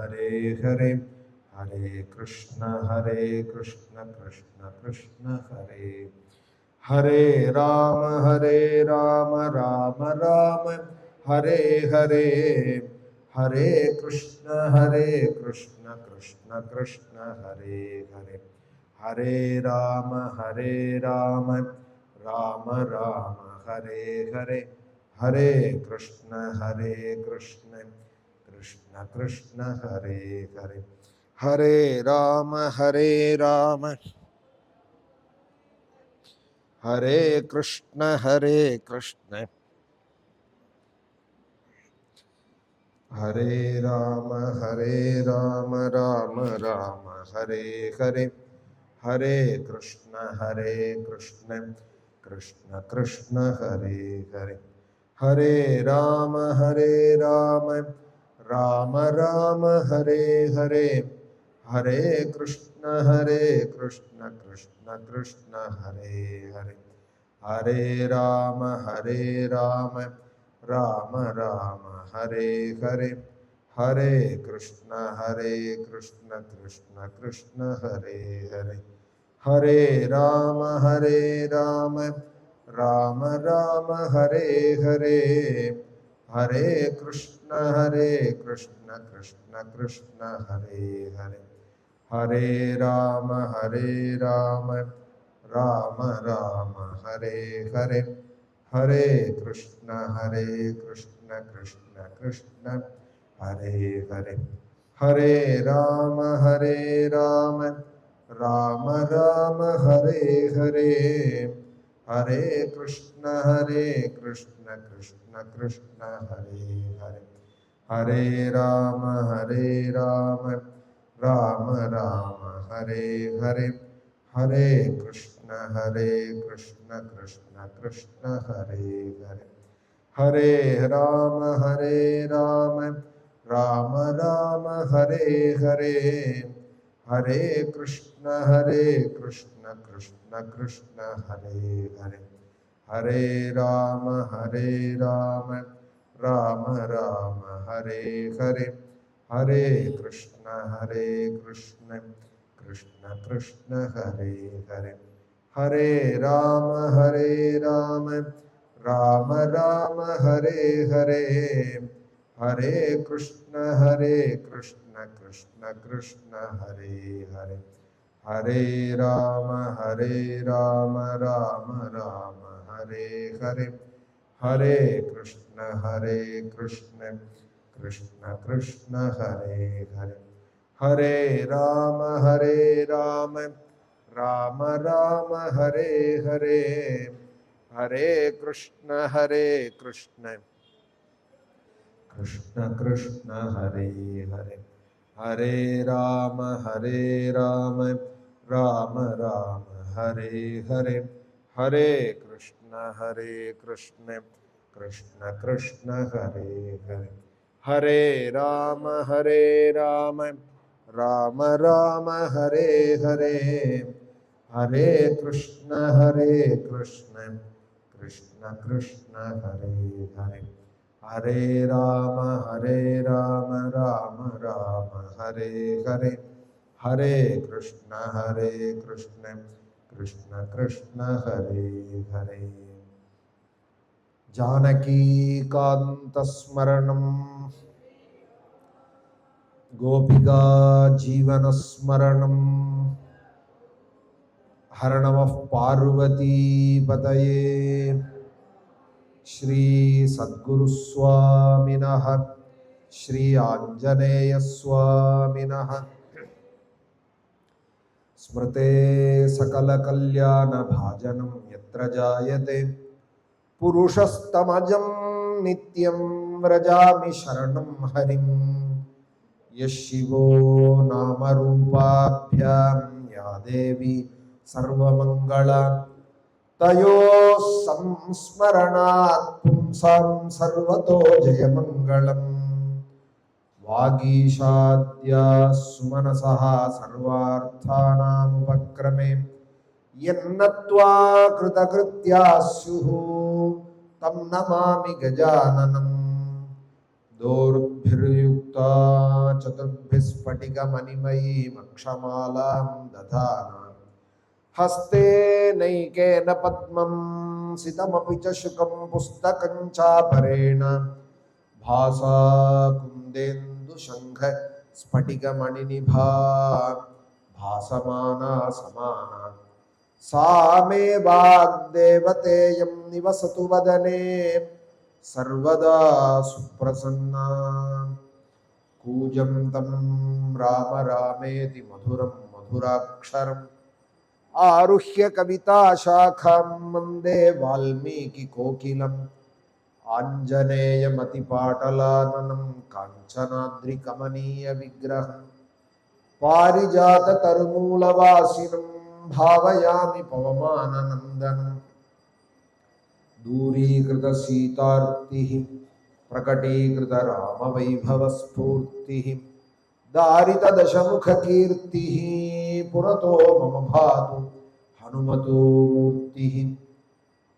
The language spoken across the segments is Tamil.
हरे हरे, हरे कृष्ण कृष्ण कृष्ण हरे हरे, हरे राम राम राम हरे हरे, हरे कृष्ण कृष्ण कृष्ण हरे हरे, हरे राम राम राम हरे हरे, हरे कृष्ण कृष्ण कृष्ण हरे हरे, हरे राम हरे कृष्ण हरे राम राम राम हरे हरे, हरे कृष्ण कृष्ण कृष्ण हरे हरे, हरे राम राम राम हरे हरे, हरे कृष्ण कृष्ण कृष्ण हरे हरे, हरे राम राम राम हरे हरे, हरे कृष्ण कृष्ण कृष्ण हरे हरे, हरे राम राम राम हरे हरे, हरे कृष्ण कृष्ण कृष्ण हरे हरे, हरे राम राम राम हरे हरे, हरे कृष्ण कृष्ण कृष्ण हरे हरे, हरे राम राम राम हरे हरे, हरे कृष्ण कृष्ण कृष्ण हरे हरे, हरे राम राम राम हरे हरे, हरे कृष्ण कृष्ण कृष्ण हरे हरे, हरे राम राम राम हरे हरे, हरे कृष्ण कृष्ण कृष्ण हरे हरे, हरे राम राम राम हरे हरे, हरे कृष्ण कृष्ण कृष्ण हरे हरे, हरे राम राम राम हरे हरे, हरे कृष्ण कृष्ण कृष्ण हरे हरे, हरे राम राम राम हरे हरे, हरे कृष्ण कृष्ण कृष्ण हरे हरे, हरे राम राम राम हरे हरे, हरे कृष्ण कृष्ण कृष्ण हरे हरे, हरे राम राम राम हरे हरे, हरे कृष्ण कृष्ण कृष्ण हरे हरे, हरे राम राम राम हरे हरे, हरे कृष्ण कृष्ण कृष्ण कृष्ण हरे हरे, हरे राम राम राम हरे हरे, हरे कृष्ण कृष्ण कृष्ण हरे हरे, जानकी कांत स्मरणं गोपिका जीवन स्मरणं, हर नमः पार्वती पतये, श्री सद्गुरु स्वामिनः, श्री आंजनेय स्वामिनः, स्मृते सकल कल्याण भाजनं यत्र जायते पुरुषस्तमजं नित्यं व्रजामि शरणं हरिं, यः शिवो नाम रूपाभ्यां या देवी सर्वमङ्गला, तयोः संस्मरणात् पुंसां सर्वतो जयमङ्गलम्, वागीशाद्या सुमनसः सर्वार्थानामुपक्रमे, यन्नत्वा कृतकृत्याः स्युः तं नमामि गजाननम्, दोर्भिर्युक्तमहाकाय युक्ता चतुर्भिः स्फटिकमणिमयीमक्षमालां दधाना हस्ते नैकेन पद्मं सितमपि च शुकं पुस्तकं चापरेण भासा कुन्देन्दुशङ्ख स्फटिकमणिनिभा भासमाना समाना सा मे वाग्देवतेयं निवसतु वदने सर्वदा सुप्रसन्ना कूजन्तं राम रामेति मधुरं मधुराक्षरम् आरुह्य कविताशाखां वन्दे वाल्मीकिकोकिलम् आञ्जनेयमतिपाटलाननं काञ्चनाद्रिकमनीयविग्रहं पारिजाततरुमूलवासिनं भावयामि पवमाननन्दनं दूरीकृतसीतार्तिः प्रकटीकृतरामवैभवस्फूर्तिः दारितदशमुखकीर्तिः पुरतो मम भातु हनुमतो मूर्तिः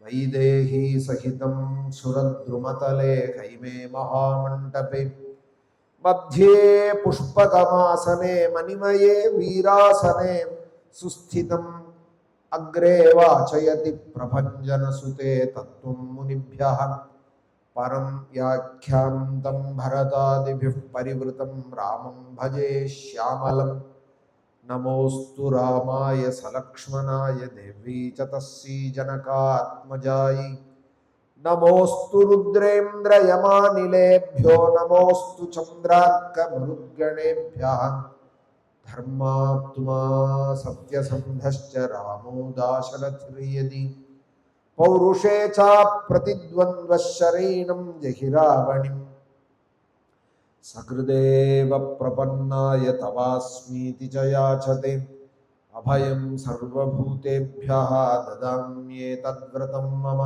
वैदेही सहितं सुरद्रुमतले हैमे महामण्डपे मध्ये पुष्पकमासने मणिमये वीरासने सुस्थितम् अग्रे वाचयति प्रभञ्जनसुते तत्त्वं मुनिभ्यः परं व्याख्यान्तं भरतादिभिः परिवृतं रामं भजे श्यामलं नमोऽस्तु रामाय सलक्ष्मणाय देवी च तस्यै जनकात्मजायै नमोऽस्तु रुद्रेन्द्रयमानिलेभ्यो नमोऽस्तु चन्द्रार्कमरुद्गणेभ्यः धर्मात्मा सत्यसन्धश्च रामो दाशरथिर्यदि पौरुषे चाप्रतिद्वन्द्वः शरैणं जहि रावणिं सकृदेव प्रपन्नाय तवास्मीति च याचते अभयं सर्वभूतेभ्यः ददाम्येतद्व्रतं मम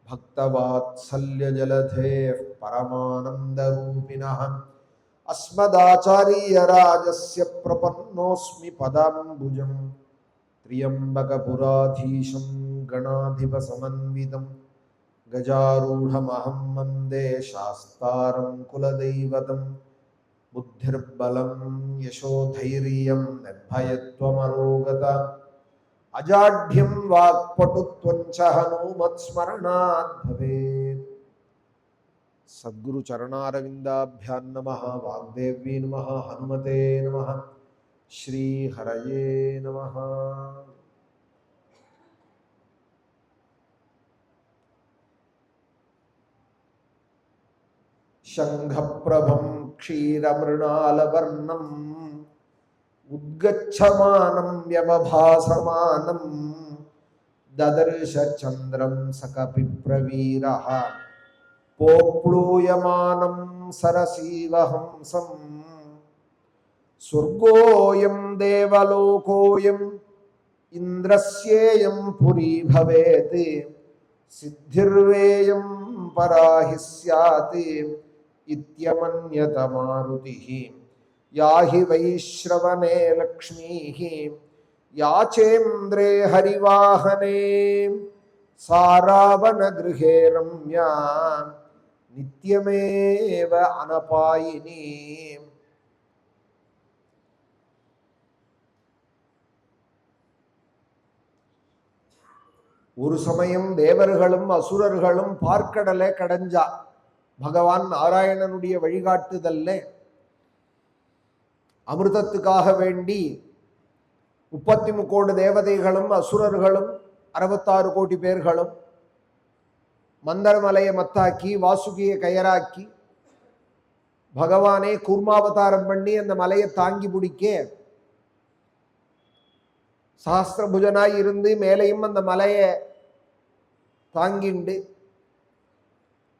भक्तवात्सल्यजलधेः परमानन्दरूपिणः अस्मदाचार्यराजस्य प्रपन्नोऽस्मि पदाम्बुजं त्र्यम्बकपुराधीशं गणाधिपसमन्वितं गजारूढमहं वन्दे शास्तारं कुलदैवतं बुद्धिर्बलं यशोधैर्यं निर्भयत्वमरोगता अजाढ्यं वाक्पटुत्वं च हनूमत्स्मरणात् भवेत्। सद्गुरु चरणारविन्दाभ्यां नमः। वाग्देवी नमः। हनुमते नमः। श्री हरये नमः। शंखप्रभं क्षीरमृणालवर्णम् उद्गच्छमानं व्यवभासमानं ददर्श चन्द्रं सकपिप्रवीरः पोप्लूयमानं सरसीवहंसं स्वर्गोऽयं देवलोकोऽयम् इन्द्रस्येयं पुरी भवेत् सिद्धिर्वेयं पराहि स्यात् इत्यमन्यत मारुतिः या हि वैश्रवणे लक्ष्मीः या चेन्द्रे हरिवाहने सा रावणगृहे रम्या नित्यमेव अनपायिनी। ஒரு சமயம் தேவர்களும் அசுரர்களும் பார்க்கடலை கடைஞ்சா. பகவான் நாராயணனுடைய வழிகாட்டுதல்ல அமிர்தத்துக்காக வேண்டி 33 கோடி தேவதைகளும் அசுரர்களும் 66 கோடி பேர்களும் மந்தரமலையை மத்தாக்கி வாசுகியை கயராக்கி பகவானே கூர்மாவதாரம் பண்ணி அந்த மலையை தாங்கி பிடிக்க சஹஸ்ரபுஜனாய் இருந்து மேலையும் அந்த மலையை தாங்கிண்டு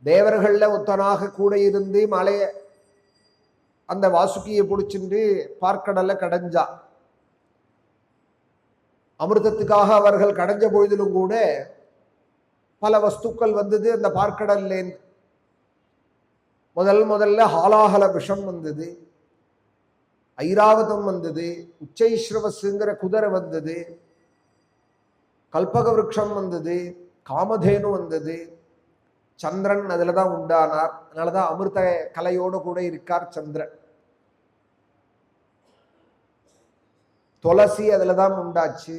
தேவர்கள்ல ஒத்தனாக கூட இருந்து மலையை அந்த வாசுகியை பிடிச்சிட்டு பார்க்கடலை கடைஞ்சா. அமிர்தத்துக்காக அவர்கள் கடைஞ்ச பொழுதிலும் கூட பல வஸ்துக்கள் வந்தது அந்த பார்க்கடல்ல. முதல்ல ஹாலாஹல விஷம் வந்தது, ஐராவதம் வந்தது, உச்சைஸ்ரவசுங்கிற குதிரை வந்தது, கல்பக விருட்சம் வந்தது, காமதேனு வந்தது, சந்திரன் அதுலதான் உண்டானார். அதனாலதான் அமிர்த கலையோடு கூட இருக்கார் சந்திரன். துளசி அதுலதான் உண்டாச்சு.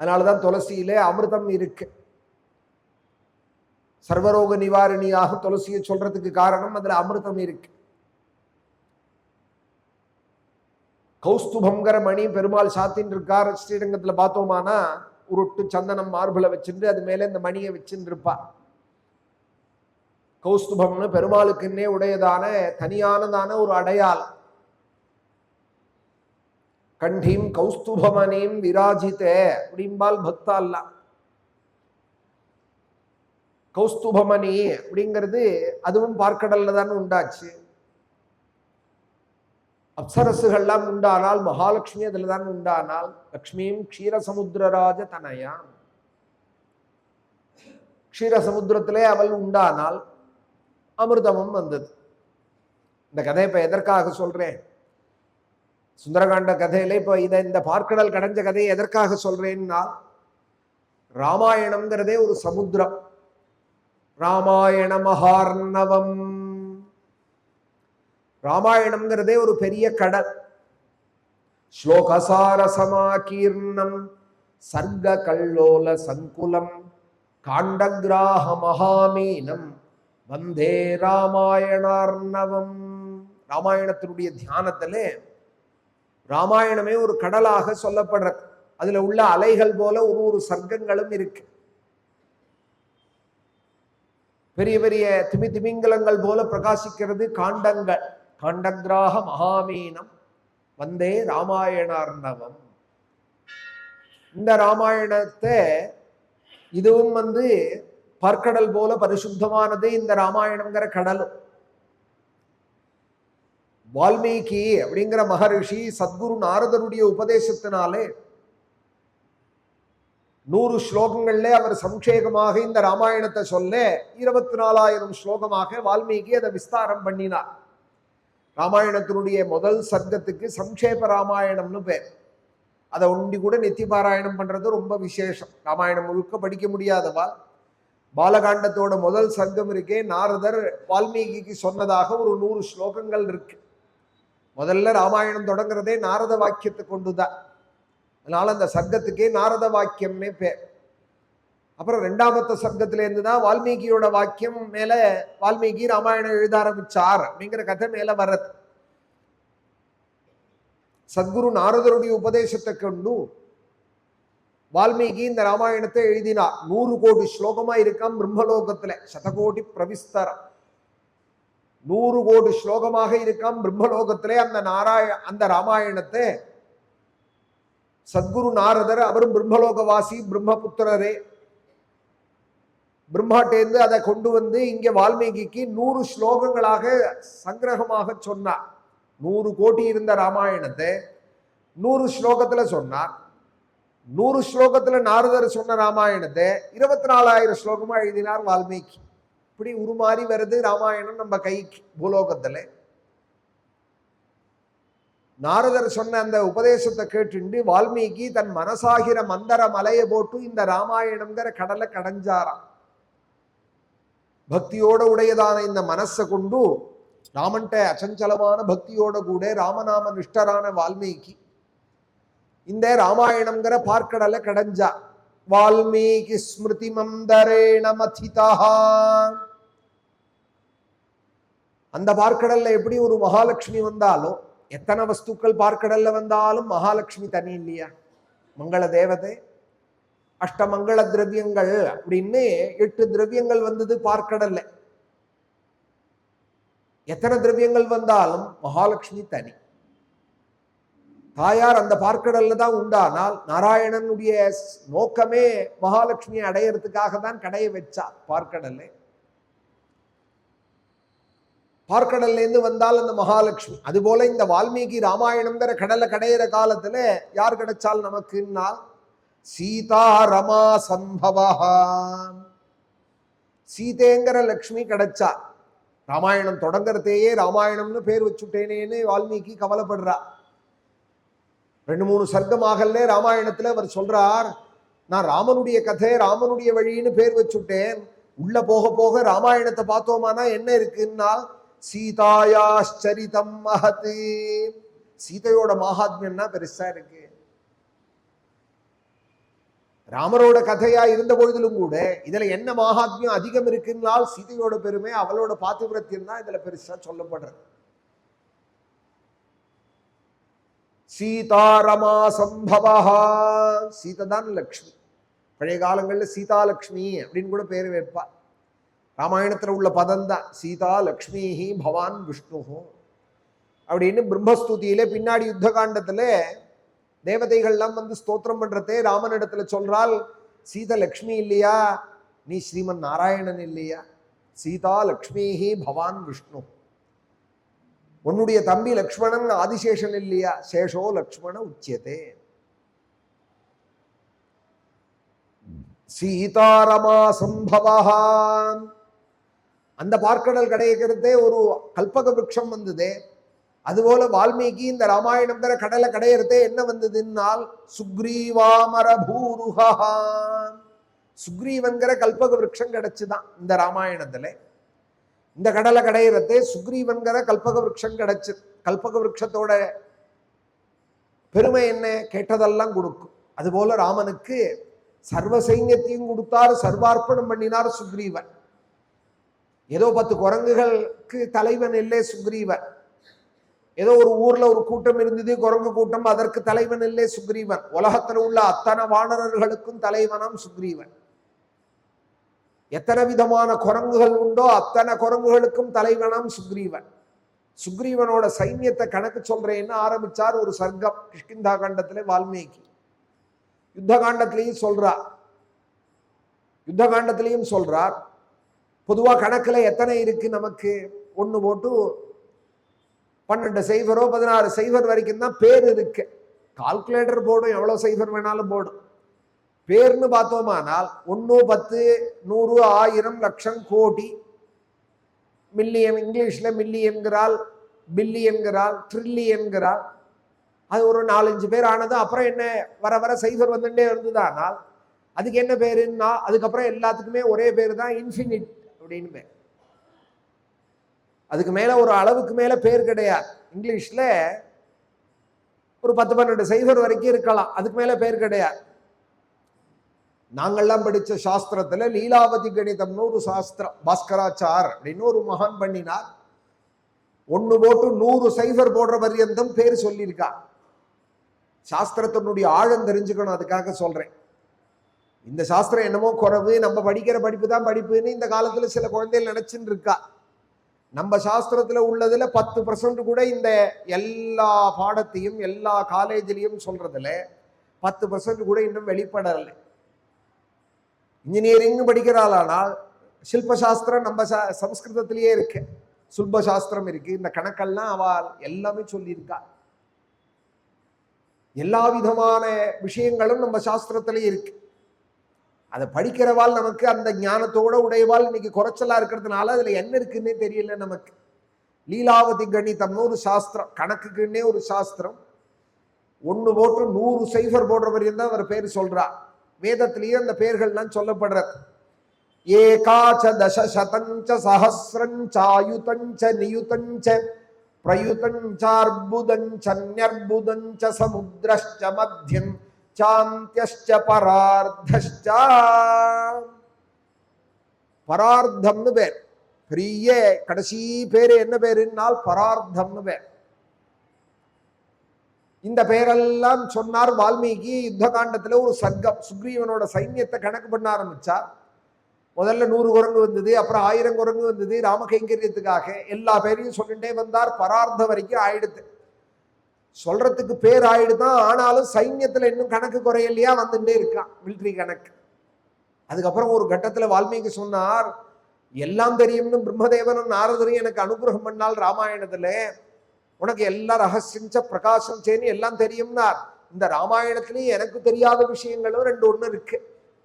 அதனாலதான் துளசியிலே அமிர்தம் இருக்கு. சர்வரோக நிவாரணியாக துளசியை சொல்றதுக்கு காரணம் அதுல அமிர்தம் இருக்கு. கௌஸ்துபங்கிற மணி பெருமாள் சாத்தின் இருக்கார். ஸ்ரீரங்கத்துல பார்த்தோமானா உருட்டு சந்தனம் மார்புல வச்சுட்டு அது மேல இந்த மணியை வச்சுட்டு இருப்பா. கௌஸ்துபம்னு பெருமாளுக்குன்னே உடையதான தனியானதான ஒரு அடையாளம். கண்டீம் கௌஸ்துபமணீம் விராஜித்தே அப்படிம்பால் பக்தால்லா. கௌஸ்துபமணி அப்படிங்கிறது அதுவும் பார்க்கடல்ல தான் உண்டாச்சு. அப்சரசுகள்லாம் உண்டானால் மகாலட்சுமி அதுல தான் உண்டானால். லக்ஷ்மியும் க்ஷீரசமுத்திரராஜ தனயாம். க்ஷீரசமுத்திரத்திலே அவள் உண்டானால் அமிர்தமும் வந்தது. இந்த கதை இப்ப எதற்காக சொல்றேன்? சுந்தரகாண்ட கதையில இப்ப இந்த பார்க்கடல் கடைஞ்ச கதையை எதற்காக சொல்றேன்னா, ராமாயணம்ங்கிறதே ஒரு சமுத்திரம். ராமாயண மகார்ணவம். ராமாயணம்ங்கிறதே ஒரு பெரிய கடல். ஸ்லோகசார சமாகீர்ணம் சர்க கல்லோல சங்குலம் காண்டகிராஹ மகாமீனம் வந்தே ராமாயணார்ணவம். ராமாயணத்தினுடைய தியானத்திலே ராமாயணமே ஒரு கடலாக சொல்லப்படுறது. அதுல உள்ள அலைகள் போல ஒரு சர்க்கங்களும் இருக்கு. பெரிய பெரிய திமிங்கலங்கள் போல பிரகாசிக்கிறது காண்டங்கள். காண்டகிராஹ மகாமீனம் வந்தே ராமாயணார்ணவம். இந்த ராமாயணத்தை இதுவும் பார்க்கடல் போல பரிசுத்தமானது இந்த ராமாயணம்ங்கிற கடலும். வால்மீகி அப்படிங்கிற மகரிஷி சத்குரு நாரதருடைய உபதேசத்தினாலே 100 ஸ்லோகங்கள்ல அவர் சம்ஷேகமாக இந்த ராமாயணத்தை சொல்ல 24,000 ஸ்லோகமாக வால்மீகி அதை விஸ்தாரம் பண்ணினார். ராமாயணத்தினுடைய முதல் சர்க்கத்துக்கு சம்ஷேப ராமாயணம்னு பேர். அதை ஒண்டி கூட நித்தி பாராயணம் பண்றது ரொம்ப விசேஷம். ராமாயணம் முழுக்க படிக்க முடியாதவா பாலகாண்டத்தோட முதல் சர்க்கம் இருக்கே, நாரதர் வால்மீகிக்கு சொன்னதாக ஒரு 100 ஸ்லோகங்கள் இருக்கு. முதல்ல ராமாயணம் தொடங்குறதே நாரத வாக்கியத்தை கொண்டுதான். அதனால அந்த சர்க்கத்துக்கே நாரத வாக்கியம்னே பேர். அப்புறம் 2வது சர்க்கத்துல இருந்துதான் வால்மீகியோட வாக்கியம் மேல வால்மீகி ராமாயணம் எழுத ஆரம்பிச்சார் அப்படிங்கிற கதை மேல வர்றது. சத்குரு நாரதருடைய உபதேசத்தை கொண்டு வால்மீகி இந்த ராமாயணத்தை எழுதினார். 100 கோடி ஸ்லோகமா இருக்காம் பிரம்மலோகத்துல. சதகோடி பிரவிஸ்தரம் 100 கோடி ஸ்லோகமாக இருக்காம் பிரம்மலோகத்திலே. அந்த ராமாயணத்தை சத்குரு நாரதர், அவரும் பிரம்மலோகவாசி, பிரம்மபுத்திரரே, பிரம்மாட்டேந்து அதை கொண்டு இங்க வால்மீகிக்கு 100 ஸ்லோகங்களாக சங்கிரகமாக சொன்னார். 100 கோடி இருந்த ராமாயணத்தை 100 ஸ்லோகத்துல சொன்னார். 100 ஸ்லோகத்துல நாரதர் சொன்ன ராமாயணத்தை 24,000 ஸ்லோகமா எழுதினார் வால்மீகி. இப்படி உருமாறி வருது ராமாயணம் நம்ம கைக்கு பூலோகத்துல. நாரதர் சொன்ன அந்த உபதேசத்தை கேட்டு வால்மீகி தன் மனசாகிற மந்தர மலையை போட்டு இந்த ராமாயணம்ங்கிற கடலை கடைஞ்சாராம். பக்தியோட உடையதான இந்த மனசை கொண்டு ராமன்ட்ட அச்சஞ்சலமான பக்தியோட கூட ராமநாம நிஷ்டரான வால்மீகி இந்த ராமாயணம்ங்கிற பார்க்கடலை கடைஞ்சா. வால்மீகி ஸ்மிருதி மந்தரேண மதிதா. அந்த பார்க்கடல்ல எப்படி ஒரு மகாலட்சுமி வந்தாலும், எத்தனை வஸ்துக்கள் பார்க்கடல்ல வந்தாலும் மகாலட்சுமி தனி இல்லையா? மங்கள தேவதை, அஷ்டமங்கள திரவியங்கள் அப்படின்னு 8 திரவியங்கள் வந்தது பார்க்கடல்ல. எத்தனை திரவியங்கள் வந்தாலும் மகாலட்சுமி தனி. தாயார் அந்த பார்க்கடல்ல தான் உண்டானால் நாராயணனுடைய நோக்கமே மகாலட்சுமியை அடையறதுக்காக தான் கடைய வச்சா பார்க்கடல்ல. பார்க்கடல்ல இருந்து வந்தால் அந்த மகாலட்சுமி. அதுபோல இந்த வால்மீகி ராமாயணம்ங்கிற கடலை கடையிற காலத்துல யார் கிடைச்சால் நமக்குன்னா சீதா ரமா சம்பவா. சீதேங்கிற லக்ஷ்மி கிடைச்சா. ராமாயணம் தொடங்குறதையே ராமாயணம்னு பேர் வச்சுட்டேனேன்னு வால்மீகி கவலைப்படுறா. 2-3 சர்க்கமாகல ராமாயணத்துல அவர் சொல்றார், நான் ராமனுடைய கதை ராமனுடைய வழின்னு பேர் வச்சுட்டேன், உள்ள போக போக ராமாயணத்தை பார்த்தோமானா என்ன இருக்குன்னா சீதாயாச்சரிதம் மகத். சீதையோட மகாத்மியம்னா பெருசா இருக்கு. ராமரோட கதையா இருந்த பொழுதிலும் கூட இதுல என்ன மகாத்மியம் அதிகம் இருக்குன்னால் சீதையோட பெருமை, அவளோட பாத்திவிரத்தியம் தான் இதுல பெருசா சொல்லப்படுறது. சீதாரமா சம்பவா. சீதை தான் லக்ஷ்மி. பழைய காலங்கள்ல சீதா லக்ஷ்மி அப்படின்னு கூட பேர் வைப்பா. ராமாயணத்துல உள்ள பதம் தான் சீதா லக்ஷ்மி பவான் விஷ்ணு அப்படின்னு. பிரம்மஸ்துதியில பின்னாடி யுத்த காண்டத்துல தேவதைகள்லாம் வந்து ஸ்தோத்திரம் பண்றதே ராமனிடத்துல சொல்றாள், சீதா லக்ஷ்மி இல்லையா, நீ ஸ்ரீமன் நாராயணன் இல்லையா, சீதா லக்ஷ்மி பவான் விஷ்ணு. உன்னுடைய தம்பி லக்ஷ்மணன் ஆதிசேஷன் இல்லையா, சேஷோ லக்ஷ்மண உச்சியதே. சீதாரமா சம்பவா. அந்த பார்க்கடல் கடைக்கிறதே ஒரு கல்பக விருட்சம் வந்ததே, அதுபோல வால்மீகி இந்த ராமாயணம் தர கடலை கடையிறதே என்ன வந்ததுன்னால் சுக்ரீவாமர பூருகா. சுக்ரீவன்கிற கல்பக விருட்சம் கிடைச்சுதான் இந்த ராமாயணத்துல. இந்த கடலை கடையிறதே சுக்ரீவன்கிற கல்பக விருட்சம் கிடைச்சு. கல்பக விருட்சத்தோட பெருமை என்ன, கேட்டதெல்லாம் கொடுக்கும். அதுபோல ராமனுக்கு சர்வ சைன்யத்தையும் கொடுத்தார், சர்வார்ப்பணம் பண்ணினார் சுக்ரீவன். ஏதோ 10 குரங்குகளுக்கு தலைவன் இல்லை சுக்ரீவன். ஏதோ ஒரு ஊர்ல ஒரு கூட்டம் இருந்தது, குரங்கு கூட்டம், அதற்கு தலைவன் இல்லை சுக்ரீவன். உலகத்தில் உள்ள அத்தனை வானரர்களுக்கும் தலைவனாம் சுக்ரீவன். எத்தனை விதமான குரங்குகள் உண்டோ அத்தனை குரங்குகளுக்கும் தலைவனாம் சுக்ரீவன். சுக்ரீவனோட சைன்யத்தை கணக்கு சொல்றேன்னு ஆரம்பிச்சார் ஒரு சர்க்கம் கிஷ்கிந்தா காண்டத்துல வால்மீகி. யுத்த காண்டத்திலையும் சொல்றார். யுத்த காண்டத்திலையும் சொல்றார். பொதுவா கணக்குல எத்தனை இருக்கு நமக்கு, 1 போட்டு 12 சைபரோ 16 சைபர் வரைக்கும் தான் பேர் இருக்கு. கால்குலேட்டர் போடும், எவ்வளவு சைபர் வேணாலும் போடும். பேர்னு பார்த்தோமானால் 1, 10, 100, 1000, லட்சம், கோடி, மில்லியன், இங்கிலீஷ்ல மில்லியன்கிறாள், பில்லியன்கிறாள், ட்ரில்லியன்கிறாள். அது ஒரு 4-5 பேர் ஆனது. அப்புறம் என்ன, வர வர சைபர் வந்துட்டே இருந்ததுனால் அதுக்கு என்ன பேருன்னா, அதுக்கப்புறம் எல்லாத்துக்குமே ஒரே பேர் தான், இன்ஃபினிட் அப்படின்னு பேர். அதுக்கு மேல ஒரு அளவுக்கு மேல பேர் கிடையாது. இங்கிலீஷ்ல ஒரு 10-12 சைபர் வரைக்கும் இருக்கலாம், அதுக்கு மேல பேர் கிடையாது. நாங்கள்லாம் படிச்ச சாஸ்திரத்துல லீலாவதி கணிதம்னு ஒரு சாஸ்திரம் பாஸ்கராச்சார் அப்படின்னு ஒரு மகான் பண்ணினார். 1 போட்டு 100 சைபர் போடுற பர்யந்தம் பேர் சொல்லியிருக்கா. சாஸ்திரத்தினுடைய ஆழம் தெரிஞ்சுக்கணும், அதுக்காக சொல்றேன். இந்த சாஸ்திரம் என்னமோ குறைவு, நம்ம படிக்கிற படிப்பு தான் படிப்புன்னு இந்த காலத்துல சில குழந்தைகள் நினைச்சுட்டு இருக்கா. நம்ம சாஸ்திரத்துல உள்ளதுல 10% கூட இந்த எல்லா பாடத்தையும் எல்லா காலேஜிலையும் சொல்றதுல 10% கூட இன்னும் வெளிப்படலை. இன்ஜினியரிங் படிக்கிறாளானால் சில்பசாஸ்திரம் நம்ம சம்ஸ்கிருதத்திலேயே இருக்கு, சுல்பசாஸ்திரம் இருக்கு. இந்த கணக்கெல்லாம் அவள் எல்லாமே சொல்லியிருக்கா. எல்லா விதமான விஷயங்களும் நம்ம சாஸ்திரத்திலே இருக்கு. அதை படிக்கிறவாள் நமக்கு அந்த ஞானத்தோட உடையவாள் இன்னைக்கு குறைச்சலா இருக்கிறதுனால அதுல என்ன இருக்குன்னே தெரியல நமக்கு. லீலாவதி கணிதம்னு ஒரு சாஸ்திரம், கணக்குக்குன்னே ஒரு சாஸ்திரம். 1 போட்டு 100 சைபர் போடுற வரையும் தான் அவர் பேர் சொல்றா. வேதத்திலேயே அந்த பெயர்கள்லாம் சொல்லப்படுறது. ஏகாச்ச தசசதஞ்ச சஹஸ்ரஞ்சாயுதஞ்ச நியுதஞ்ச பிரயுதஞ்சார்புதஞ்ச ன்யர்புதஞ்ச சமுத்ரஸ்ச மத்யம் சாந்தியஸ்ச பரார்த்தஸ்ச. பரார்த்தம்னு பேர். பெரிய கடைசி பேரு என்ன பேருன்னால் பரார்த்தம்னு பேர். இந்த பெயரெல்லாம் சொன்னார் வால்மீகி. யுத்த காண்டத்துல ஒரு சர்க்கம் சுக்ரீவனோட சைன்யத்தை கணக்கு பண்ண ஆரம்பிச்சார். முதல்ல 100 குரங்கு வந்தது, அப்புறம் 1000 குரங்கு வந்தது. ராமகைங்கரியத்துக்காக எல்லா பேரையும் சொல்லிட்டே வந்தார். பரார்த்தம் வரைக்கும் ஆயிடுது. சொல்றதுக்கு பேர் ஆயிடுதான், ஆனாலும் சைன்யத்துல இன்னும் கணக்கு குறையலையா வந்துட்டே இருக்கான், மிலிட்ரி கணக்கு. அதுக்கப்புறம் ஒரு கட்டத்துல வால்மீகி சொன்னார், எல்லாம் தெரியும்னு பிரம்மதேவனும் நாரதரும் எனக்கு அனுகிரகம் பண்ணால் ராமாயணத்துல, உனக்கு எல்லா ரகசியஞ்ச பிரகாசம் சேனி எல்லாம் தெரியும்னார். இந்த ராமாயணத்திலேயே எனக்கு தெரியாத விஷயங்களும் 2 இருக்கு.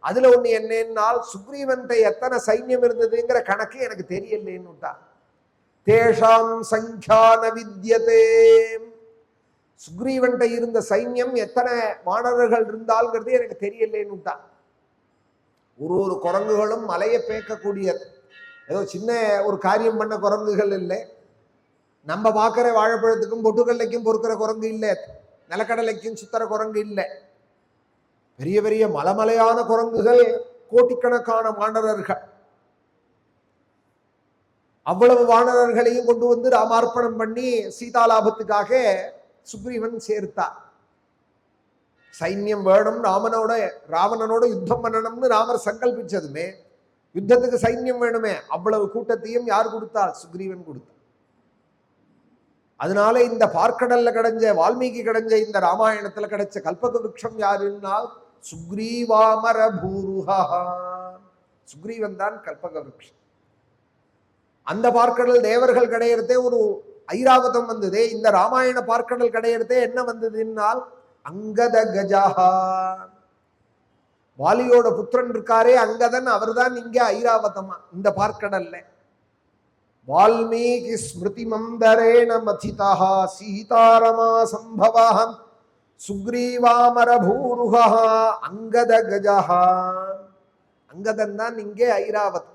அதுல ஒண்ணு என்னன்னால் சுக்ரீவன்ட்ட எத்தனை சைன்யம் இருந்ததுங்கிற கணக்கு எனக்கு தெரியலேன்னு. தேஷாம் சங்கியான வித்யதே. சுக்ரீவன்ட்ட இருந்த சைன்யம் எத்தனை வானரர்கள் இருந்தால்ங்கிறது எனக்கு தெரியலேன்னு. ஒரு குரங்குகளும் மலையை பேக்கக்கூடியது. ஏதோ சின்ன ஒரு காரியம் பண்ண குரங்குகள் இல்லை. நம்ம பார்க்குற வாழைப்பழத்துக்கும் பொட்டுக்கல்லைக்கும் பொறுக்கிற குரங்கு இல்லை, நிலக்கடலைக்கும் சுத்தர குரங்கு இல்லை. பெரிய பெரிய மலைமலையான குரங்குகள், கோட்டிக்கணக்கான வானரர்கள். அவ்வளவு வானரர்களையும் கொண்டு வந்து ராமார்ப்பணம் பண்ணி சீதாலாபத்துக்காக சுக்ரீவன் சேர்த்தார். சைன்யம் வேணும், ராவணனோட யுத்தம் பண்ணணும்னு ராமர் சங்கல்பிச்சதுமே யுத்தத்துக்கு சைன்யம் வேணுமே, அவ்வளவு கூட்டத்தையும் யார் கொடுத்தார்? சுக்ரீவன் கொடுத்தார். அதனால இந்த பார்க்கடல்ல கிடைஞ்ச வால்மீகி கிடைஞ்ச இந்த ராமாயணத்துல கிடைச்ச கல்பக விருட்சம் யாருன்னால் சுக்ரீவாமர பூருஹா, சுக்ரீவன் தான் கல்பக விருட்சம். அந்த பார்க்கடல் தேவர்கள் கிடையிறதே ஒரு ஐராவதம் வந்ததே. இந்த ராமாயண பார்க்கடல் கிடையிறதே என்ன வந்ததுன்னால் அங்கத கஜாஹா, வாலியோட புத்திரன் இருக்காரே அங்கதன், அவர்தான் இங்க ஐராவதமா இந்த பார்க்கடல்ல. வால்மீகி ஸ்மிருதி மந்தரேண மதிதா சீதாரமா சம்பவா சுக்ரீவாமர பூருஹா அங்கத கஜஹா. அங்கதன் தான் இங்கே ஐராவதம்.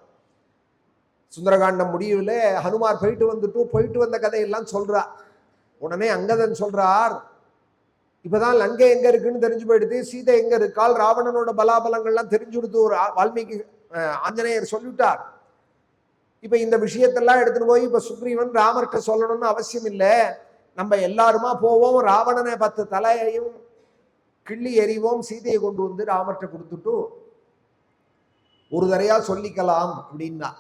சுந்தரகாண்டம் முடிவுல ஹனுமார் போயிட்டு வந்த கதையெல்லாம் சொல்றார். உடனே அங்கதன் சொல்றார், இப்பதான் லங்கை எங்க இருக்குன்னு தெரிஞ்சு போயிடுது, சீதை எங்க இருக்கால், ராவணனோட பலாபலங்கள்லாம் தெரிஞ்சு கொடுத்து ஒரு வால்மீகி ஆஞ்சநேயர் சொல்லிட்டார். இப்ப இந்த விஷயத்தெல்லாம் எடுத்துட்டு போய் இப்ப சுக்ரீவன் ராமர்கிட்ட சொல்லணும்னு அவசியம் இல்லை, நம்ம எல்லாருமா போவோம், ராவணனை 10 தலையையும் கிள்ளி எறிவோம், சீதையை கொண்டு வந்து ராமர்கிட்ட கொடுத்துட்டு ஒரு தரையா சொல்லிக்கலாம் அப்படின்னா.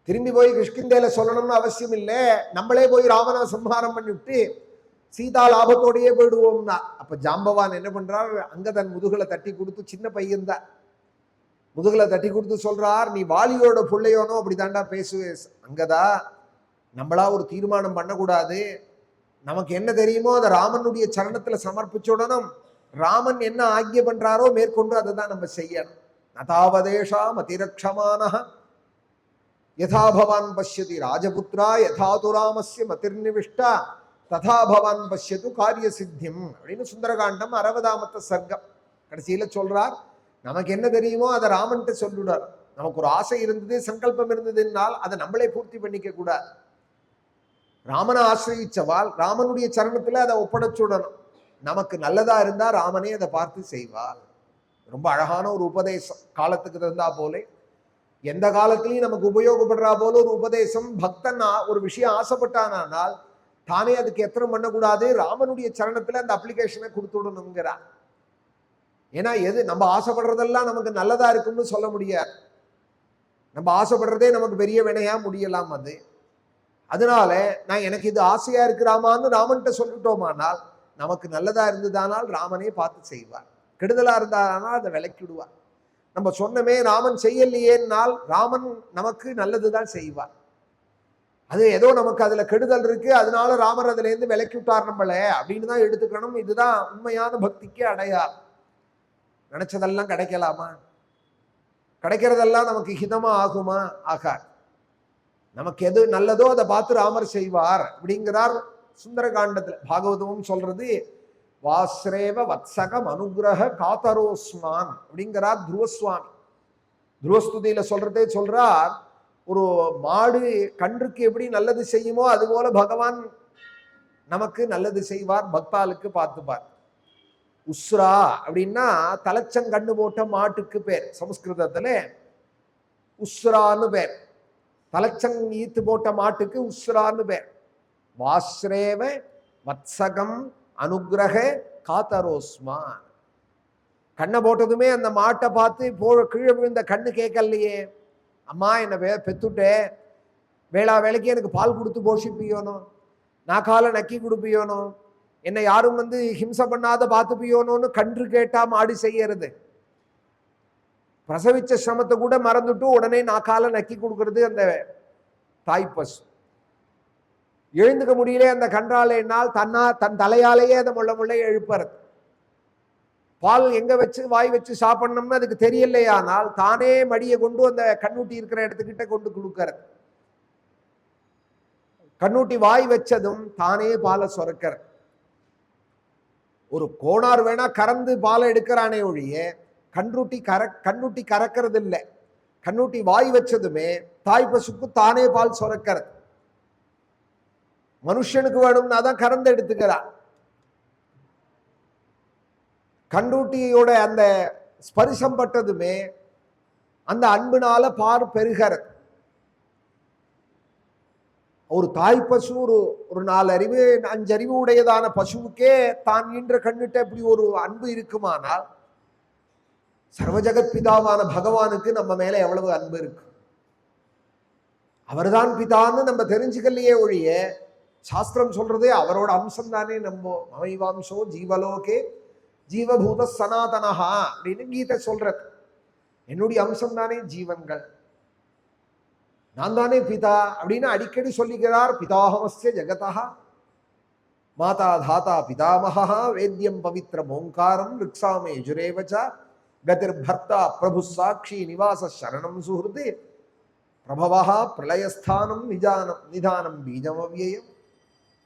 திரும்பி போய் கிஷ்கிந்தேல சொல்லணும்னு அவசியம் இல்லை, நம்மளே போய் ராவண சம்ஹாரம் பண்ணிவிட்டு சீதா லாபத்தோடையே போயிடுவோம்னா. அப்ப ஜாம்பவான் என்ன பண்றார், அங்கதன் முதுகலை தட்டி கொடுத்து, சின்ன பையன்தான், முதுகலை தட்டி கொடுத்து சொல்றார், நீ வாலியோட பிள்ளையோனோ அப்படித்தாண்டா பேசுவே அங்கதா, நம்மளா ஒரு தீர்மானம் பண்ணக்கூடாது, நமக்கு என்ன தெரியுமோ அதை ராமனுடைய சரணத்துல சமர்ப்பிச்சுடனும், ராமன் என்ன ஆக்கிய பண்றாரோ மேற்கொண்டு அதை தான் நம்ம செய்யணும். நதாவதேஷாம் அதிரக்ஷமான யதா பவான் பஷ்யதி ராஜபுத்ரா யதா துராமஸ்ய மதிர்நிவிஷ்டா ததா பவான் பஷ்யது காரிய சித்தியம் அப்படின்னு சுந்தரகாண்டம் 60வது சர்க்கம் கடைசியில சொல்றார். நமக்கு என்ன தெரியுமோ அதை ராமன்ட்டு சொல்லுடார். நமக்கு ஒரு ஆசை இருந்தது, சங்கல்பம் இருந்ததுனால் அதை நம்மளே பூர்த்தி பண்ணிக்க கூடாது. ராமனை ஆசிரியச்சவால் ராமனுடைய சரணத்துல அதை ஒப்படைச்சுடணும். நமக்கு நல்லதா இருந்தா ராமனே அதை பார்த்து செய்வார். ரொம்ப அழகான ஒரு உபதேசம், காலத்துக்கு தகுந்தா போலே, எந்த காலத்திலையும் நமக்கு உபயோகப்படுறா போல ஒரு உபதேசம். பக்தன் ஒரு விஷயம் ஆசைப்பட்டானால் தானே அதுக்கு எத்தனை பண்ணக்கூடாது, ராமனுடைய சரணத்துல அந்த அப்ளிகேஷனை கொடுத்துடணுங்கிறார். ஏன்னா எது நம்ம ஆசைப்படுறதெல்லாம் நமக்கு நல்லதா இருக்கும்னு சொல்ல முடியாது. நம்ம ஆசைப்படுறதே நமக்கு பெரிய வினையா முடியலாம். அதனால நான் எனக்கு இது ஆசையா இருக்கிறாமான்னு ராமன்கிட்ட சொல்லிட்டோமானால் நமக்கு நல்லதா இருந்ததானால் ராமனே பார்த்து செய்வார், கெடுதலா இருந்தானால் அதை விலக்கிடுவார். நம்ம சொன்னமே ராமன் செய்யலையேனால் ராமன் நமக்கு நல்லதுதான் செய்வார். அது ஏதோ நமக்கு அதுல கெடுதல் இருக்கு, அதனால ராமர் அதுல இருந்து விலக்கி விட்டார் நம்மள அப்படின்னு தான் எடுத்துக்கணும். இதுதான் உண்மையான பக்திக்கு அடையாளம். நினைச்சதெல்லாம் கிடைக்கலாமா? கிடைக்கிறதெல்லாம் நமக்கு ஹிதமா ஆகுமா? ஆகாது. நமக்கு எது நல்லதோ அதை பார்த்து ராமர் செய்வார் அப்படிங்கிறார் சுந்தரகாண்டத்துல. பாகவதமும் சொல்றது வாஸ்ரேவ வத்சகம் அனுகிரக காத்தரோஸ்மான் அப்படிங்கிறார் துருவசுவாமி. துருவஸ்துதியில சொல்றதே சொல்றார், ஒரு மாடு கன்றுக்கு எப்படி நல்லது செய்யுமோ அது போல பகவான் நமக்கு நல்லது செய்வார், பக்தாளுக்கு பார்த்துப்பார். உஸ்ரா அப்படின்னா தலைச்சங்கண்ணு போட்ட மாட்டுக்கு பேர். சமஸ்கிருதத்துல உஸ்ரான்னு பேர். தலைச்சங் ஈத்து போட்ட மாட்டுக்கு உஸ்ரான்னு பேர். வாஸ்ரேவ வத்சகம் அனுகிரக காத்தரோஸ்மான். கண்ணை போட்டதுமே அந்த மாட்டை பார்த்து கீழே விழுந்த கண்ணு கேட்கலையே, அம்மா என்னை பெத்துட்டே, வேளா வேலைக்கு எனக்கு பால் கொடுத்து போஷிப்பியோனோ, நான் காலை நக்கி கொடுப்பியோனோ, என்னை யாரும் ஹிம்சை பண்ணாத பார்த்துப்பியோனோன்னு கன்று கேட்டா மாடு செய்யறது. பிரசவிச்ச சிரமத்தை கூட மறந்துட்டு உடனே நான் காலை நக்கி கொடுக்கறது அந்த தாய்ப்பசு. எழுந்துக்க முடியல அந்த கன்றாலேனால் தன் தலையாலேயே அதை முள்ள எழுப்புறது. பால் எங்க வச்சு வாய் வச்சு சாப்பிடணும்னு அதுக்கு தெரியலையானால் தானே மடியை கொண்டு அந்த கண்ணூட்டி இருக்கிற இடத்துக்கிட்ட கொண்டு கொடுக்கறது. கண்ணூட்டி வாய் வச்சதும் தானே பாலை சுரக்கிறது. ஒரு கோணார் வேணா கறந்து பாலை எடுக்கிறானே ஒழிய கண்ணுட்டி கறக்கிறது இல்லை. கண்ணுட்டி வாய் வச்சதுமே தாய் பசுக்கு தானே பால் சுரக்கிறது. மனுஷனுக்கு வேணும்னா தான் கறந்து எடுத்துக்கிறான். கண்ணுட்டியோட அந்த ஸ்பரிசம் பட்டதுமே அந்த அன்புனால பால் பெருகிறது. ஒரு தாய் பசு ஒரு 4 அறிவு 5 அறிவு உடையதான பசுவுக்கே தான் ஈன்ற கண்ணிட்ட இப்படி ஒரு அன்பு இருக்குமானால் சர்வஜகத் பிதாவான பகவானுக்கு நம்ம மேல எவ்வளவு அன்பு இருக்கு. அவர்தான் பிதான்னு நம்ம தெரிஞ்சுக்கலையே ஒழிய சாஸ்திரம் சொல்றதே அவரோட அம்சம் தானே. நம்ம மமைவாம்சோ ஜீவலோகே ஜீவபூத சனாதனஹா அப்படின்னு கீதை சொல்றது. என்னுடைய அம்சம் தானே ஜீவன்கள், நான் தானே பிதா அப்படின்னு அடிக்கடி சொல்லிக்கிறார். பிதாஹமஸ்ய ஜகதா மாதா தாத்தா பிதாமகா வேத்யம் பவித்ரம் ஓங்காரம் ரிக்ஷாமே யஜுரேவச கதிர் பர்த்தா பிரபு சாட்சி நிவாச சரணம் சுஹൃது பிரபவா பிரளயஸ்தானம் நிதானம் பீஜம் அவ்யயம்.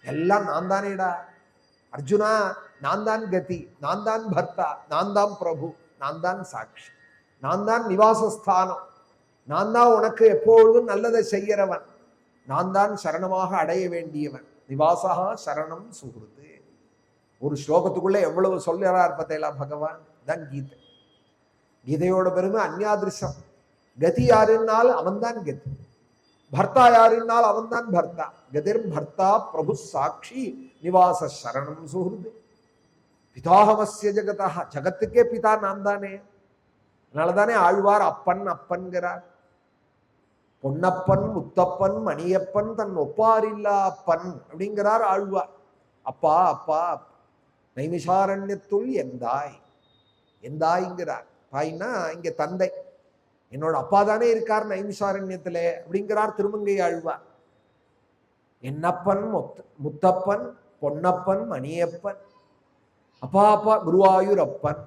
எல்லாம் நான் தானேடா அர்ஜுனா, நான் தான் கதி, நான் தான் பர்த்தா, நான் தான் பிரபு, நான் தான் சாட்சி, நான் தான் நிவாசஸ்தானம், நான் தான் உனக்கு எப்பொழுதும் நல்லதை செய்கிறவன், நான் தான் சரணமாக அடைய வேண்டியவன். நிவாசா சரணம் சுஹൃது. ஒரு ஸ்லோகத்துக்குள்ள எவ்வளவு சொல்லுறார் பார்த்தீங்களா பகவான். தான் கீதை. கீதையோட பெருமை அந்யாதிருஷம். கதி யாருன்னால் அவன்தான் கதி, பர்த்தா யாருன்னால் அவன்தான் பர்த்தா. கதிர் பர்த்தா பிரபு சாட்சி நிவாச சரணம் சுஹൃது. பிதாஹமஸ்ய ஜகதா, ஜகத்துக்கே பிதா நான் தானே. அதனாலதானே ஆழ்வார் அப்பன் அப்பன்கிறார். பொன்னப்பன் முத்தப்பன் மணியப்பன் தன் ஒப்பாரில்லா அப்பன் அப்படிங்கிறார் ஆழ்வார். அப்பா அப்பா நைமிஷாரண்யத்துள் எந்தாய், எந்தாய்ங்கிறார். தாய்னா இங்க தந்தை, என்னோட அப்பா தானே இருக்கார் நைமிஷாரண்யத்துல அப்படிங்கிறார் திருமங்கை ஆழ்வார். என்னப்பன் முத்தப்பன் பொன்னப்பன் மணியப்பன், அப்பா அப்பா குருவாயூர் அப்பன்,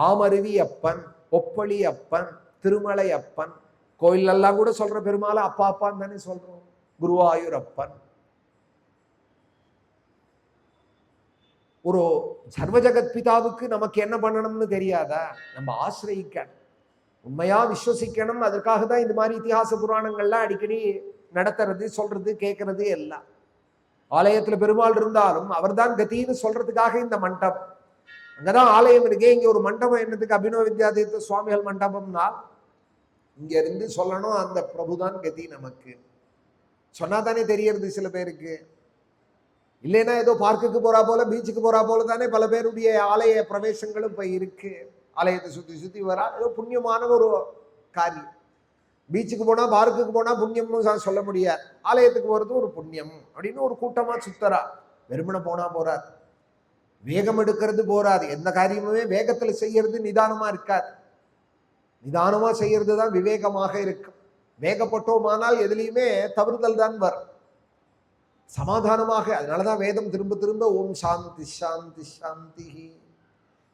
ஆமருவி அப்பன், ஒப்பளி அப்பன், திருமலை அப்பன். கோயிலெல்லாம் கூட சொல்ற பெருமாளை அப்பா அப்பான்னு தானே சொல்றோம். குருவாயூர் அப்பன். ஒரு சர்வஜகத் பிதாவுக்கு நமக்கு என்ன பண்ணணும்னு தெரியாதா? நம்ம ஆசிரியக்கணும், உண்மையா விஸ்வசிக்கணும். அதற்காக தான் இந்த மாதிரி இதிகாச புராணங்கள்லாம் அடிக்கடி நடத்துறது, சொல்றது, கேட்கறது எல்லாம். ஆலயத்துல பெருமாள் இருந்தாலும் அவர்தான் கத்தின்னு சொல்றதுக்காக இந்த மண்டபம். அங்கதான் ஆலயம் இருக்கே. இங்க ஒரு மண்டபம் என்னதுக்கு? அபினவ வித்யாதீர்த்த சுவாமிகள் மண்டபம்னா இங்க இருந்து சொல்லணும் அந்த பிரபுதான் கதி நமக்கு. சொன்னாதானே தெரியறது சில பேருக்கு. இல்லைன்னா ஏதோ பார்க்குக்கு போறா போல பீச்சுக்கு போறா போல தானே பல பேருடைய ஆலய பிரவேசங்களும் இப்ப இருக்கு. ஆலயத்தை சுத்தி சுத்தி வரா, ஏதோ புண்ணியமான ஒரு காரியம். பீச்சுக்கு போனா பார்க்குக்கு போனா புண்ணியம்னு சொல்ல முடியாது. ஆலயத்துக்கு போறது ஒரு புண்ணியம் அப்படின்னு ஒரு கூட்டமா சுத்தரா. வெறுமனை போனா போறாது, வேகம் எடுக்கிறது போறாது. எந்த காரியமுமே வேகத்துல செய்யறது நிதானமா இருக்காது. நிதானமா செய்யறது தான் விவேகமாக இருக்கும். வேகப்பட்டோமானால் எதுலையுமே தவறுதல் தான் வரும். சமாதானமாக, அதனாலதான் வேதம் திரும்ப திரும்ப ஓம் சாந்தி சாந்தி சாந்தி,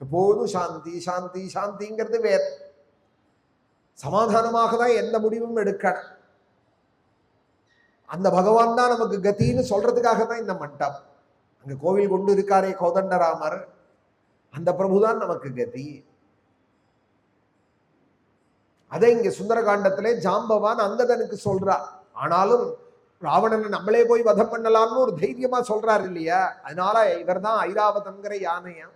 எப்போதும் சாந்தி சாந்தி சாந்திங்கிறது வேற. சமாதானமாக தான் எந்த முடிவும் எடுக்கணும். அந்த பகவான் தான் நமக்கு கத்தின்னு சொல்றதுக்காக தான் இந்த மண்டபம். அங்க கோவில் கொண்டு இருக்காரே கோதண்டராமர், அந்த பிரபுதான் நமக்கு கதி. அதை இங்க சுந்தரகாண்டத்திலே ஜாம்பவான் அங்கதனுக்கு சொல்றார். ஆனாலும் ராவணனை நம்மளே போய் வதம் பண்ணலாம்னு ஒரு தைரியமா சொல்றாரு இல்லையா? அதனால இவர் தான் ஐராவதம்ங்கிற யானையா.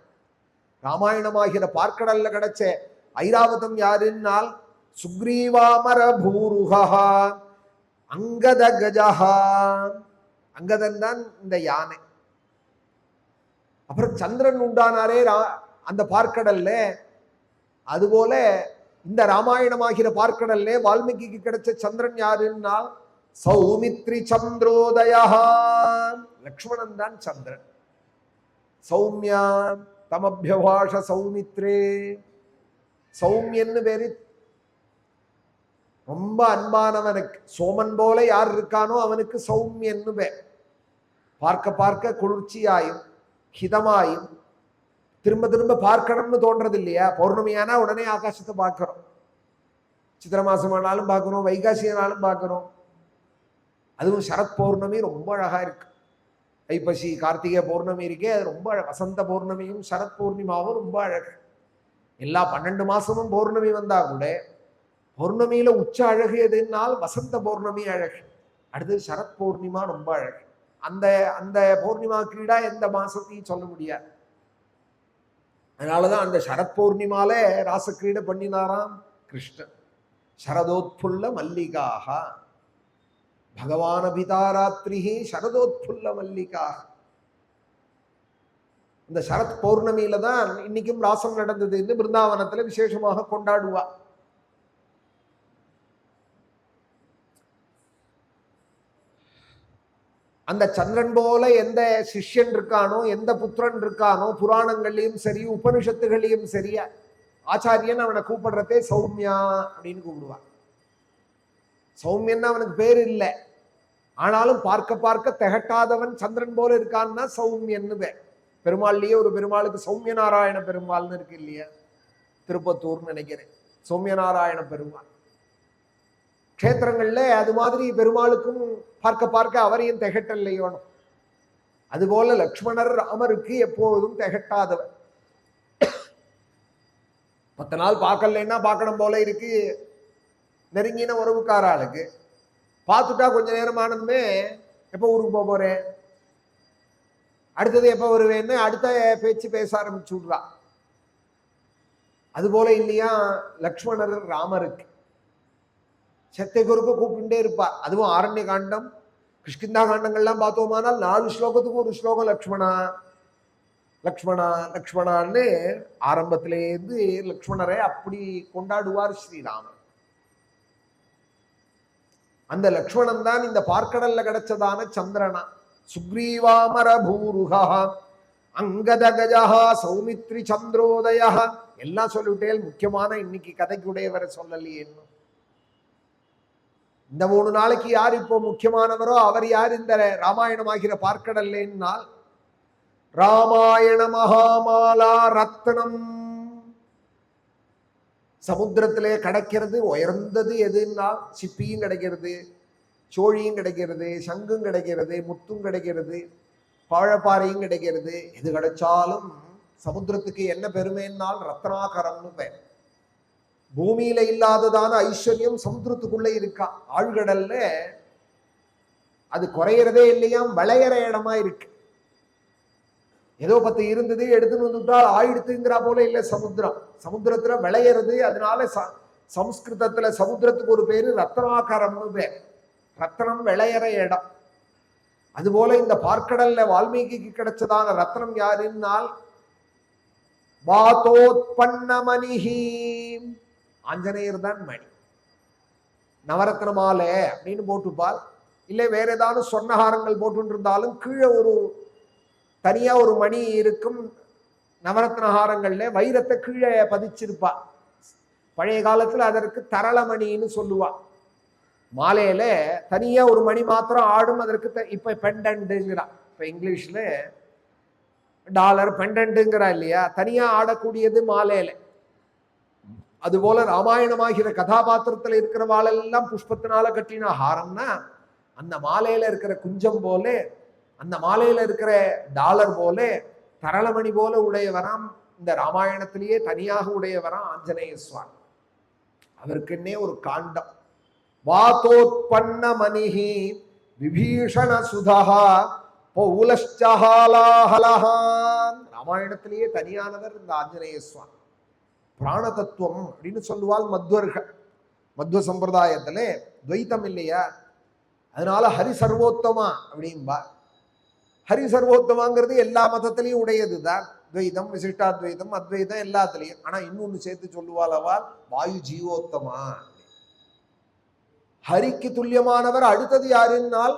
ராமாயணமாகிற பார்க்கடல்ல கிடைச்ச ஐராவதம் யாருன்னால் சுக்ரீவாமர பூருகா அங்கத கஜஹா. அங்கதன் தான் இந்த யானை. அப்புறம் சந்திரன் உண்டானாரே அந்த பார்க்கடல்ல, அதுபோல இந்த ராமாயணமாகிற பார்க்கடல்ல வால்மீகிக்கு கிடைச்ச சந்திரன் யாருன்னா சௌமித்ரி சந்திரோதயா. லக்ஷ்மணன் தான் சந்திரன். சௌமியா தமபியபாஷ சௌமித்ரே. சௌமியன்னு பேரு. ரொம்ப அன்பானவனுக்கு, சோமன் போல யார் இருக்கானோ அவனுக்கு சௌமியன்னு பேர். பார்க்க பார்க்க குளிர்ச்சியாயும் ஹிதமாயும் திரும்ப திரும்ப பார்க்கணும்னு தோன்றது இல்லையா? பௌர்ணமியானா உடனே ஆகாசத்தை பார்க்கிறோம். சித்திர மாசமானாலும் பார்க்கிறோம், வைகாசியானாலும் பார்க்கிறோம். அதுவும் சரத் பௌர்ணமி ரொம்ப அழகா இருக்கு. ஐப்பசி கார்த்திகை பௌர்ணமி இருக்கே, அது ரொம்ப வசந்த பௌர்ணமியும் சரத் பௌர்ணிமாவும் ரொம்ப அழகு. எல்லா 12 மாசமும் பௌர்ணமி வந்தா கூட பௌர்ணமியில உச்ச அழகு எதுனால் வசந்த பௌர்ணமி அழகு. அடுத்தது சரத் பௌர்ணிமா ரொம்ப அழகு. அந்த அந்த பௌர்ணிமா கீழா எந்த மாசத்தையும் சொல்ல முடியாது. அதனாலதான் அந்த சரத் பௌர்ணிமால ராசக்கிரீடை பண்ணினாராம் கிருஷ்ணன். சரதோத்புல்ல மல்லிகாக பகவான் அபிதாராத்திரிஹி சரதோத்புல்ல மல்லிகாக. இந்த சரத் பௌர்ணமியில தான் இன்னைக்கும் ராசம் நடந்ததுன்னு பிருந்தாவனத்துல விசேஷமாக கொண்டாடுவா. அந்த சந்திரன் போல எந்த சிஷ்யன் இருக்கானோ, எந்த புத்திரன் இருக்கானோ, புராணங்கள்லையும் சரி உபனிஷத்துகளையும் சரியா ஆச்சாரியன் அவனை கூப்பிடுறதே சௌமியா அப்படின்னு கூப்பிடுவான். சௌமியன்னா அவனுக்கு பேர் இல்லை, ஆனாலும் பார்க்க பார்க்க திகட்டாதவன் சந்திரன் போல இருக்கான்னா சௌமியன்னு பேர். பெருமாள்லயே ஒரு பெருமாளுக்கு சௌமிய நாராயண பெருமாள்னு இருக்கு இல்லையா, திருப்பத்தூர்னு நினைக்கிறேன், சௌமிய நாராயண பெருமாள். க்ஷேத்திரங்கள்ல அது மாதிரி பெருமாளுக்கும் பார்க்க பார்க்க அவரையும் திகட்டல்லையோனும். அதுபோல லக்ஷ்மணர் ராமருக்கு எப்போதும் திகட்டாதவர். 10 நாள் பார்க்கலைன்னா பார்க்கணும் போல இருக்கு நெருங்கின உறவுக்கார ஆளுக்கு. பார்த்துட்டா கொஞ்ச நேரம் ஆனதுமே எப்போ ஊருக்கு போக போறேன், அடுத்தது எப்போ வருவேன்னு அடுத்த பேச்சு பேச ஆரம்பிச்சு விடுறா. அதுபோல இல்லையா லக்ஷ்மணர் ராமருக்கு செத்தை குறுக்க கூப்பிட்டுட்டே இருப்பா. அதுவும் ஆரண்ய காண்டம் கிஷ்கிந்தா காண்டங்கள்லாம் பார்த்தோமானால் 4 ஸ்லோகத்துக்கு ஒரு ஸ்லோகம் லக்ஷ்மணா லக்ஷ்மணா லக்ஷ்மணான்னு ஆரம்பத்திலேருந்து லக்ஷ்மணரை அப்படி கொண்டாடுவார் ஸ்ரீராமர். அந்த லக்ஷ்மணன் தான் இந்த பார்க்கடல்ல கிடைச்சதான சந்திரனா. சுக்ரீவாமர பூருகா அங்கத கஜா சௌமித்ரி சந்திரோதய எல்லாம் சொல்லிவிட்டேன். முக்கியமான இன்னைக்கு கதைக்குடையவரை சொல்லலையே. இந்த 3 நாளைக்கு யார் இப்போ முக்கியமானவரோ அவர் யார் இந்த ராமாயணமாகிற பார்க்கடல்னால் ராமாயண மகாமாலா ரத்னம். சமுத்திரத்திலே கிடைக்கிறது உயர்ந்தது எதுன்னா சிப்பியும் கிடைக்கிறது, சோழியும் கிடைக்கிறது, சங்கும் கிடைக்கிறது, முத்தும் கிடைக்கிறது, பழப்பாறையும் கிடைக்கிறது. எது கிடைச்சாலும் சமுத்திரத்துக்கு என்ன பெருமைன்னால் ரத்னாகரம்னு பேர். பூமியில இல்லாததான ஐஸ்வர்யம் சமுத்திரத்துக்குள்ள இருக்கா. ஆழ்கடல்ல அது குறையறதே இல்லையாம், விளையிற இடமா இருக்கு. ஏதோ 10 இருந்தது எடுத்துன்னு வந்துட்டால் ஆயிடுத்துங்கிற போல இல்லை சமுத்திரம். சமுத்திரத்துல விளையிறது. அதனால சம்ஸ்கிருதத்துல சமுத்திரத்துக்கு ஒரு பேரு ரத்னாகரம்னு பேர். ரத்னம் விளையிற இடம். அதுபோல இந்த பார்க்கடல்ல வால்மீகிக்கு கிடைச்சதான ரத்னம் யாருன்னால் வாதோத்பன்ன மணிஹி ஆஞ்சநேயர் தான் மணி. நவரத்ன மாலை அப்படின்னு போட்டுப்பால், இல்லை வேற ஏதாவது சொர்ணஹாரங்கள் போட்டு இருந்தாலும் கீழே ஒரு தனியா ஒரு மணி இருக்கும். நவரத்னஹாரங்கள்ல வைரத்தை கீழே பதிச்சிருப்பா. பழைய காலத்துல அதற்கு தரளமணின்னு சொல்லுவா. மாலையில தனியா ஒரு மணி மாத்திரம் ஆடும். அதற்கு இப்ப பெண்டன்ட்டுங்கிறா. இப்ப இங்கிலீஷ்ல டாலர் பெண்டன்ட்டுங்கிறா இல்லையா, தனியா ஆடக்கூடியது மாலையில. அதுபோல ராமாயணமாகிற கதாபாத்திரத்துல இருக்கிறவாளெல்லாம் புஷ்பத்தினால கட்டின ஹாரம்னா அந்த மாலையில இருக்கிற குஞ்சம் போல, அந்த மாலையில இருக்கிற டாலர் போல, தரளமணி போல உடையவராம் இந்த ராமாயணத்திலேயே தனியாக உடையவராம் ஆஞ்சநேய சுவாமி. அவருக்குன்னே ஒரு காண்டம். வாதோத்பன்ன மணிஹி விபீஷண சுதஹா பௌலஷ்சஹாலாஹலஹான். ராமாயணத்திலேயே தனியானவர் இந்த ஆஞ்சநேய சுவாமி. பிராண தத்துவம் அப்படின்னு சொல்லுவாள் மத்வர்கள். மத்வ சம்பிரதாயத்துல துவைத்தம் இல்லையா, அதனால ஹரி சர்வோத்தமா அப்படின்பா. ஹரி சர்வோத்தமாங்கிறது எல்லா மதத்திலையும் உடையதுதான். துவைதம், விசிஷ்டாத்வைதம், அத்வைதம் எல்லாத்துலையும். ஆனா இன்னொன்னு சேர்த்து சொல்லுவாளவா, வாயு ஜீவோத்தமா. ஹரிக்கு துல்லியமானவர் அடுத்தது யாருன்னால்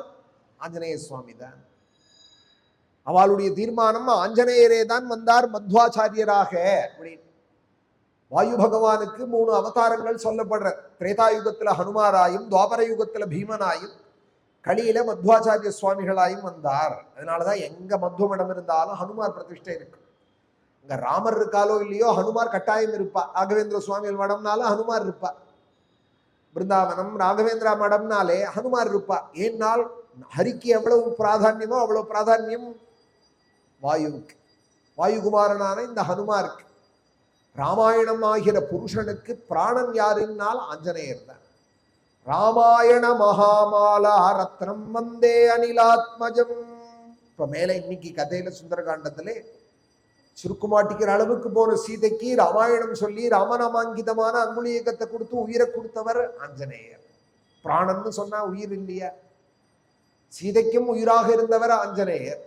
ஆஞ்சநேய சுவாமி தான். அவளுடைய தீர்மானம் ஆஞ்சநேயரே தான் வந்தார் மத்வாச்சாரியராக அப்படின்னு. வாயு பகவானுக்கு 3 அவதாரங்கள் சொல்லப்படுற. திரேதாயுகத்துல ஹனுமாராயும், துவாபர யுகத்துல பீமனாயும், கலியில மத்வாச்சாரிய சுவாமிகளாயும் வந்தார். அதனாலதான் எங்க மத்வமடம் இருந்தாலும் ஹனுமார் பிரதிஷ்டை இருக்கு. இங்க ராமர் இருக்காலோ இல்லையோ ஹனுமார் கட்டாயம் இருப்பா. ராகவேந்திர சுவாமிகள் மடம்னாலும் ஹனுமார் இருப்பா. பிருந்தாவனம் ராகவேந்திரா மடம்னாலே ஹனுமார் இருப்பா. ஏன்னால் ஹரிக்கு எவ்வளவு பிராதான்யமோ அவ்வளவு பிராதான்யம் வாயுவுக்கு, வாயுகுமாரனான இந்த ஹனுமாருக்கு. ராமாயணம் ஆகிற புருஷனுக்கு பிராணன் யாருன்னால் ஆஞ்சநேயர் தான். ராமாயண மகாமாலா ரத்னம் வந்தே அனிலாத்மஜம். இப்ப மேல இன்னைக்கு கதையில சுந்தரகாண்டத்திலே சுருக்குமாட்டிக்கிற அளவுக்கு போன சீதைக்கு ராமாயணம் சொல்லி ராமநாமாங்கிதமான அங்குலியக்கத்தை கொடுத்து உயிரை கொடுத்தவர் ஆஞ்சநேயர். பிராணன்னு சொன்னா உயிர் இல்லையா? சீதைக்கும் உயிராக இருந்தவர் ஆஞ்சநேயர்.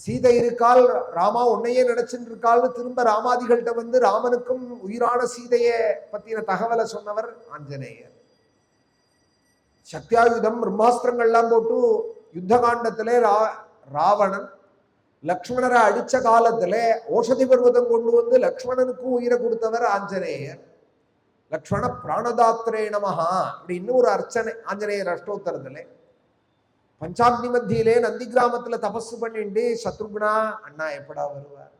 சீதை இருக்கால், ராமா உன்னையே நினைச்சுட்டு இருக்காள்னு திரும்ப ராமாதிகள்கிட்ட வந்து ராமனுக்கும் உயிரான சீதையை பத்தின தகவலை சொன்னவர் ஆஞ்சநேயர். சக்தியாயுதம் பிரம்மாஸ்திரங்கள்லாம் போட்டு யுத்த காண்டத்திலே ராவணன் லக்ஷ்மணரை அடிச்ச காலத்துல ஓஷதி பர்வதம் கொண்டு வந்து லக்ஷ்மணனுக்கும் உயிரை கொடுத்தவர் ஆஞ்சநேயர். லக்ஷ்மண பிராணதாத்திரே நமஹா அப்படின்னு ஒரு அர்ச்சனை ஆஞ்சநேயர் அஷ்டோத்தரத்துல. பஞ்சாக்னி மத்தியிலே நந்தி கிராமத்துல தபசு பண்ணிட்டு சத்ருக்னா அண்ணா எப்படா வருவார்?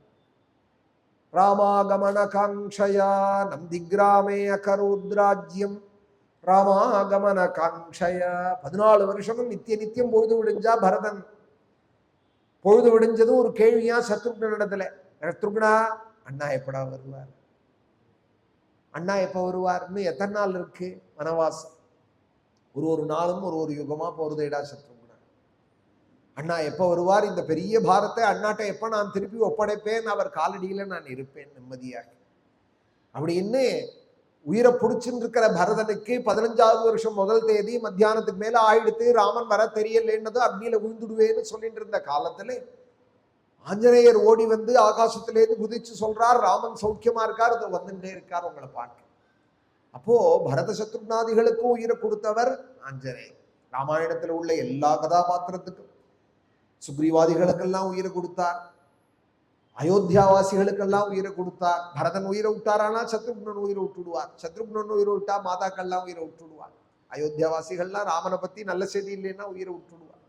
ராமாகமன காங்ஷயா நந்தி கிராமே அகரோத்ராஜ்யம் ராமாகமன காங்ஷயா. 14 வருஷமும் நித்தியம் பொழுது விடிஞ்சா பரதன் பொழுது விடிஞ்சதும் ஒரு கேள்வியா சத்ருக்னிடத்துல, சத்ருக்னா அண்ணா எப்படா வருவார்? அண்ணா எப்ப வருவார்னு எத்தனை நாள் இருக்கு வனவாசம்? ஒரு நாளும் ஒரு யுகமா போறதேடா சத்ருக்னா. அண்ணா எப்ப வருவார்? இந்த பெரிய பாரத்தை அண்ணாட்ட எப்ப நான் திருப்பி ஒப்படைப்பேன்? அவர் காலடியில நான் இருப்பேன் நிம்மதியாக அப்படின்னு உயிரை புடிச்சுட்டு இருக்கிற பரதனுக்கு 15வது வருஷம் முதல் தேதி மத்தியானத்துக்கு மேல ஆயிடுத்து. ராமன் வர தெரியலன்னதும் அக்னியில விழுந்துடுவேன்னு சொல்லிட்டு இருந்த காலத்துல ஆஞ்சநேயர் ஓடி வந்து ஆகாசத்திலேருந்து குதிச்சு சொல்றார், ராமன் சௌக்கியமா இருக்கார், அதை வந்துட்டே இருக்கார் உங்களை பார்க்க. அப்போ பரத சத்ருக்னாதிகளுக்கும் உயிரை கொடுத்தவர் ஆஞ்சநேயர். ராமாயணத்துல உள்ள எல்லா கதாபாத்திரத்துக்கும் சுக்ரீவாதிகளுக்கெல்லாம் உயிரை கொடுத்தார், அயோத்தியாவாசிகளுக்கெல்லாம் உயிரை கொடுத்தார். பரதன் உயிரை விட்டாரானா சத்ருக்னன் உயிரை விட்டுடுவார், சத்ருக்னன் உயிரை விட்டா மாதாக்கள்லாம் உயிரை விட்டுடுவார். அயோத்தியாவாசிகள்லாம் ராமனை பத்தி நல்ல செய்தி இல்லைன்னா உயிரை விட்டுடுவார்.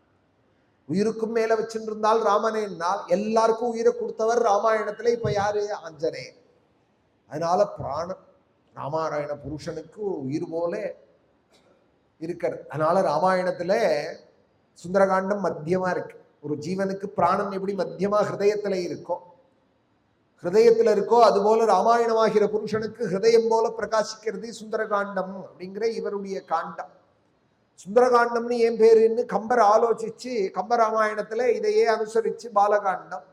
உயிருக்கும் மேல வச்சுட்டு இருந்தால் ராமனேன்னால் எல்லாருக்கும் உயிரை கொடுத்தவர் ராமாயணத்துல இப்ப யாரு? ஆஞ்சநேயர். அதனால பிராணம் ராமாயண புருஷனுக்கு உயிர் போல இருக்கிறது. அதனால ராமாயணத்துல சுந்தரகாண்டம் மத்தியமா இருக்கு. ஒரு ஜீவனுக்கு பிராணம் எப்படி மத்தியமா ஹிருதயத்துல இருக்கோ அதுபோல ராமாயணமாகிற புருஷனுக்கு ஹிருதயம் போல பிரகாசிக்கிறது சுந்தரகாண்டம் அப்படிங்கிற இவருடைய காண்டம். சுந்தரகாண்டம்னு ஏன் பேருன்னு கம்பர் ஆலோசிச்சு கம்ப ராமாயணத்துல இதையே அனுசரிச்சு பாலகாண்டம்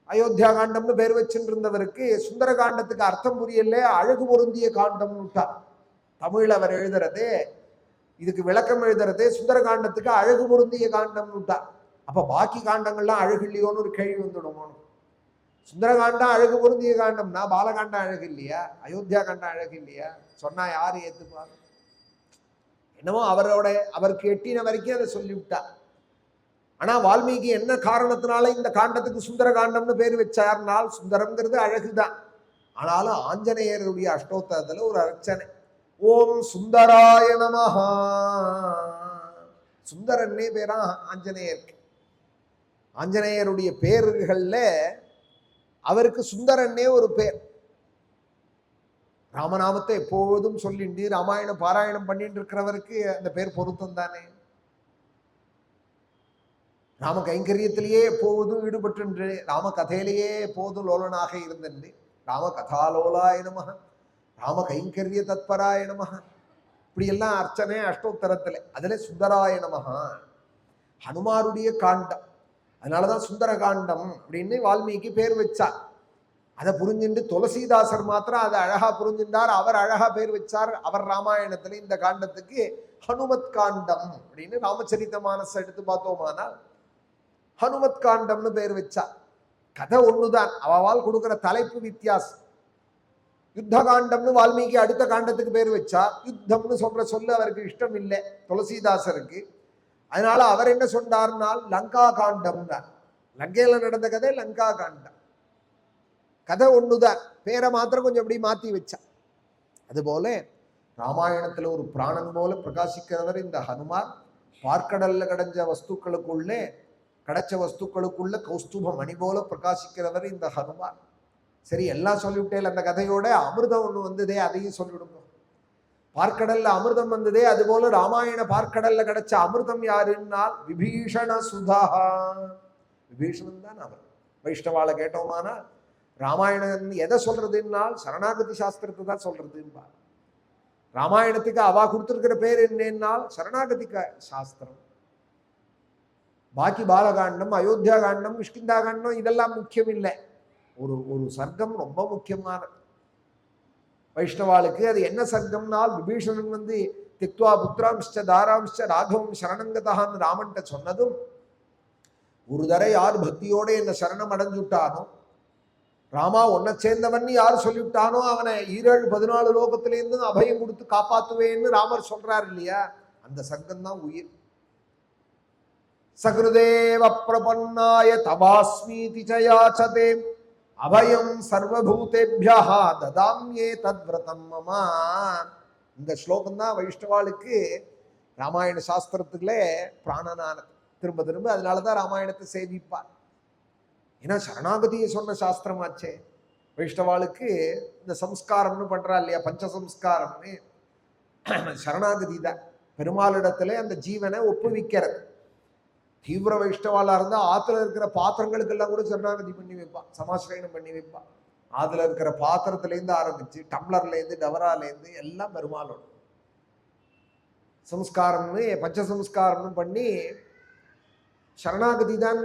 அயோத்தியா காண்டம்னு பேர் வச்சுட்டு இருந்தவருக்கு சுந்தரகாண்டத்துக்கு அர்த்தம் புரியல, அழகு பொருந்திய காண்டம்னு விட்டார். தமிழ் அவர் எழுதுறதே, இதுக்கு விளக்கம் எழுதுறதே சுந்தரகாண்டத்துக்கு அழகு பொருந்திய காண்டம்னு விட்டார். அப்ப பாக்கி காண்டங்கள்லாம் அழகு இல்லையோன்னு ஒரு கேள்வி வந்துடுமோ? சுந்தரகாண்டம் அழகு பொருந்திய காண்டம்னா பாலகாண்டம் அழகு இல்லையா? அயோத்தியா காண்டம் அழகு இல்லையா? சொன்னா யாரு ஏத்துப்பாங்க? என்னமோ அவருக்கு எட்டின வரைக்கும் அதை சொல்லிவிட்டார். ஆனா வால்மீகி என்ன காரணத்தினால இந்த காண்டத்துக்கு சுந்தர காண்டம்னு பேர் வச்சார்னால், சுந்தரம்ங்கிறது அழகுதான். ஆனாலும் ஆஞ்சநேயருடைய அஷ்டோத்தரத்துல ஒரு அர்ச்சனை, ஓம் சுந்தராய நமஹா. சுந்தரன்னே பேரா ஆஞ்சநேயருக்கு. ஆஞ்சநேயருடைய பேர்கள்ல அவருக்கு சுந்தரன்னே ஒரு பேர். ராமநாமத்தை எப்போதும் சொல்லிண்டு ராமாயணம் பாராயணம் பண்ணிட்டு இருக்கிறவருக்கு அந்த பேர் பொருத்தம் தானே. ராம கைங்கரியத்திலேயே எப்போதும் ஈடுபட்டு ராம கதையிலேயே எப்போதும் லோலனாக இருந்தது. ராம கதாலோலாய நமஹ, ராம கைங்கரிய தத்பராய நமஹ, இப்படி எல்லாம் அர்ச்சனை அஷ்டோத்தரத்துல. அதுல சுந்தராய நமஹ ஹனுமாருடைய காண்டம். அதனாலதான் சுந்தர காண்டம் அப்படின்னு வால்மீகி பேர் வச்சார். அதை புரிஞ்சுட்டு துளசிதாசர் மாத்திரம் அதை அழகா புரிஞ்சுட்டார். அவர் அழகா பேர் வச்சார். அவர் ராமாயணத்துல இந்த காண்டத்துக்கு ஹனுமத் காண்டம் அப்படின்னு ராமச்சரித்த மானச எடுத்து பார்த்தோமானா ஹனுமத் காண்டம்னு பேர் வச்சார். கதை ஒண்ணுதான், அவவால் கொடுக்குற தலைப்பு வித்தியாசம். யுத்த காண்டம்னு வால்மீகி அடுத்த காண்டத்துக்கு பேர் வச்சா, யுத்தம்னு சொல்ல அவருக்கு இஷ்டம் இல்லை துளசிதாசருக்கு. அதனால அவர் என்ன சொன்னார்னால் லங்கா காண்டம்னா, லங்கையில நடந்த கதை லங்கா காண்டம். கதை ஒண்ணுதான், பேரை மாத்திரம் கொஞ்சம் எப்படி மாத்தி வச்சா. அதுபோல ராமாயணத்துல ஒரு பிராணன் போல பிரகாசிக்கிறவர் இந்த ஹனுமார். பார்க்கடல்ல கிடைச்ச வஸ்துக்களுக்குள்ள கௌஸ்துப மணி போல பிரகாசிக்கிறவர் இந்த ஹனுமார். சரி, எல்லாம் சொல்லிவிட்டேன். அந்த கதையோட அமிர்தம் ஒண்ணு வந்ததே, அதையும் சொல்லிவிடுங்க. பார்க்கடல்ல அமிர்தம் வந்ததே, அதுபோல ராமாயண பார்க்கடல்ல கிடைச்ச அமிர்தம் யாருன்னால் விபீஷண சுதா. விபீஷணன் தான் அவர். வைஷ்ணவால கேட்டோமானா ராமாயணம் எதை சொல்றதுன்னால் சரணாகதி சாஸ்திரத்தை தான் சொல்றதுன்பா. ராமாயணத்துக்கு அவா கொடுத்துருக்கிற பேர் என்னன்னால் சரணாகதி சாஸ்திரம். பாக்கி பாலகாண்டம், அயோத்தியா காண்டம், கிஷ்கிந்தா காண்டம் இதெல்லாம் முக்கியம் இல்லை. ஒரு ஒரு சர்க்கம் ரொம்ப முக்கியமானது வைஷ்ணவாளுக்கு. அது என்ன சர்க்கம்னால் விபீஷணன் திக்வா புத்திராம்ச்ச தாராம்ச்ச ராகவம் சரணங்கதான்னு ராமன்ட்ட சொன்னதும், ஒரு தடவை யார் பக்தியோட என்ன சரணம் அடைஞ்சுட்டானோ, ராமா உன்னை சேர்ந்தவன் யார் சொல்லிவிட்டானோ அவனை 17-14 லோகத்திலேருந்து அபயம் கொடுத்து காப்பாத்துவேன்னு ராமர் சொல்றார் இல்லையா, அந்த சர்க்கம் தான் உயிர். சகிருதேவ பிரபன்னாய தவாஸ்மீதி சயாச்சதே அபயம் சர்வபூதேப்யா ததாம்யே தத்விரதம் மமா. இந்த ஸ்லோகம் தான் வைஷ்ணவாளுக்கு ராமாயண சாஸ்திரத்துக்குள்ளே பிராணனானது. திரும்ப திரும்ப அதனாலதான் ராமாயணத்தை சேவிப்பார். ஏன்னா சரணாகதியை சொன்ன சாஸ்திரமாச்சே. வைஷ்ணவாளுக்கு இந்த சம்ஸ்காரம்னு பண்றா இல்லையா, பஞ்சசம்ஸ்காரம்னு, சரணாகதி தான். பெருமாளிடத்துல அந்த ஜீவனை ஒப்புவிக்கிறது. தீவிர வைஷ்ணவாளா இருந்தா ஆத்துல இருக்கிற பாத்திரங்களுக்கெல்லாம் கூட சரணாகதி பண்ணி வைப்பா, சமாசிரயணம் பண்ணி வைப்பா. ஆத்துல இருக்கிற பாத்திரத்திலேருந்து ஆரம்பிச்சு டம்ளர்லேருந்து டவராலேருந்து எல்லாம் பெருமாளோட சம்ஸ்காரம்னு பஞ்சசம்ஸ்காரம்னு பண்ணி சரணாகதி தான்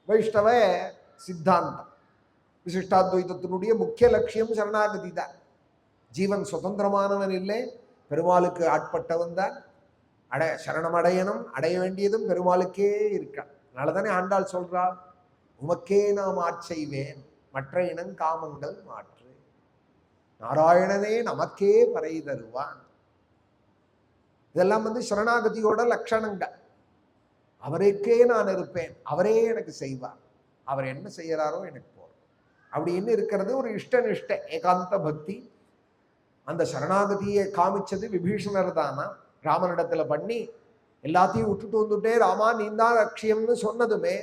வைஷ்ணவ சித்தாந்தம். விசிஷ்டாத்வைதத்தினுடைய முக்கிய லட்சியம் சரணாகதி தான். ஜீவன் சுதந்திரமானவன் இல்லை, பெருமாளுக்கு ஆட்பட்டவன் தான். சரணம் அடையணும், அடைய வேண்டியதும் பெருமாளுக்கே இருக்கான். அதனாலதானே ஆண்டாள் சொல்றாள், உமக்கே நாம் ஆட்செய்வேன் மற்ற இனங்காமங்கள் மாற்று, நாராயணனே நமக்கே பறை தருவான். இதெல்லாம் சரணாகதியோட லட்சணங்கள். அவருக்கே நான் இருப்பேன், அவரே எனக்கு செய்வார், அவர் என்ன செய்யறாரோ எனக்கு போறோம் அப்படின்னு இருக்கிறது ஒரு இஷ்டனிஷ்ட ஏகாந்த பக்தி. அந்த சரணாகதியை காமிச்சது விபீஷணர் தானா. ராமனிடத்துல பண்ணி எல்லாத்தையும் விட்டுட்டு வந்துட்டே, ராமா நீ தான் லட்சியம்னு சொன்னதுமே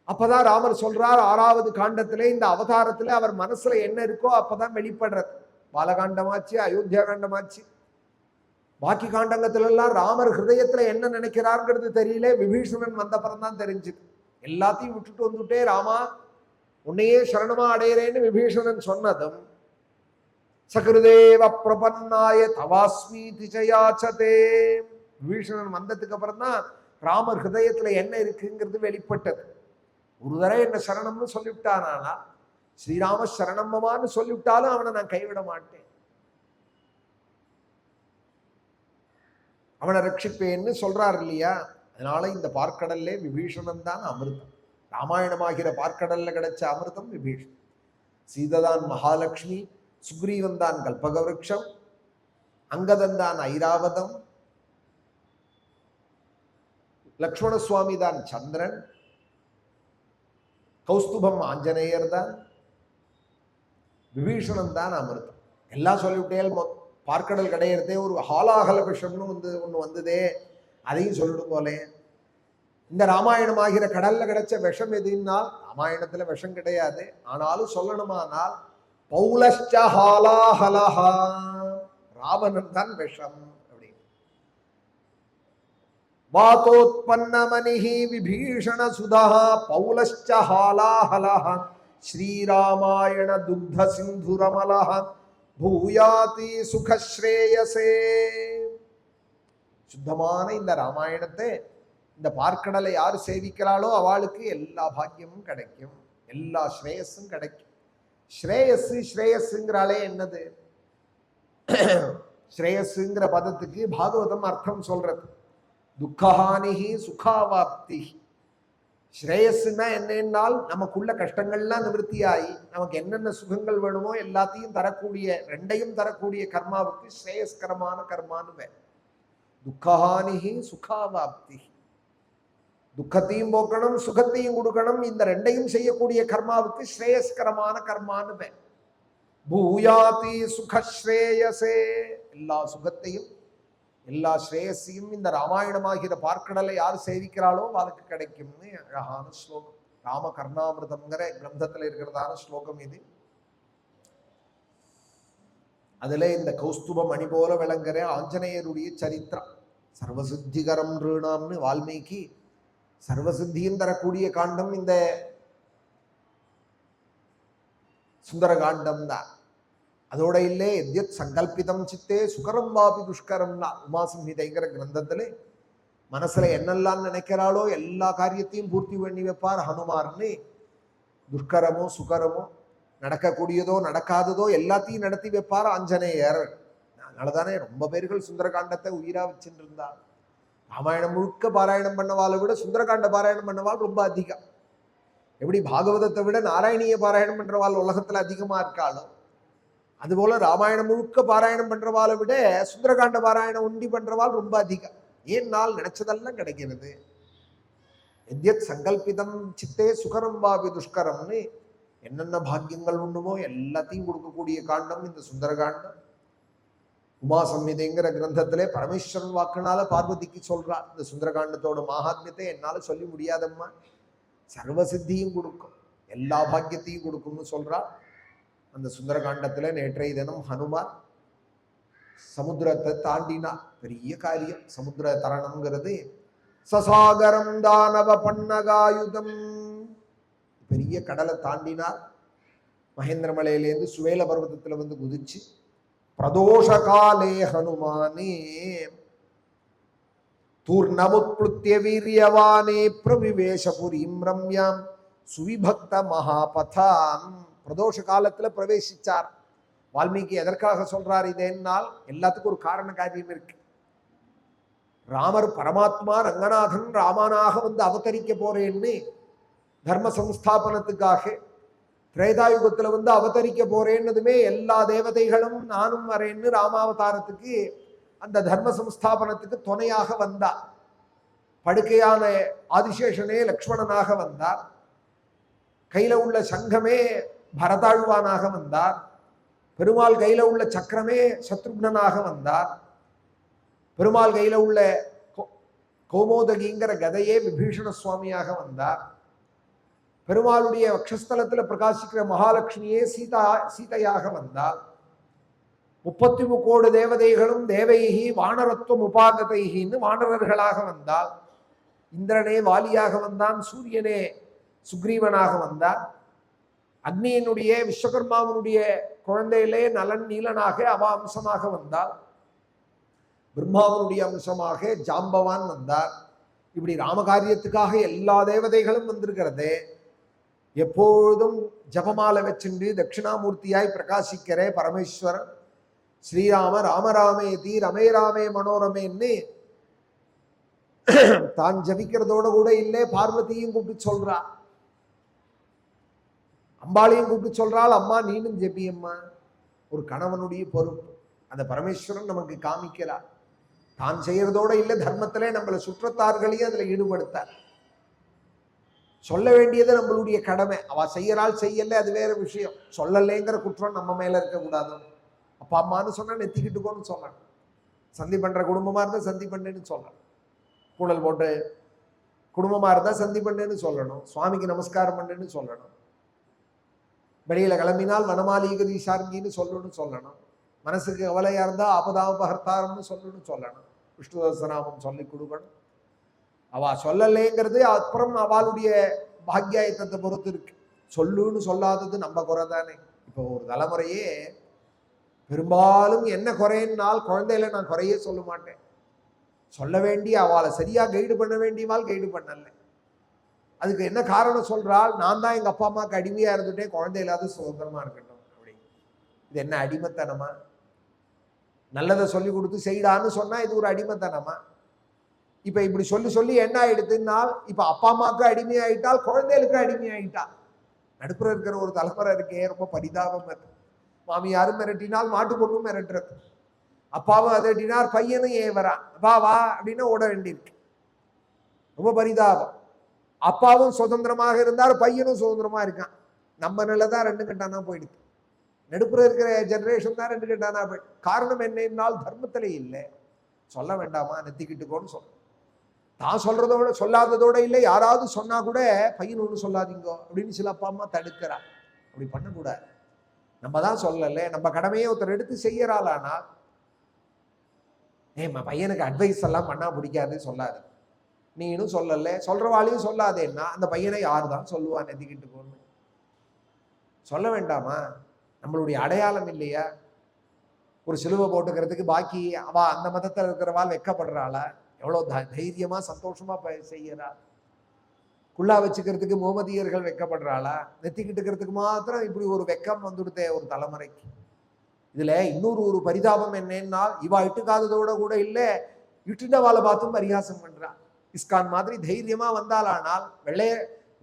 அப்பதான் ராமர் சொல்றார் 6வது காண்டத்திலே, இந்த அவதாரத்துல அவர் மனசுல என்ன இருக்கோ அப்பதான் வெளிப்படுறது. பாலகாண்டமாச்சு, அயோத்தியா காண்டமாச்சு, பாக்கி காண்டங்கத்துல எல்லாம் ராமர் ஹிருதயத்துல என்ன நினைக்கிறார்ங்கிறது தெரியல. விபீஷணன் வந்த அப்புறம் தான் தெரிஞ்சுது. எல்லாத்தையும் விட்டுட்டு வந்துட்டே ராமா உன்னையே சரணமா அடையிறேன்னு விபீஷணன் சொன்னதும், சகிருதேவ பிரபன்னாய தவாஸ்மீதி சயாச்சதே, விபீஷணன் வந்ததுக்கு அப்புறம் தான் ராமர் ஹிருதயத்துல என்ன இருக்குங்கிறது வெளிப்பட்டது. ஒரு தடவை என்ன சரணம்னு சொல்லிவிட்டானா, ஸ்ரீராம சரணம்மமான்னு சொல்லிவிட்டாலும் அவனை நான் கைவிட மாட்டேன், அவனை ரட்சிப்பேன்னு சொல்றார் இல்லையா. அதனால இந்த பார்க்கடல்லே விபீஷணன் தான் அமிர்தம். ராமாயணமாகிற பார்க்கடல்ல கிடைச்ச அமிர்தம் விபீஷன். சீததான் மகாலட்சுமி, சுக்ரீவன் தான் கல்பகவிருட்சம், அங்கதன் தான் ஐராவதம், லக்ஷ்மண சுவாமி தான் சந்திரன், கௌஸ்துபம் ஆஞ்சநேயர் தான், விபீஷணன் தான் அமிர்தம். எல்லாம் சொல்லிவிட்டேல் பார்க்கடல் கிடையிறதே ஒரு ஹாலாகல விஷம்னு ஒன்று வந்ததே, அதையும் சொல்லிடும் போலே. இந்த ராமாயணம் ஆகிற கடல்ல கிடைச்ச விஷம் எதுனால், ராமாயணத்துல விஷம் கிடையாது, ஆனாலும் சொல்லணுமானால் பௌலஷ்டஹாலாஹலஹா, ராவணன் தான் விஷம் அப்படின்னு. வாதோத்பன்னமனிஹி விபீஷண சுதா பௌலஷ்டஹாலாஹலஹா ஸ்ரீராமாயண துக்த சிந்துரமலஹ பூயாதி சுகஸ்ரேயசே. சுத்தமான இந்த ராமாயணத்தை, இந்த பார்க்கடலை யார் சேவிக்கிறாளோ அவளுக்கு எல்லா பாக்கியமும் கிடைக்கும், எல்லா ஸ்ரேயஸும் கிடைக்கும். ஸ்ரேயஸ் ஸ்ரேயஸுங்கிறாலே என்னது? ஸ்ரேயஸுங்கிற பதத்துக்கு பாகவதம் அர்த்தம் சொல்றது துக்கஹானிஹி சுகாவாப்தி. ஸ்ரேயஸ்னா என்னென்னால் நமக்குள்ள கஷ்டங்கள்லாம் நிவர்த்தியாகி நமக்கு என்னென்ன சுகங்கள் வேணுமோ எல்லாத்தையும் தரக்கூடிய, ரெண்டையும் தரக்கூடிய கர்மாவுக்கு ஸ்ரேயஸ்கரமான கர்மான்னு வேறு. துக்கஹானிஹி சுகாவாப்தி, துக்கத்தையும் போக்கணும் சுகத்தையும் கொடுக்கணும், இந்த ரெண்டையும் செய்யக்கூடிய கர்மாவுக்கு ஸ்ரேயஸ்கரமான கர்மான்னு வேறு. பூயாதி சுகஸ்ரேயசே, எல்லா சுகத்தையும் எல்லா ஸ்ரேயஸையும் இந்த ராமாயணமாகிற பார்க்கடலை யார் சேவிக்கிறாளோ அவளுக்கு கிடைக்கும்னு அழகான ஸ்லோகம். ராம கர்ணாமிருதம்ங்கிற கிரந்தத்துல இருக்கிறதான ஸ்லோகம் இது. அதுல இந்த கௌஸ்துப மணி போல விளங்குற ஆஞ்சநேயருடைய சரித்திரம், சர்வசித்திகரம் ருணாம்னு வால்மீகி சர்வசித்தியும் தரக்கூடிய காண்டம் இந்த சுந்தரகாண்டம் தான். அதோட இல்லே எத்யத் சங்கல்பிதம் சித்தே சுகரம் வாபி துஷ்கரம்னா உமாசம்ஹிதைங்கிற கிரந்தத்துல மனசுல என்னெல்லாம் நினைக்கிறாளோ எல்லா காரியத்தையும் பூர்த்தி பண்ணி வைப்பார் ஹனுமார்னு. துஷ்கரமோ சுகரமோ நடக்கக்கூடியதோ நடக்காததோ எல்லாத்தையும் நடத்தி வைப்பார் ஆஞ்சநேயர். அதனாலதானே ரொம்ப பேர்கள் சுந்தரகாண்டத்தை உயிரா வச்சுட்டு இருந்தார். ராமாயணம் முழுக்க பாராயணம் பண்ணவாளை விட சுந்தரகாண்ட பாராயணம் பண்ணவாள் ரொம்ப அதிகம். எப்படி பாகவதத்தை விட நாராயணிய பாராயணம் பண்றவாள் உலகத்துல அதிகமா இருக்காளோ அதுபோல ராமாயணம் முழுக்க பாராயணம் பண்றவாளை விட சுந்தரகாண்ட பாராயணம் உண்டி பண்றவாள் ரொம்ப அதிகம். ஏன் நாள் நினைச்சதெல்லாம் கிடைக்கிறது. எத்யத் சங்கல்பிதம் சித்தே சுகரம் வாபி துஷ்கரம்னு என்னென்ன பாக்கியங்கள் உண்டுமோ எல்லாத்தையும் கொடுக்கக்கூடிய காண்டம் இந்த சுந்தரகாண்டம். உமா சம்ஹிதைங்கிற கிரந்தத்திலே பரமேஸ்வரன் வாக்குனால பார்வதிக்கு சொல்றா, இந்த சுந்தரகாண்டத்தோட மகாத்மியத்தை என்னால சொல்லி முடியாதம்மா, சர்வ சித்தியும் கொடுக்கும் எல்லா பாக்கியத்தையும் கொடுக்கும்னு சொல்றா. அந்த சுந்தரகாண்டத்துல நேற்றைய தினம் ஹனுமார் சமுத்திரத்தை தாண்டினா. பெரிய காரியம் சமுத்திர தரணம்ங்கிறது. சசாகரம் தானவ பன்னகாயுதம், பெரிய கடலை தாண்டினார். மகேந்திரமலையிலேருந்து சுவேல பர்வதத்துல வந்து குதிச்சு பிரதோஷ காலே ஹனுமானே தூர்ணமுத்ப்ளுத்ய வீரியவானே பிரவிவேஷபுரீம் ரம்யாம் சுவிபக்த மகாபதாம். பிரதோஷ காலத்துல பிரவேசிச்சார். வால்மீகி எதற்காக சொல்றார் இதேனால் எல்லாத்துக்கும் ஒரு காரண காரியம் இருக்கு. ராமர் பரமாத்மா ரங்கநாதன் ராமனாக வந்து அவதரிக்க போறேன்னு தர்ம சம்ஸ்தாபனத்துக்காக திரேதாயுகத்துல வந்து அவதரிக்க போறேன்னதுமே எல்லா தேவதைகளும் நானும் வரேன்னு ராமாவதாரத்துக்கு அந்த தர்ம சம்ஸ்தாபனத்துக்கு துணையாக வந்தார். படுக்கையான ஆதிசேஷனே லக்ஷ்மணனாக வந்தார். கையில உள்ள சங்கமே பரதாழ்வானாக வந்தார். பெருமாள் கையில உள்ள சக்கரமே சத்ருக்னனாக வந்தார். பெருமாள் கையில உள்ள கௌமோதகிங்கிற கதையே விபீஷண சுவாமியாக வந்தார். பெருமாளுடைய வக்ஷஸ்தலத்துல பிரகாசிக்கிற மகாலட்சுமியே சீதையாக வந்தார். 33 கோடி தேவதைகளும் தேவைகி வானரத்துவம் உபாகதைகின்னு வானரர்களாக வந்தால். இந்திரனே வாலியாக வந்தான், சூரியனே சுக்ரீவனாக வந்தார். அக்னியினுடைய விஸ்வகர்மாவனுடைய குழந்தையிலே நலன் நீலனாக அவ அம்சமாக வந்தார். பிரம்மாவனுடைய அம்சமாக ஜாம்பவான் வந்தார். இப்படி ராமகாரியத்துக்காக எல்லா தேவதைகளும் வந்திருக்கிறதே. எப்பொழுதும் ஜபமாலை வச்சுண்டு தட்சிணாமூர்த்தியாய் பிரகாசிக்கிற பரமேஸ்வரன் ஸ்ரீராம ராமராமேதி ரமே ராமே மனோரமேன்னு தான் ஜபிக்கிறதோட கூட இல்லை, பார்வதியும் கூப்பிட்டு சொல்றா, அம்பாளையும் கூப்பிட்டு சொல்றாள், அம்மா நீனும் ஜெபியம்மா. ஒரு கணவனுடைய பொறுப்பு அந்த பரமேஸ்வரன் நமக்கு காமிக்கிறார். தான் செய்யறதோட இல்லை, தர்மத்திலே நம்மளை சுற்றத்தார்களையும் அதுல ஈடுபடுத்தார். சொல்ல வேண்டியது நம்மளுடைய கடமை. அவ செய்யறாள் செய்யல அது வேற விஷயம். சொல்லலைங்கிற குற்றம் நம்ம மேல இருக்கக்கூடாது. அப்பா அம்மான்னு சொன்னா நெத்திக்கிட்டுக்கோன்னு சொல்லணும். சந்தி பண்ற குடும்பமா இருந்தா சந்தி பண்ணேன்னு சொல்லணும். கூடல் போட்டு குடும்பமா இருந்தா சந்தி பண்ணேன்னு சொல்லணும். சுவாமிக்கு நமஸ்காரம் பண்ணேன்னு சொல்லணும். வெளியில கிளம்பினால் வனமாலிகதி சார்கின்னு சொல்லணும். மனசுக்கு கவலையா இருந்தா ஆபதாபகர்த்தாரம்னு சொல்லணும். விஷ்ணு சஹஸ்ரநாமம் சொல்லி கொடுக்கணும். அவ சொல்லலைங்கிறது அப்புறம் அவளுடைய பாக்கியாயத்தை பொறுத்து இருக்கு. சொல்லுன்னு சொல்லாதது நம்ம குறை தானே. இப்போ ஒரு தலைமுறையே பெரும்பாலும் என்ன குறையினால் குழந்தையில நான் குறையே சொல்ல மாட்டேன். சொல்ல வேண்டிய அவளை சரியா கைடு பண்ண வேண்டியவாள் கைடு பண்ணல. அதுக்கு என்ன காரணம் சொல்றாள், நான் தான் எங்க அப்பா அம்மாவுக்கு அடிமையா இருந்துட்டேன், குழந்தை இல்லாத சுதந்திரமா இருக்கட்டும் அப்படி. இது என்ன அடிமைத்தனமா? நல்லதை சொல்லி கொடுத்து செய்டான்னு சொன்னா இது ஒரு அடிமைத்தனமா? இப்ப இப்படி சொல்லி என்ன ஆயிடுதுன்னால் இப்ப அப்பா அம்மாவுக்கு அடிமையாயிட்டால் குழந்தைகளுக்கு அடிமையாயிட்டால். நடுப்புற இருக்கிற ஒரு தலைமுறை இருக்கே, ரொம்ப பரிதாபம் இருக்கு. மாமியாரும் மிரட்டினால் மாட்டு பொண்ணும் மிரட்டுறது. அப்பாவும் அதட்டினார், பையனும் ஏன் வரான், வா வா அப்படின்னு ஓட வேண்டியிருக்கு. ரொம்ப பரிதாபம். அப்பாவும் சுதந்திரமாக இருந்தார், பையனும் சுதந்திரமா இருக்கான். நம்ம நிலைதான் ரெண்டு கட்டானா போயிடுது. நடுப்புற இருக்கிற ஜெனரேஷன் தான் ரெண்டு கட்டானா போயிடுது. காரணம் என்னன்னால் தர்மத்திலே இல்லை. சொல்ல வேண்டாமா, நெத்திக்கிட்டுக்கோன்னு சொல்ல. தான் சொல்றதோட சொல்லாததோட இல்லை, யாராவது சொன்னா கூட பையன் ஒன்று சொல்லாதீங்கோ அப்படின்னு சில அப்பா அம்மா தடுக்கிறா. அப்படி பண்ணக்கூடாது. நம்ம தான் சொல்லலை, நம்ம கடமையை ஒருத்தர் எடுத்து செய்யறாளானா பையனுக்கு அட்வைஸ் எல்லாம் பண்ணா பிடிக்காது சொல்லாது. நீனும் சொல்லலை, சொல்றவாளையும் சொல்லாதேன்னா அந்த பையனை யாரு தான் சொல்லுவான் நெத்திக்கிட்டு போன்னு. சொல்ல வேண்டாமா? நம்மளுடைய அடையாளம் இல்லையா? ஒரு சிலுவை போட்டுக்கிறதுக்கு பாக்கி அவ அந்த மதத்தில் இருக்கிறவாள் வெக்கப்படுறாளா? எவ்வளோ தைரியமா சந்தோஷமா செய்யறா. குள்ளா வச்சுக்கிறதுக்கு முகமதியர்கள் வெக்கப்படுறாளா? நெத்திக்கிட்டுக்கிறதுக்கு மாத்திரம் இப்படி ஒரு வெக்கம் வந்துடுதே ஒரு தலைமுறைக்கு. இதுல இன்னொரு ஒரு பரிதாபம் என்னன்னா, இவா இட்டுக்காததோட கூட இல்லை, இட்டுண்டவாளை பார்த்தும் பரிகாசம் பண்றா. இஸ்கான் மாதிரி தைரியமா வந்தாலானால்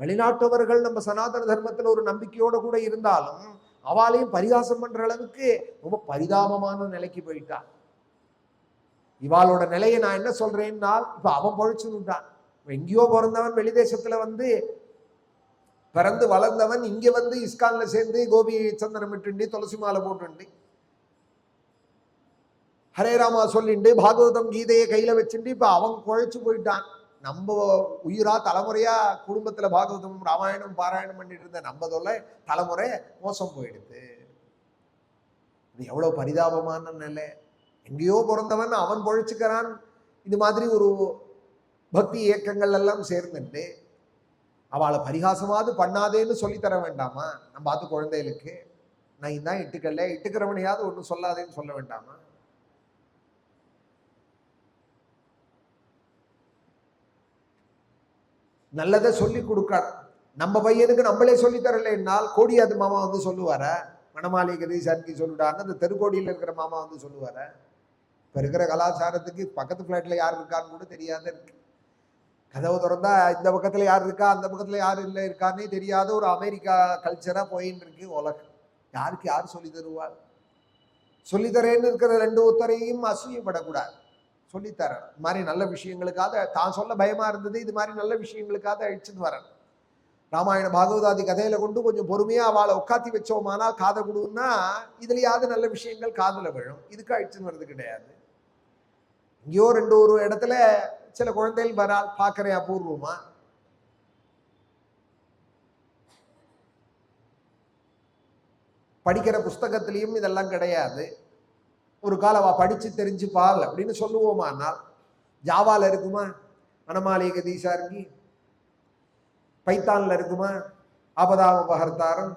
வெளிநாட்டவர்கள் நம்ம சனாதன தர்மத்துல ஒரு நம்பிக்கையோட கூட இருந்தாலும் அவளையும் பரிகாசம் பண்ற அளவுக்கு ரொம்ப பரிதாபமான நிலைக்கு போயிட்டா. இவாளோட நிலையை நான் என்ன சொல்றேன்னா, இப்ப அவன் பழிச்சுட்டான். எங்கேயோ பிறந்தவன் வெளிதேசத்துல வந்து பிறந்து வளர்ந்தவன் இங்க வந்து இஸ்கான்ல சேர்ந்து கோபி சந்தனம் விட்டுண்டி துளசி மாலை போட்டுண்டி ஹரே ராமா சொல்லிண்டு பாகவதம் கீதையை கையில வச்சுட்டு இப்ப அவன் குழைச்சு போயிட்டான். நம்ம உயிரா தலைமுறையா குடும்பத்துல பாகவதம் ராமாயணம் பாராயணம் பண்ணிட்டு இருந்த நம்ம தலைமுறை மோசம் போயிடுது. இது எவ்வளவு பரிதாபமான நிலை. எங்கேயோ பிறந்தவன் அவன் பொழைச்சுக்கிறான். இது மாதிரி ஒரு பக்தி இயக்கங்கள் எல்லாம் சேர்ந்துட்டு அவளை பரிகாசமாவது பண்ணாதேன்னு சொல்லித்தர வேண்டாமா? நம்ம பார்த்து குழந்தைகளுக்கு நான் தான் இட்டுக்கல, இட்டுக்கிறவனையாவது ஒன்றும் சொல்லாதேன்னு சொல்ல வேண்டாமா? நல்லதை சொல்லி கொடுக்க நம்ம பையனுக்கு நம்மளே சொல்லி தரலைன்னால் கோடியாது மாமா வந்து சொல்லுவார, மணமாளிகை சர்க்கி சொல்லிட்டான்னு அந்த தெருக்கோடியில் இருக்கிற மாமா வந்து சொல்லுவார. இப்போ இருக்கிற கலாச்சாரத்துக்கு பக்கத்து ஃப்ளாட்டில் யார் இருக்கான்னு கூட தெரியாத இருக்கு. கதவு திறந்தா இந்த பக்கத்தில் யார் இருக்கா அந்த பக்கத்தில் யார் இல்லை இருக்கான்னே தெரியாத ஒரு அமெரிக்கா கல்ச்சராக போயின்னு இருக்கு உலகம். யாருக்கு யார் சொல்லி தருவாள்? சொல்லித்தரேன்னு இருக்கிற ரெண்டு ஒருத்தரையும் அசூயப்படக்கூடாது, சொல்லித்தர. இது மாதிரி நல்ல விஷயங்களுக்காக தான் சொல்ல பயமா இருந்தது, இது மாதிரி நல்ல விஷயங்களுக்காக அழிச்சுன்னு வரேன். ராமாயண பாகவதாதி கதையில கொண்டு கொஞ்சம் பொறுமையா அவளை உட்காத்தி வச்சோமானா காதை கொடுன்னா இதுலயாவது நல்ல விஷயங்கள் காதுல விழும். இதுக்கு அழிச்சுன்னு வர்றது கிடையாது. இங்கேயோ ரெண்டு ஒரு இடத்துல சில குழந்தைகள் வரால் பார்க்கறேன் அபூர்வமா. படிக்கிற புஸ்தகத்திலையும் இதெல்லாம் கிடையாது. ஒரு காலம் படிச்சு தெரிஞ்சுப்பால் அப்படின்னு சொல்லுவோமானால் ஜாவால இருக்குமா? மணமாளிகை தீசார்கி பைத்தான்ல இருக்குமா? ஆபதாம பகர்த்தாரம்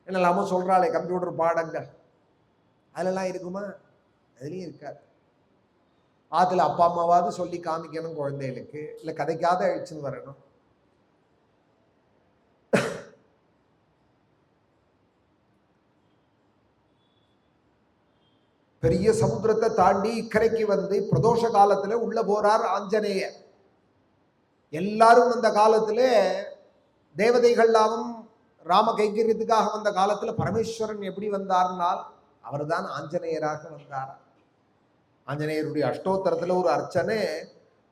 என்னெல்லாமோ சொல்றாளே கம்ப்யூட்டர் பாடங்கள், அதெல்லாம் இருக்குமா? அதுலயும் இருக்காது. ஆத்துல அப்பா அம்மாவாவது சொல்லி காமிக்கணும் குழந்தைகளுக்கு, இல்ல கதைக்காத அழிச்சுன்னு வரணும். பெரிய சமுத்திரத்தை தாண்டி இக்கரைக்கு வந்து பிரதோஷ காலத்துல உள்ள போறார் ஆஞ்சநேயர். எல்லாரும் அந்த காலத்துல தேவதைகள்லாவும் ராம கைங்கரியத்துக்காக வந்த காலத்துல பரமேஸ்வரன் எப்படி வந்தார்னால் அவர் தான் ஆஞ்சநேயராக வந்தார். ஆஞ்சநேயருடைய அஷ்டோத்தரத்துல ஒரு அர்ச்சனை,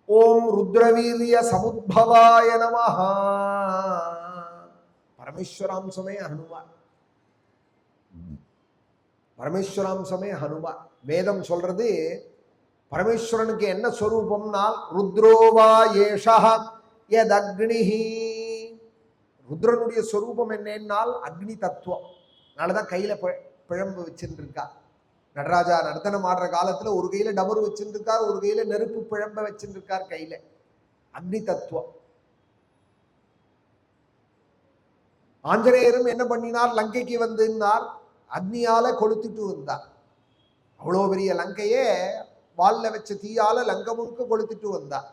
ஓம் ருத்ரவீரிய சமுத்பவாய நமஹா. பரமேஸ்வராம்சமே ஹனுமான், பரமேஸ்வராம்சமே ஹனுமான். வேதம் சொல்றது பரமேஸ்வரனுக்கு என்ன ஸ்வரூபம்னால் ருத்ரோவா ஏஷா யத் அக்னிஹி. ருத்ரனுடைய ஸ்வரூபம் என்னன்னால் அக்னி தத்துவம். அதனாலதான் கையில பிழம்பு வச்சுட்டு இருக்கா. நடராஜா நர்த்தனம் ஆடுற காலத்துல ஒரு கையில டமரு வச்சுட்டு இருக்கார், ஒரு கையில நெருப்பு பிழம்ப வச்சுட்டு இருக்கார் கையில. அக்னி தத்துவம். ஆஞ்சநேயரும் என்ன பண்ணினார்? லங்கைக்கு வந்தார், அக்னியால கொளுத்துட்டு வந்தார். அவ்வளோ பெரிய லங்கையே வால்ல வச்ச தீயால லங்கை முழுக்க கொளுத்துட்டு வந்தார்.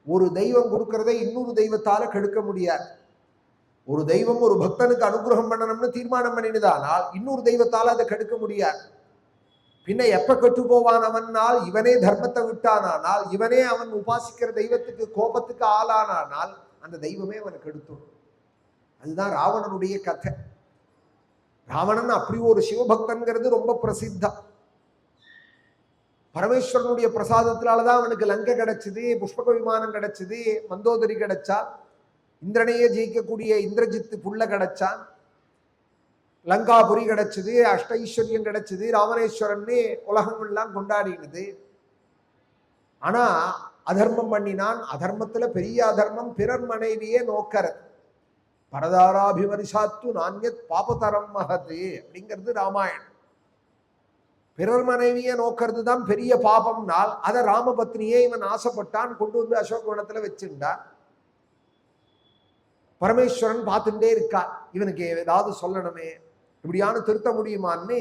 ஒரு தெய்வம் கொடுக்கறதை இன்னொரு தெய்வத்தால கெடுக்க முடியாது. ஒரு தெய்வம் ஒரு பக்தனுக்கு அனுகிரகம் பண்ணணும்னு தீர்மானம் இன்னொரு தெய்வத்தால் அதை கெடுக்க முடியாது. பின்ன எப்ப கெட்டு போவான் அவனால்? இவனே தர்மத்தை விட்டானால், இவனே அவன் உபாசிக்கிற தெய்வத்துக்கு கோபத்துக்கு ஆளானால் அந்த தெய்வமே அவனுக்கு கெடுத்துடும். அதுதான் ராவணனுடைய கதை. ராவணன் அப்படி ஒரு சிவபக்தன்கிறது ரொம்ப பிரசித்தம். பரமேஸ்வரனுடைய பிரசாதத்தினாலதான் அவனுக்கு லங்கை கிடைச்சது, புஷ்பக விமானம் கிடைச்சது, மந்தோதரி கிடைச்சா, இந்திரனையே ஜெயிக்கக்கூடிய இந்திரஜித்து புள்ள கிடைச்சான், லங்காபுரி கிடைச்சது, அஷ்டைஸ்வர்யம் கிடைச்சது, ராமனேஸ்வரன்னு உலகங்கள்லாம் கொண்டாடினது. ஆனா அதர்மம் பண்ணினான். அதர்மத்துல பெரிய அதர்மம் பிறர் மனைவியே நோக்கிறது. பரதாராபிமரிசாத்து நான்யத் பாபதரம் மகது அப்படிங்கிறது ராமாயணம். பிறர் மனைவியை நோக்கிறது தான் பெரிய பாபம்னால் அதை ராமபத்னியே இவன் ஆசைப்பட்டான், கொண்டு வந்து அசோகவனத்துல வச்சுட்டான். பரமேஸ்வரன் பார்த்துட்டே இருக்கார், இவனுக்கு ஏதாவது சொல்லணுமே, இப்படியான திருத்த முடியுமான்னு.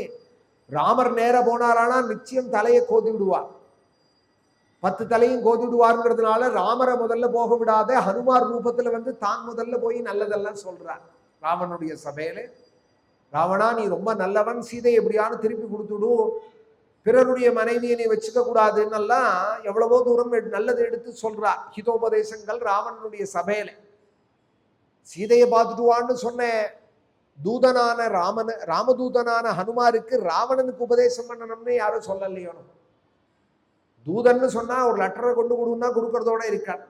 ராமர் நேர போனாரானா நிச்சயம் தலையை கோதி விடுவார், 10 தலையும் கோதி விடுவார்ங்கிறதுனால ராமரை முதல்ல போக விடாத ஹனுமார் ரூபத்துல வந்து தான் முதல்ல போய் நல்லதெல்லாம் சொல்றார் ராவனுடைய சபையில. ராவணா, நீ ரொம்ப நல்லவன், சீதை எப்படியானு திருப்பி கொடுத்துடு, பிறருடைய மனைவியை நீ வச்சுக்க கூடாதுன்னெல்லாம் எவ்வளவோ தூரம் நல்லது எடுத்து சொல்றார் ஹிதோபதேசங்கள் ராவணனுடைய சபையில. சீதையை பார்த்துட்டுவான்னு சொன்ன தூதனான ராமதூதனான ஹனுமாருக்கு ராவணனுக்கு உபதேசம் பண்ணணும்னு யாரும் சொல்லலையோ. தூதன்னு சொன்னா ஒரு லெட்டரை கொண்டு கொடுன்னா கொடுக்கறதோட இருக்கார்.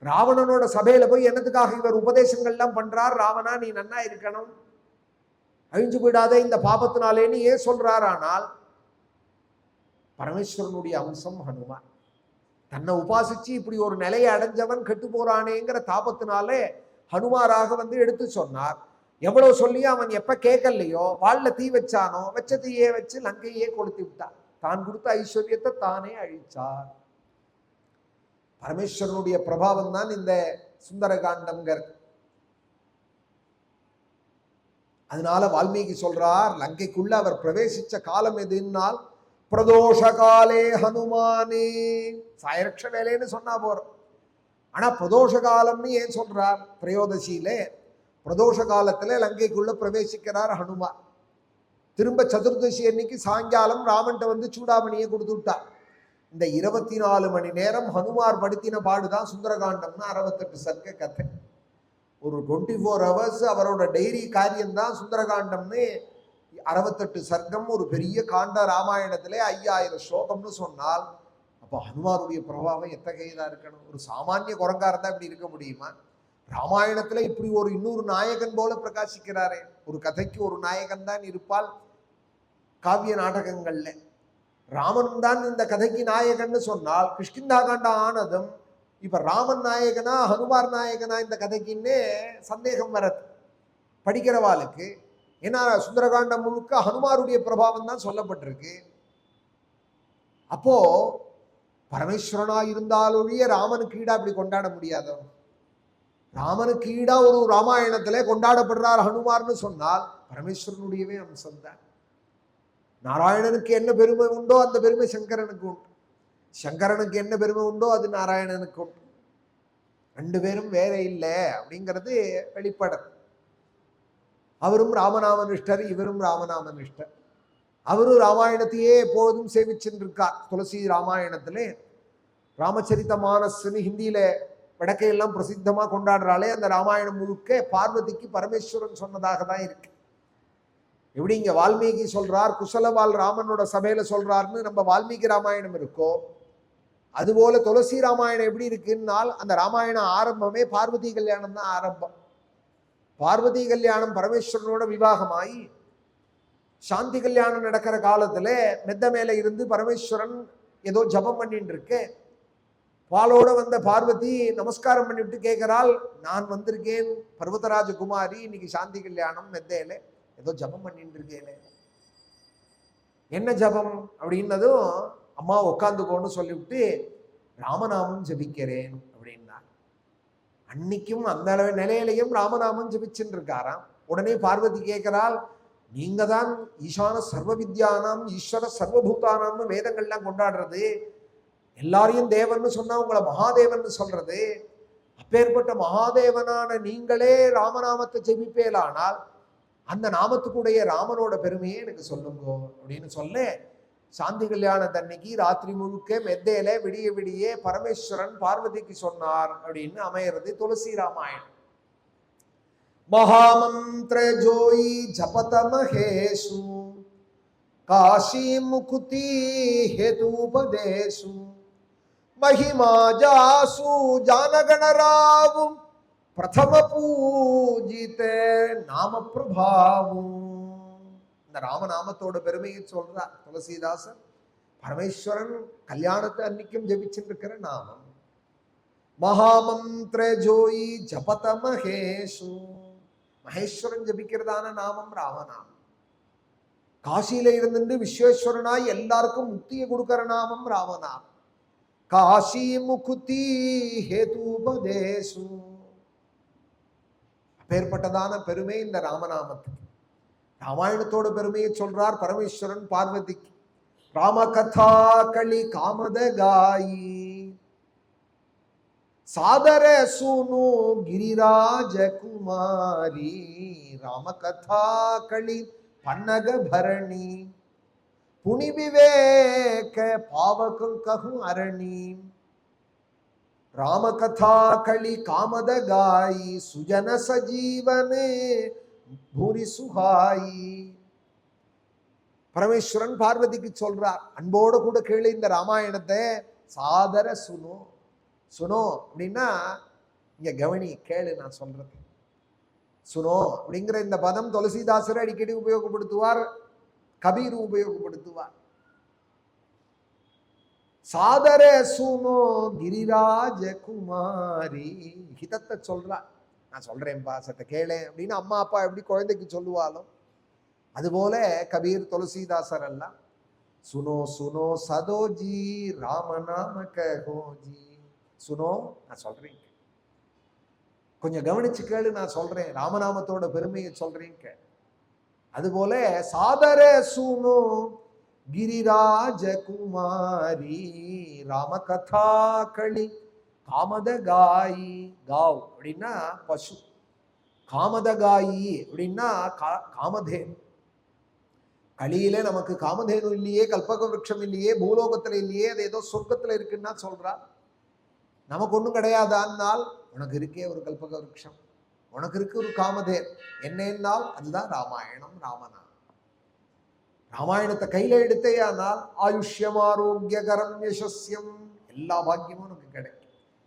ராவணனோட சபையில போய் என்னத்துக்காக இவர் உபதேசங்கள்லாம் பண்றார், ராவணா நீ நன்னா இருக்கணும், அழிஞ்சு போயிடாத இந்த பாபத்தினாலேன்னு ஏன் சொல்றார்? ஆனால் பரமேஸ்வரனுடைய அம்சம் ஹனுமான். தன்னை உபாசிச்சு இப்படி ஒரு நிலையை அடைஞ்சவன் கெட்டு போறானேங்கிற தாபத்தினாலே ஹனுமாராக வந்து எடுத்து சொன்னார். எவ்வளவு சொல்லியும் அவன் எப்ப கேட்கலையோ, வாள்ல தீ வச்சானோ, வச்ச தீயே வச்சு லங்கையே கொளுத்தி விட்டான். தான் கொடுத்த ஐஸ்வர்யத்தை தானே அழிச்சார். பரமேஸ்வரனுடைய பிரபாவம் தான் இந்த சுந்தரகாண்டம்ங்கிற. அதனால வால்மீகி சொல்றார், லங்கைக்குள்ள அவர் பிரவேசிச்ச காலம் எதுனால் பிரதோஷ காலே ஹனுமானே. சாயரக்ஷ வேலைன்னு சொன்னா போறோம், ஆனா பிரதோஷ காலம்னு ஏன் சொல்றார்? திரையோதசியிலே பிரதோஷ காலத்துல லங்கைக்குள்ள பிரவேசிக்கிறார் ஹனுமான். திரும்ப சதுர்தசி அன்னைக்கு சாயங்காலம் ராமன்ட்ட வந்து சூடாமணியை கொடுத்து விட்டார். இந்த 24 மணி நேரம் ஹனுமார் படுத்தின பாடுதான் சுந்தரகாண்டம்னு 68 சர்க்க கதை. ஒரு 24 ஹவர்ஸ் அவரோட டெய்ரி காரியம்தான் சுந்தரகாண்டம்னு 68 சர்க்கம். ஒரு பெரிய காண்ட ராமாயணத்துல 5000 ஸ்லோகம்னு சொன்னால் அப்போ ஹனுமாருடைய பிரபாவம் எத்தகையதா இருக்கணும்? ஒரு சாமானிய குரங்கா இருந்தா இப்படி இருக்க முடியுமா? ராமாயணத்துல இப்படி ஒரு இன்னொரு நாயகன் போல பிரகாசிக்கிறாரே. ஒரு கதைக்கு ஒரு நாயகன் தான் இருப்பால் காவிய நாடகங்கள்ல. ராமன் தான் இந்த கதைக்கு நாயகன்னு சொன்னால் கிஷ்கிந்தா காண்டம் ஆனதும் இப்ப ராமன் நாயகனா ஹனுமார் நாயகனா இந்த கதைக்குன்னே சந்தேகம் வரது படிக்கிறவாளுக்கு. ஏன்னா சுந்தரகாண்டம் முழுக்க ஹனுமாருடைய பிரபாவம் தான் சொல்லப்பட்டிருக்கு. அப்போ பரமேஸ்வரனா இருந்தாலொழிய ராமனுக்கு ஈடா அப்படி கொண்டாட முடியாதோ. ராமனுக்கு ஈடா ஒரு ராமாயணத்துல கொண்டாடப்படுறார் ஹனுமார்னு சொன்னால் பரமேஸ்வரனுடையவே அம்சம்தான். நாராயணனுக்கு என்ன பெருமை உண்டோ அந்த பெருமை சங்கரனுக்கு உண்டு, சங்கரனுக்கு என்ன பெருமை உண்டோ அது நாராயணனுக்கு உண்டு. 2 பேரும் வேற இல்லை அப்படிங்கிறது வெளிப்படும். அவரும் ராமநாம நிஷ்டர், இவரும் ராமநாம நிஷ்டர். அவரும் ராமாயணத்தையே எப்போதும் சேவிச்சுருக்கார். துளசி ராமாயணத்திலே ராமச்சரித்த மானஸ்ன்னு ஹிந்தியில வடக்கையெல்லாம் பிரசித்தமா கொண்டாடுறாளே, அந்த ராமாயணம் முழுக்க பார்வதிக்கு பரமேஸ்வரன் சொன்னதாக தான் இருக்கு. எப்படி இங்க வால்மீகி சொல்றார் குசலவால் ராமனோட சபையில சொல்றாருன்னு நம்ம வால்மீகி ராமாயணம் இருக்கோ, அதுபோல துளசி ராமாயணம் எப்படி இருக்குன்னால் அந்த ராமாயணம் ஆரம்பமே பார்வதி கல்யாணம் தான் ஆரம்பம். பார்வதி கல்யாணம் பரமேஸ்வரனோட விவாகமாயி சாந்தி கல்யாணம் நடக்கிற காலத்துல மெத்த மேல இருந்து பரமேஸ்வரன் ஏதோ ஜபம் பண்ணிட்டு இருக்கு. பாலோட வந்த பார்வதி நமஸ்காரம் பண்ணிவிட்டு கேட்கிறாள், நான் வந்திருக்கேன் பர்வதராஜ குமாரி, இன்னைக்கு சாந்தி கல்யாணம், மெத்தையில ஏதோ ஜபம் பண்ணிட்டு இருக்கேனே. என்ன ஜபம் அப்படின்னதும் அம்மா உட்காந்துக்கோன்னு சொல்லிவிட்டு ராமநாமம் ஜபிக்கிறேன் அப்படின்னா. அன்னைக்கும் அந்த நிலையிலையும் ராமநாமம் ஜபிச்சுட்டு இருக்காராம். உடனே பார்வதி கேட்கிறாள், நீங்க தான் ஈசான சர்வ வித்யானாம் ஈஸ்வர சர்வபூதானாம்னு வேதங்கள்லாம் கொண்டாடுறது, எல்லாரையும் தேவன்னு சொன்னா உங்களை மகாதேவன் சொல்றது, அப்பேற்பட்ட மகாதேவனான நீங்களே ராமநாமத்தை ஜெபிப்பேலானால் அந்த நாமத்துக்குடைய ராமனோட பெருமையே எனக்கு சொல்லுங்க அப்படின்னு சொல்ல, சாந்தி கல்யாணத்தன்னைக்கு ராத்திரி முழுக்க மெத்தையில விடிய விடிய பரமேஸ்வரன் பார்வதிக்கு சொன்னார் அப்படின்னு அமையிறது துளசி ராமாயணம். மகாமந்திர ஜோயி ஜபத மகேஷு காஷி முகுதி ஹேதுபதேசு மகிமா ஜாசு ஜானகணராவும் பிரதம பூஜித நாம பிரபாவும். இந்த ராமநாமத்தோட பெருமையை சொல்றார் துளசிதாசன். பரமேஸ்வரன் கல்யாணத்தை அன்னைக்கும் ஜபிச்சுட்டு இருக்கிற நாமம் மகாமந்திர ஜோயி ஜபத மகேஷு. மகேஸ்வரன் ஜபிக்கிறதான நாமம் ராமநாமம். காசியில இருந்து விஸ்வேஸ்வரனாய் எல்லாருக்கும் முக்தியை கொடுக்கிற நாமம் ராமநாமம். காசி முகுதி ஹேதுபதேசு. அப்பேற்பட்டதான பெருமை இந்த ராமநாமத்துக்கு. ராமாயணத்தோட பெருமையை சொல்றார் பரமேஸ்வரன் பார்வதிக்கு. ராமகதா களி காமத காயி சாதர சுனு கிரிராஜ குமாரி ராமகதா களி பன்னக பரணி புனி விவேக பாவகம் கஹு அரணி ராமகதா களி காமத காயி சுஜன சஜீவனே பூரி சுகாயி. பரமேஸ்வரன் பார்வதிக்கு சொல்றார், அன்போடு கூட கேளு இந்த ராமாயணத்தை, சாதர சுனோ. சுனோ அப்படின்னா இங்க கவனி, கேளு நான் சொல்றது. சுனோ அப்படிங்கிற இந்த பதம் துளசிதாசர் அடிக்கடி உபயோகப்படுத்துவார், கபீர் உபயோகப்படுத்துவார். சாதர சுனோ கிரிராஜ குமாரி, ஹிதத்தை சொல்றார். நான் சொல்றேன்பா சத்த கேளு அப்படின்னு அம்மா அப்பா எப்படி குழந்தைக்கு சொல்லுவாலும் அதுபோல கபீர் துளசிதாசர் எல்லாம் சுனோ சுனோ சதோஜி ராமநாம கஹோஜி. சுனோ நான் சொல்றேன், கொஞ்சம் கவனிச்சு கேளு நான் சொல்றேன், ராமநாமத்தோட பெருமையை சொல்றேன் கேளு. அதுபோல சாதர சுனோ கிரிராஜ குமாரி ராமகதா களி காமத காயி. காவ் அப்படின்னா பசு, காமதகாயி அப்படின்னா காமதேனு. களியில நமக்கு காமதேனு இல்லையே, கல்பக விருட்சம் இல்லையே, பூலோகத்துல இல்லையே, அது ஏதோ சொர்க்கத்துல இருக்குன்னா சொல்றா. நமக்கு ஒண்ணும் கிடையாதான்னால் உனக்கு இருக்கே ஒரு கல்பக விருட்சம், உனக்கு இருக்கு ஒரு காமதேன். என்னென்னால் அதுதான் ராமாயணம், ராமனா. ராமாயணத்தை கையில எடுத்தே ஆனால் ஆயுஷ்யம் ஆரோக்கியகரம் யசஸ்யம், எல்லா பாக்கியமும் உனக்கு கிடைக்கும்.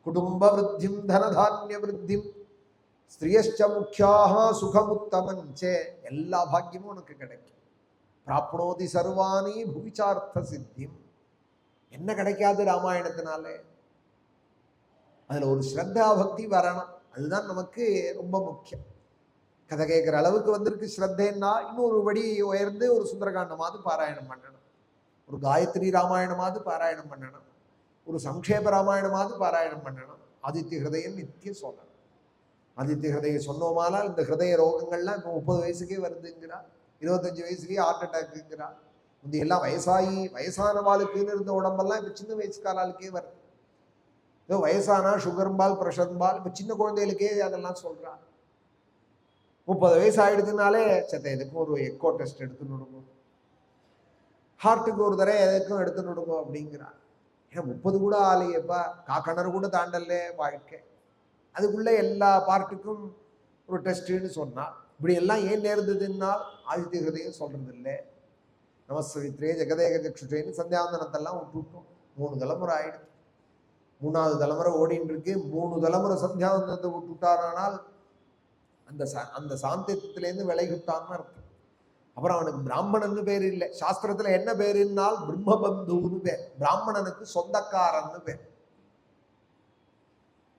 குடும்ப விருத்திம் தனதானிய விருத்திம் ஸ்திரியஷ்ச முக்கியாக சுகமுத்தமஞ்சே, எல்லா பாக்கியமும் உனக்கு கிடைக்கும். பிராப்னோதி சர்வாணி புவிச்சார்த்த சித்திம். என்ன கிடைக்காது ராமாயணத்தினாலே? அதுல ஒரு ஸ்ரத்தா பக்தி வரணும், அதுதான் நமக்கு ரொம்ப முக்கியம். கதை கேட்கிற அளவுக்கு வந்திருக்கு ஸ்ரத்தேன்னா, இன்னொரு படி உயர்ந்து ஒரு சுந்தரகாண்டமாவது பாராயணம் பண்ணணும், ஒரு காயத்ரி ராமாயணமாவது பாராயணம் பண்ணணும், ஒரு சங்கேப ராமாயணமாவது பாராயணம் பண்ணணும். ஆதித்ய ஹிருதயம் நித்திய சொல்லணும். ஆதித்ய ஹிருதயம் சொன்னோமானால் இந்த ஹிருதய ரோகங்கள்லாம் இப்போ 30 வயசுக்கே வருதுங்கிறா, 25 வயசுக்கே ஹார்ட் அட்டாக்குங்கிறா. இந்த எல்லாம் வயசானவாளுக்குன்னு இருந்த உடம்பெல்லாம் இப்போ சின்ன வயசுக்காராளுக்கே வருது. ஏதோ வயசானா சுகர்பால் ப்ரெஷர்பால் இப்போ சின்ன குழந்தைகளுக்கே அதெல்லாம் சொல்றா. 30 வயசு ஆயிடுதுனாலே சத்த எதுக்கும் ஒரு எக்கோ டெஸ்ட் எடுத்துன்னு விடுங்க, ஹார்ட்டுக்கு ஒரு தடவை எதுக்கும் எடுத்துன்னு விடுங்க அப்படிங்கிறா. ஏன் 30 கூட ஆலையப்பா, காக்கணறு கூட தாண்டல்ல வாழ்க்கை, அதுக்குள்ள எல்லா பார்ட்டுக்கும் ஒரு டெஸ்ட்டுன்னு சொன்னா இப்படி எல்லாம் ஏன் நேர்ந்ததுன்னா ஆதித்ய ஹிருதயம் சொல்றது இல்லை. நமஸ்வித்ரே ஜெகதேக சக்ஷுஷேன்னு சந்தியாவந்தனத்தெல்லாம் விட்டுவிட்டோம். 3 தலைமுறை ஆயிடுச்சு, 3வது தலைமுறை ஓடின்னு இருக்கு. 3 தலைமுறை சந்தியாவந்தனத்தை விட்டுவிட்டாரானால் அந்த சாந்தியத்திலேருந்து விலகிவிட்டான்னு அர்த்தம். அப்புறம் அவனுக்கு பிராமணன்னு பேர் இல்லை. சாஸ்திரத்துல என்ன பேருன்னால் பிரம்மபந்துன்னு பேர், பிராமணனுக்கு சொந்தக்காரன்னு பேர்.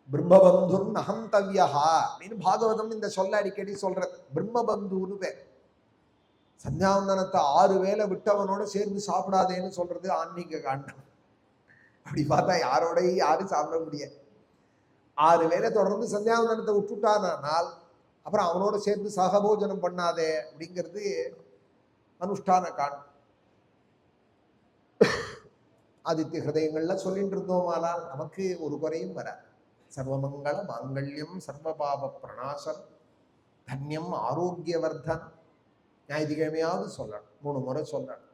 பிரம்மபந்துர் நகந்தவ்யா அப்படின்னு பாகவதம் இந்த சொல்ல அடிக்கடி சொல்றது. பிரம்மபந்துன்னு பேர். சந்தியாவந்தனத்தை 6 வேளை விட்டவனோட சேர்ந்து சாப்பிடாதேன்னு சொல்றது ஆன்மீக காண்டம். அப்படி பார்த்தா யாரோடையும் யாரும் சாப்பிட முடியாது. 6 வேளை தொடர்ந்து சந்தியாவந்தனத்தை விட்டுட்டானால் அப்புறம் அவனோட சேர்ந்து சகபோஜனம் பண்ணாதே அப்படிங்கிறது அனுஷ்டான காண்டம். ஆதித்ய ஹிருதயங்கள்ல சொல்லிட்டு இருந்தோமானால் நமக்கு ஒரு குறையும் வராது. சர்வமங்கள மாங்கல்யம் சர்வபாப பிரணாசம் தன்யம் ஆரோக்கியவர்தன். ஞாயிற்றுக்கிழமையாவது சொல்லணும், 3 முறை சொல்லணும்.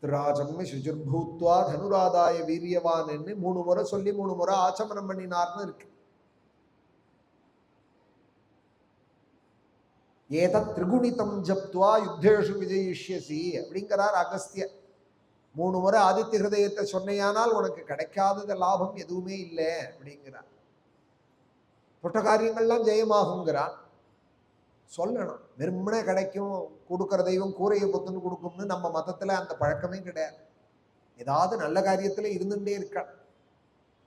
திராஜன்ம சுஜுர்பூத்வா தனுராதாய வீரியவான் 3 முறை சொல்லி 3 முறை ஆச்சமனம் பண்ணினார்னு இருக்கு. ஏதத் திரிகுணிதம் ஜப்துவா யுத்தேஷு விஜயிஷ்யசி அப்படிங்கிறார் அகஸ்திய. 3 முறை ஆதித்ய ஹிருதயத்தை சொன்னையானால் உனக்கு கிடைக்காதது லாபம் எதுவுமே இல்லை அப்படிங்கிறார். தொட்ட காரியங்கள்லாம் ஜெயமாகுங்கிறான். சொல்லணும், வெறுமனே கிடைக்கும், கொடுக்கிற தெய்வம் கூரையை பொத்துன்னு கொடுக்கும்னு நம்ம மதத்துல அந்த பழக்கமே கிடையாது. ஏதாவது நல்ல காரியத்துல இருந்துட்டே இருக்க,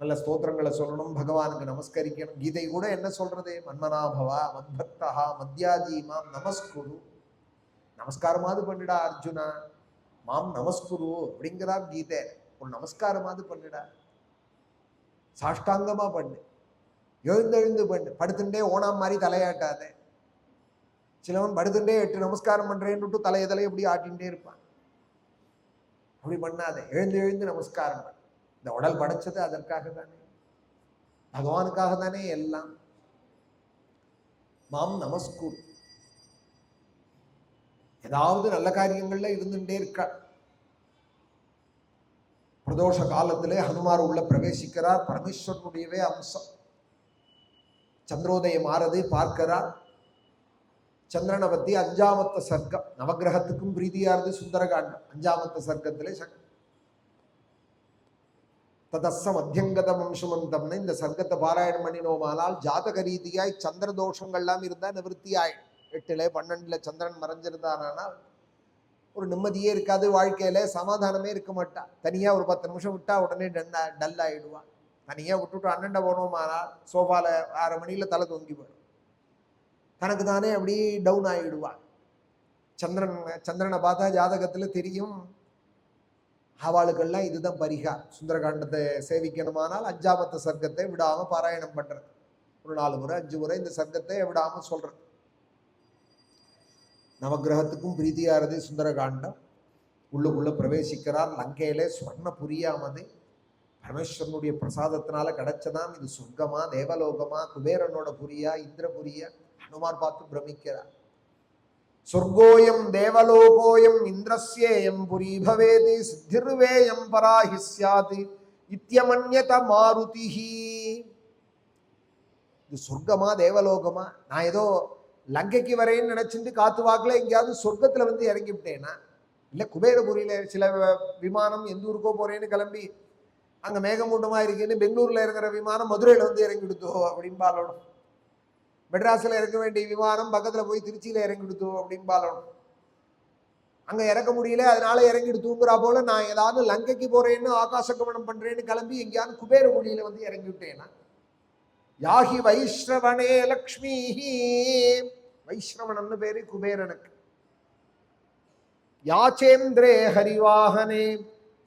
நல்ல ஸ்தோத்திரங்களை சொல்லணும், பகவானுக்கு நமஸ்கரிக்கணும். கீதை கூட என்ன சொல்றது? மன்மனாபவா மத்பக்தா மத்யாஜி மாம் நமஸ்குரு. நமஸ்காரமாவது பண்ணிடா அர்ஜுனா, மாம் நமஸ்குரு அப்படிங்கிறார் கீதை. ஒரு நமஸ்காரமாவது பண்ணிடா, சாஷ்டாங்கமா பண்ணு. எழுந்தெழுந்து பண்ணு. படுத்துட்டே ஓணாம் மாதிரி தலையாட்டாத. சிலவன் படுத்துட்டே 8 நமஸ்காரம் பண்றேன்னு தலையை எப்படி ஆட்டின்ண்டே இருப்பான். அப்படி பண்ணாத. எழுந்து எழுந்து நமஸ்காரம் பண்ண. இந்த உடல் படைச்சது அதற்காக தானே, பகவானுக்காக தானே எல்லாம். மாம் நமஸ்குரு. ஏதாவது நல்ல காரியங்கள்ல இருந்துட்டே இருக்க. பிரதோஷ காலத்திலே ஹனுமார் உள்ள பிரவேசிக்கிறார். பரமேஸ்வரனுடையவே அம்சம். சந்திரோதயம் ஆறது பார்க்கிறார். சந்திரனை பத்தி 5ஆமத்த சர்க்கம். நவகிரகத்துக்கும் பிரீதியானது சுந்தரகாண்டம். 5ஆமத்த சர்க்கத்திலே ததஸ்ஸ மத்தியங்கத வம்சமந்தம்னு இந்த சர்க்கத்தை பாராயணம் பண்ணினோமானால் ஜாதக ரீதியாய் சந்திர தோஷங்கள்லாம் இருந்தா நிவர்த்தி ஆயிடும். 8ல் 12ல் சந்திரன் மறைஞ்சிருந்தானால் ஒரு நிம்மதியே இருக்காது. வாழ்க்கையில சமாதானமே இருக்க மாட்டா. தனியா ஒரு 10 நிமிஷம் விட்டா உடனே டல் ஆயிடுவான். தனியா விட்டுட்டு அண்ணண்ட போனோமானால் சோஃபால 6 மணியில தலை தொங்கி போயிடும். தனக்கு தானே அப்படி டவுன் ஆகிடுவான். சந்திரனை பார்த்தா ஜாதகத்துல தெரியும். அவளுக்கெல்லாம் இதுதான் பரிகா. சுந்தரகாண்டத்தை சேவிக்கணுமானால் 5ஆமத்த சர்க்கத்தை விடாம பாராயணம் பண்றது. ஒரு 4 முறை 5 முறை இந்த சர்க்கத்தை விடாம சொல்றது. நவகிரகத்துக்கும் பிரீதியானது சுந்தரகாண்டம். உள்ளுக்குள்ள பிரவேசிக்கிறார். லங்கையிலே ஸ்வர்ண புரியாமது பரமேஸ்வரனுடைய பிரசாதத்தினால கிடைச்சதாம். இது சொர்க்கமா, தேவலோகமா, குபேரனோட புரியா, இந்திரபுரியா? ஹனுமார் பார்த்து பிரமிக்கிறார். சொர்க்கோயம் தேவலோகோயம் இந்திரஸ்யேயம் புரி பவேதி சித்திர்வேயம் பராஹி ஸ்யாதி இத்யமன்யத மாருதிஹி. இது சொர்க்கமா தேவலோகமா? நான் ஏதோ லங்கைக்கு வரேன்னு நினைச்சிட்டு காத்து வாக்குல எங்கேயாவது சொர்க்கத்துல வந்து இறங்கி விட்டேனா? இல்ல குபேரபுரியில சில விமானம் எந்த ஊருக்கோ போறேன்னு கிளம்பி அங்க மேகமூட்டமா இருக்குன்னு பெங்களூர்ல இருக்கிற விமானம் மதுரையில வந்து இறங்கி விடுத்தோ அப்படின்னு பாலணும். மெட்ராஸ்ல இறக்க வேண்டிய விமானம் பக்கத்துல போய் திருச்சியில இறங்கி விடுத்தோ அப்படின்னு பாலணும். அங்க இறக்க முடியல, அதனால இறங்கிட்டு தூங்குறா போல நான் ஏதாவது லங்கைக்கு போறேன்னு ஆகாச கமனம் பண்றேன்னு கிளம்பி எங்கேயாவது குபேரபுரியில வந்து இறங்கி விட்டேனா? யாகி வைஷ்ரவனே லக்ஷ்மி. வைஷ்ரவனன்னு பேரு குபேரனுக்கு. யாச்சேந்திரே ஹரிவாகனே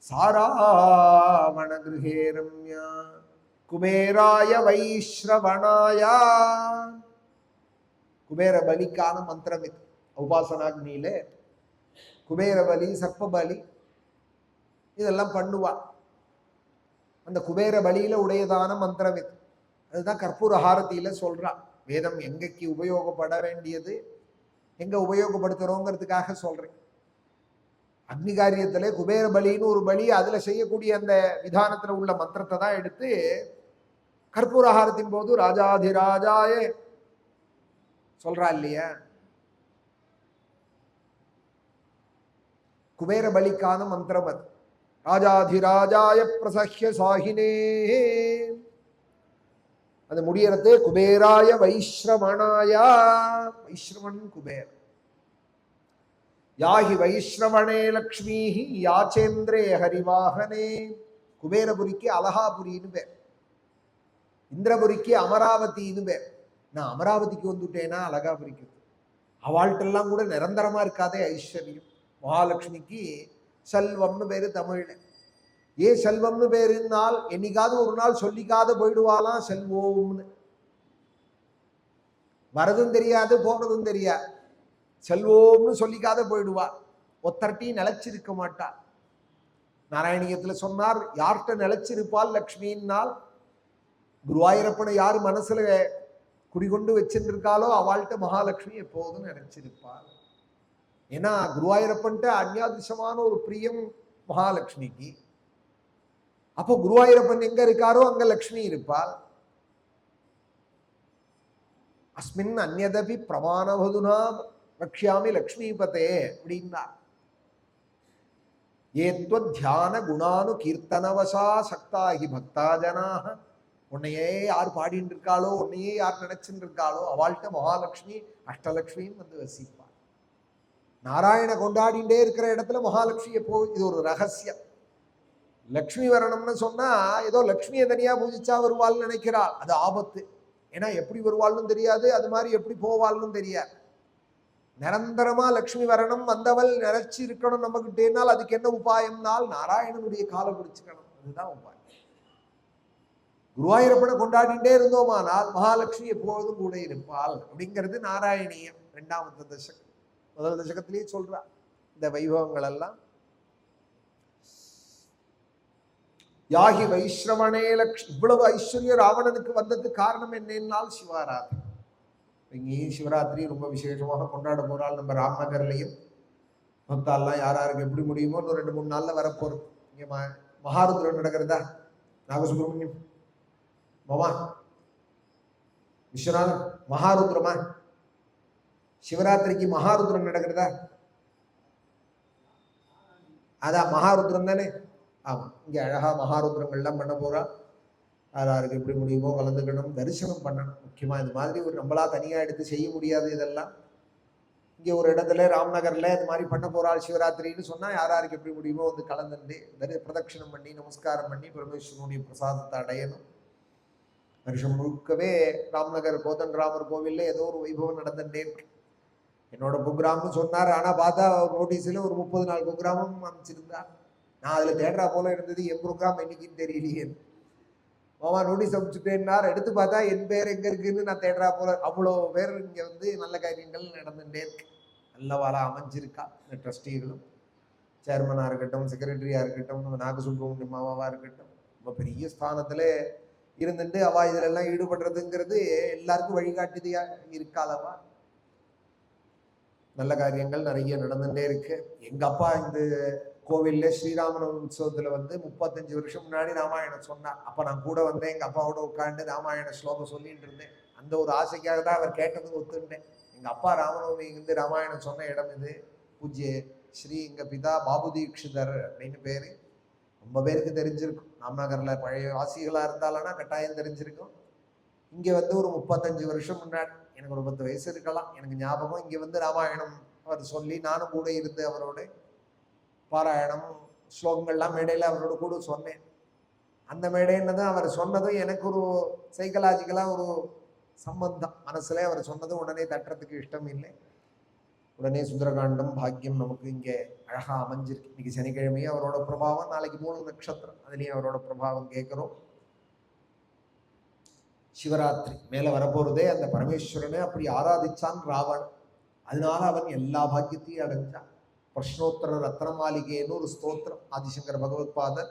சாராவண கிருஹே ரம்யா குபேராய வைஷ்ரவணாயா. குபேர பலிக்கான மந்திரம் இது. உபாசனாக்னியில குபேர பலி, சர்ப்ப பலி இதெல்லாம் பண்ணுவா. அந்த குபேர பலியில உடையதான மந்திரம் இது. அதுதான் கற்பூர ஹாரதியில சொல்றா. வேதம் எங்கக்கு உபயோகப்பட வேண்டியது எங்க உபயோகப்படுத்துறோங்கிறதுக்காக சொல்றேன். அக்னி காரியத்துல குபேர பலின்னு ஒரு பலி, அதுல செய்யக்கூடிய அந்த விதானத்துல உள்ள மந்திரத்தை தான் எடுத்து கற்பூர ஹாரத்தின் போது ராஜாதிராஜாய சொல்றா இல்லையா? குபேர பலிக்கான மந்திரம் அது. ராஜாதிராஜாய பிரசஹ்ய சாகினே. அது முடியறது குபேராய வைஷ்ரவணாயா. வைஷ்ரவன் குபேர். யாஹி வைஷ்ரவணே லக்ஷ்மி யாச்சேந்திரே ஹரிவாகனே. குபேரபுரிக்கு அலகாபுரின்னு பேர், இந்திரபுரிக்கு அமராவதின்னு பேர். நான் அமராவதிக்கு வந்துட்டேனா அலகாபுரிக்கு. அவள்கிட்டெல்லாம் கூட நிரந்தரமா இருக்காதே ஐஸ்வர்யம். மகாலட்சுமிக்கு செல்வம்னு பேரு தமிழ்ல. ஏன் செல்வம்னு பேருனால் என்னைக்காவது ஒரு நாள் சொல்லிக்காத போயிடுவாளாம் செல்வோம்னு. வரதும் தெரியாது போனதும் தெரியாது. செல்வோம்னு சொல்லிக்காத போயிடுவா. ஒத்தர்ட்டி நிலைச்சிருக்க மாட்டா. நாராயணியத்துல சொன்னார், யார்கிட்ட நிலைச்சிருப்பாள் லக்ஷ்மின்னால் குருவாயூரப்பனை யார் மனசுல குடிகொண்டு வச்சிருக்காளோ அவள்கிட்ட மகாலட்சுமி எப்போதும் நினைச்சிருப்பாள். ஏன்னா குருவாயூரப்பன்ட்ட அந்யாதிசமான ஒரு பிரியம் மகாலட்சுமிக்கு. அப்போ குருவாயூரப்பன் எங்க இருக்காரோ அங்க லக்ஷ்மி இருப்பாள். அஸ்மின் அந்யதபி பிரமாணவதுனா ரக்ஷாமி லக்ஷ்மிபதே அப்படின்னா. ஏத்வ தியான குணானு கீர்த்தனவசா சக்தாகி பக்தா ஜனாக. உன்னையே யார் பாடின்னு இருக்காளோ, உன்னையே யார் நினைச்சுட்டு இருக்காளோ அவள்கிட்ட மகாலட்சுமி அஷ்டலட்சுமியும் வந்து வசிப்பாள். நாராயண கொண்டாடிண்டே இருக்கிற இடத்துல மகாலட்சுமி எப்போ, இது ஒரு ரகசியம். லக்ஷ்மி வரணும்னு சொன்னா ஏதோ லக்ஷ்மியை தனியா பூஜிச்சா வருவாள்னு நினைக்கிறாள். அது ஆபத்து. ஏன்னா எப்படி வருவாள்னு தெரியாது, அது மாதிரி எப்படி போவாள்னு தெரியாது. நிரந்தரமா லக்ஷ்மி வரணும், வந்தவள் நினைச்சு இருக்கணும் நம்ம கிட்டேனால் அதுக்கு என்ன உபாயம்னால் நாராயணனுடைய காலை பிடிச்சுக்கணும். அதுதான் உபாயம். குருவாயூரப்பனை கொண்டாடிட்டே இருந்தோமானால் மகாலட்சுமி எப்போதும் கூட இருப்பாள் அப்படிங்கிறது நாராயணியம் 2வது தசகம். முதல் தசகத்திலேயே சொல்றா இந்த வைபவங்கள் எல்லாம். யாகி வைஷ்ரவணே லக்ஷ்மி. இவ்வளவு ஐஸ்வர்யம் ராவணனுக்கு வந்ததுக்கு காரணம் என்னென்னால் சிவாராதனை. இங்கேயும் சிவராத்திரி ரொம்ப விசேஷமாக கொண்டாட போறாள். நம்ம ராம்நகர்லையும் பக்தாலாம் யாராருக்கு எப்படி முடியுமோ இன்னும் 2-3 நாள்ல வரப்போறது. இங்க மகாருத்ரம் நடக்கிறதா, நாகசுப்ரமணியம் மாமா விஸ்வநாதன் மகாருத்ரமா, சிவராத்திரிக்கு மகாருத்ரம் நடக்கிறதா? அதான் மகாருத்ரம் தானே. ஆமா, இங்க அழகா மகாருத்ரங்கள்லாம் பண்ண போறா. யாராருக்கு எப்படி முடியுமோ கலந்துக்கணும், தரிசனம் பண்ணணும். முக்கியமா இது மாதிரி ஒரு நம்மளா தனியா எடுத்து செய்ய முடியாது. இதெல்லாம் இங்கே ஒரு இடத்துல ராம்நகர்ல இது மாதிரி பண்ண போறாள் சிவராத்திரின்னு சொன்னா யாராருக்கு எப்படி முடியுமோ வந்து கலந்துட்டு பிரதட்சணம் பண்ணி நமஸ்காரம் பண்ணி பரமேஸ்வரனுடைய பிரசாதத்தை அடையணும். வருஷம் முழுக்கவே ராம்நகர் கோதண்டராமர் கோவில்ல ஏதோ ஒரு வைபவம் நடந்துட்டே இருக்கு. என்னோட ப்ரோக்ராம்னு சொன்னார். ஆனா பார்த்தா நோட்டீஸ்ல ஒரு 30 நாள் ப்ரோக்ராமும் அமைச்சிருந்தா. நான் அதுல தேடுறா போல இருந்தது. என் ப்ரோக்ராம் என்னைக்குன்னு தெரியலையே. மாமா நோட்டீஸ் அமைச்சுட்டேன்னார். எடுத்து பார்த்தா என் பேர் எங்க இருக்குன்னு நான் தேடுறா போல. அவ்வளோ பேர் இங்க வந்து நல்ல காரியங்கள் நடந்துட்டே இருக்கு. நல்லவாளா அமைஞ்சிருக்கா. இந்த ட்ரஸ்டிகளும் சேர்மனா இருக்கட்டும், செக்ரட்டரியா இருக்கட்டும், நாகசுப்ரமணியம் மாமாவா இருக்கட்டும், ரொம்ப பெரிய ஸ்தானத்துல இருந்துட்டு அவா இதுல எல்லாம் ஈடுபடுறதுங்கிறது எல்லாருக்கும் வழிகாட்டுதியா இருக்காதவா. நல்ல காரியங்கள் நிறைய நடந்துட்டே இருக்கு. எங்க அப்பா இந்த கோவில்ல ஸ்ரீராமநவமி உற்சவத்துல வந்து 35 வருஷம் முன்னாடி ராமாயணம் சொன்னார். அப்ப நான் கூட வந்தேன். எங்க அப்பாவோட உட்காந்து ராமாயண ஸ்லோகம் சொல்லிட்டு இருந்தேன். அந்த ஒரு ஆசைக்காக தான் அவர் கேட்டதும் ஒத்துட்டேன். எங்க அப்பா ராமநவமி வந்து ராமாயணம் சொன்ன இடம் இது. பூஜ்ய ஸ்ரீ எங்க பிதா பாபு தீக்ஷிதர் அப்படின்னு பேரு. ரொம்ப பேருக்கு தெரிஞ்சிருக்கும். ராம்நகர்ல பழைய வாசிகளா இருந்தாலன்னா கட்டாயம் தெரிஞ்சிருக்கும். இங்க வந்து ஒரு 35 வருஷம் முன்னாடி, எனக்கு ஒரு 10 வயசு இருக்கலாம், எனக்கு ஞாபகம். இங்க வந்து ராமாயணம் அவர் சொல்லி நானும் கூட இருந்து அவரோட பாராயணம் ஸ்லோகங்கள்லாம் மேடையில் அவரோட கூட சொன்னேன். அந்த மேடைன்னு தான் அவர் சொன்னதும் எனக்கு ஒரு சைக்கலாஜிக்கலாக ஒரு சம்பந்தம் மனசுல. அவர் சொன்னதும் உடனே தட்டுறதுக்கு இஷ்டம் இல்லை. உடனே சுந்தரகாண்டம் பாக்கியம் நமக்கு இங்கே அழகா அமைஞ்சிருக்கு. இன்னைக்கு சனிக்கிழமையும் அவரோட பிரபாவம், நாளைக்கு 3 நட்சத்திரம், அதுலேயும் அவரோட பிரபாவம் கேட்குறோம். சிவராத்திரி மேலே வரப்போறதே அந்த பரமேஸ்வரனை அப்படி ஆராதிச்சான் ராவணன். அதனால அவன் எல்லா பாக்கியத்தையும் அடைஞ்சான். பிரஷ்னோத்தர ரத்னமாளிகைன்னு ஒரு ஸ்தோத்திரம் ஆதிசங்கர பகவத்பாதர்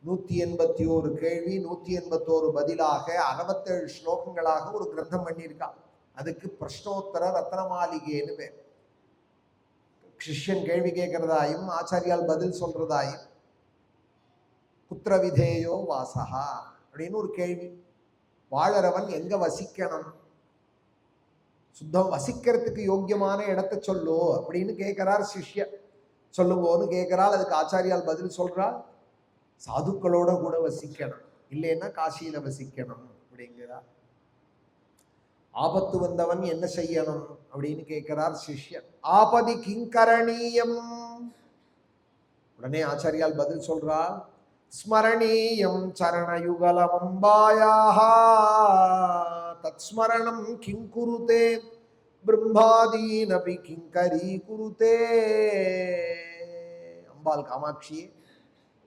181 கேள்வி 181 பதிலாக 67 ஸ்லோகங்களாக ஒரு கிரந்தம் பண்ணியிருக்கான். அதுக்கு பிரஷ்னோத்தர ரத்னமாளிகைன்னு பேர். சிஷ்யன் கேள்வி கேட்கிறதாயும் ஆச்சாரியால் பதில் சொல்றதாயும். புத்திர விதேயோ வாசகா அப்படின்னு ஒரு கேள்வி. வாழறவன் எங்க வசிக்கணும், சுத்தம் வசிக்கிறதுக்கு யோக்கியமான இடத்தை சொல்லு அப்படின்னு கேட்கிறார் சிஷ்யன். சொல்லுங்கன்னு கேட்கிறாள். அதுக்கு ஆச்சாரியால் பதில் சொல்றாள், சாதுக்களோட கூட வசிக்கணும், இல்லைன்னா காசியில வசிக்கணும் அப்படிங்கிறார். ஆபத்து வந்தவன் என்ன செய்யணும் அப்படின்னு கேட்கிறார் சிஷ்யன். ஆபதி கிங்கரணீயம். உடனே ஆச்சாரியால் பதில் சொல்றார், ஸ்மரணீயம் சரணயுகலம் அம்பாயாக தத்ஸ்மரணம் கிங்குருதே பிரம்மாதீனபி கிங்கரி குருதே. அம்பாள் காமாட்சியே,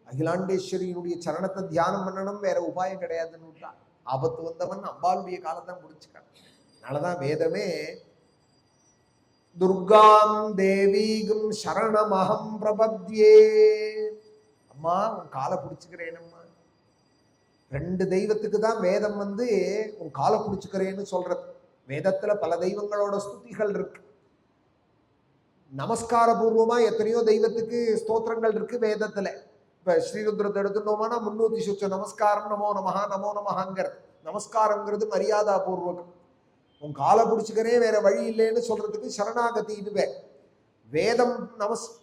அகிலாண்டேஸ்வரியினுடைய சரணத்தை தியானம் பண்ணணும், வேற உபாயம் கிடையாதுன்னு. ஆபத்து வந்தவன் அம்பாளுடைய காலத்தான் முடிச்சுக்கான். அதனாலதான் வேதமே துர்காம் தேவீகம் சரணமஹம் பிரபத்யே. அம்மா உன் காலை பிடிச்சுக்கிறேனம்மா. 2 தெய்வத்துக்கு தான் வேதம் வந்து உன் காலை பிடிச்சுக்கிறேன்னு சொல்றது. வேதத்துல பல தெய்வங்களோட ஸ்துதிகள் இருக்கு. நமஸ்கார பூர்வமா எத்தனையோ தெய்வத்துக்கு ஸ்தோத்திரங்கள் இருக்கு வேதத்துல. இப்ப ஸ்ரீருத்ரத்தை எடுத்துட்டோம்னா 300 சுற்ற நமஸ்காரம், நமோ நமஹா நமோ நமஹாங்கிறது. நமஸ்காரங்கிறது மரியாதா பூர்வகம். உன் காலை பிடிச்சுக்கிறே வேற வழி இல்லைன்னு சொல்றதுக்கு சரணாகதி. இதுவே வேதம்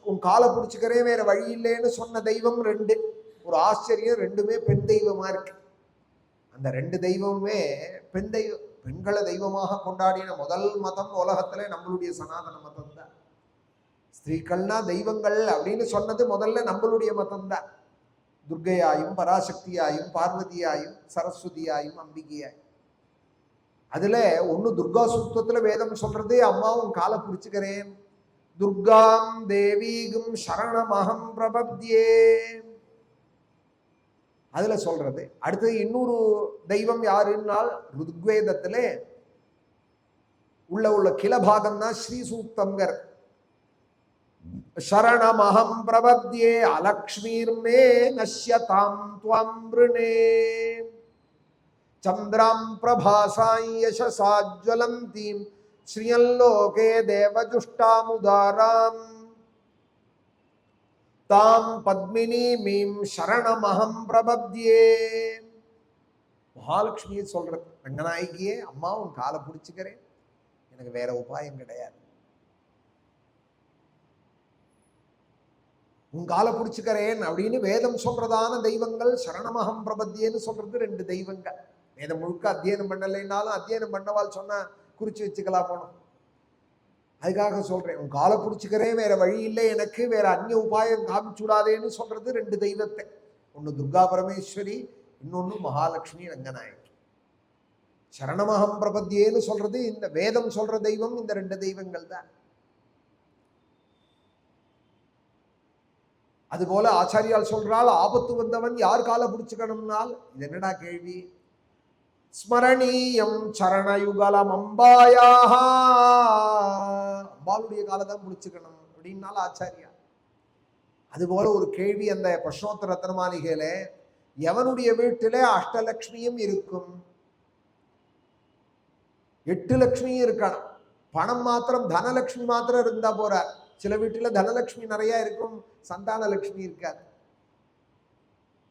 உன் காலை பிடிச்சுக்கிறே வேற வழி இல்லைன்னு சொன்ன தெய்வம் 2. ஒரு ஆச்சரியம், 2மே பெண் தெய்வமா இருக்கு. அந்த 2 தெய்வமுமே பெண் தெய்வம். பெண்களை தெய்வமாக கொண்டாடின முதல் மதம் உலகத்துல நம்மளுடைய சனாதன மதம் தான். ஸ்திரீகள்னா தெய்வங்கள் அப்படின்னு சொன்னது முதல்ல நம்மளுடைய மதம் தான். துர்கையாயும் பராசக்தியாயும் பார்வதியாயும் சரஸ்வதியாயும் அம்பிகையாயும். அதுல ஒண்ணு துர்கா சூக்தத்துல வேதம் சொல்றது, அம்மாவும் காலை பிடிச்சுக்கிறேன். துர்காம் தேவீகும் சரணமஹம் பிரபத்யே. அதுல சொல்றது. அடுத்தது இன்னொரு தெய்வம் யாருன்னால் ருக்வேதத்திலே உள்ள கிளபாகம் தான் ஸ்ரீ சூக்தங்கர். சரணமஹம் பிரபத்யே அலக்ஷ்மீர்மே நஷ்யதாம் த்வம் வ்ருணே சந்திராம் பிரபாசாம் யசசாஜ்வலந்தீம் ஸ்ரீயல்லோகே தேவஜுஷ்டாமுதாராம் தாம் பத்மினீமீம் சரணமஹம் பிரபத்யே. மகாலட்சுமியை சொல்றது, ரங்கநாயகியே அம்மா உன் காலை பிடிச்சுக்கிறேன், எனக்கு வேற உபாயம் கிடையாது, உன் காலை பிடிச்சுக்கிறேன் அப்படின்னு வேதம் சொல்றதான தெய்வங்கள். சரணமஹம் பிரபத்தியேன்னு சொல்றது ரெண்டு தெய்வங்கள். வேதம் முழுக்க அத்தியனம் பண்ணலைன்னாலும் அத்தியனம் பண்ணவால் சொன்னா குறிச்சு வச்சுக்கலாம் போனோம். அதுக்காக சொல்றேன், உன் காலை பிடிச்சுக்கிறேன், வேற வழி இல்லை எனக்கு, வேற அந்நிய உபாயம் காமிச்சுடாதேன்னு சொல்றது ரெண்டு தெய்வத்தை. ஒன்னு துர்கா பரமேஸ்வரி, இன்னொன்னு மகாலட்சுமி ரங்கநாயகி. சரணமஹம் பிரபத்தியேன்னு சொல்றது இந்த வேதம் சொல்ற தெய்வம் இந்த ரெண்டு தெய்வங்கள் தான். அதுபோல ஆச்சாரியால் சொல்றால், ஆபத்து வந்தவன் யார் காலை பிடிச்சுக்கணும்னால், இது என்னடா கேள்வி, ஸ்மரணீயம் சரணயுகலம் அம்பாயாக, அம்பாளுடைய காலை தான் பிடிச்சுக்கணும் அப்படின்னால ஆச்சாரியா. அதுபோல ஒரு கேள்வி அந்த பிரஷ்னோத்தர ரத்னமாளிகையில, எவனுடைய வீட்டில அஷ்டலட்சுமியும் இருக்கும், 8 லட்சுமியும் இருக்கணும், பணம் மாத்திரம் தனலட்சுமி மாத்திரம் இருந்தா போறார். சில வீட்டுல தனலட்சுமி நிறைய இருக்கும், சந்தான லட்சுமி இருக்காது,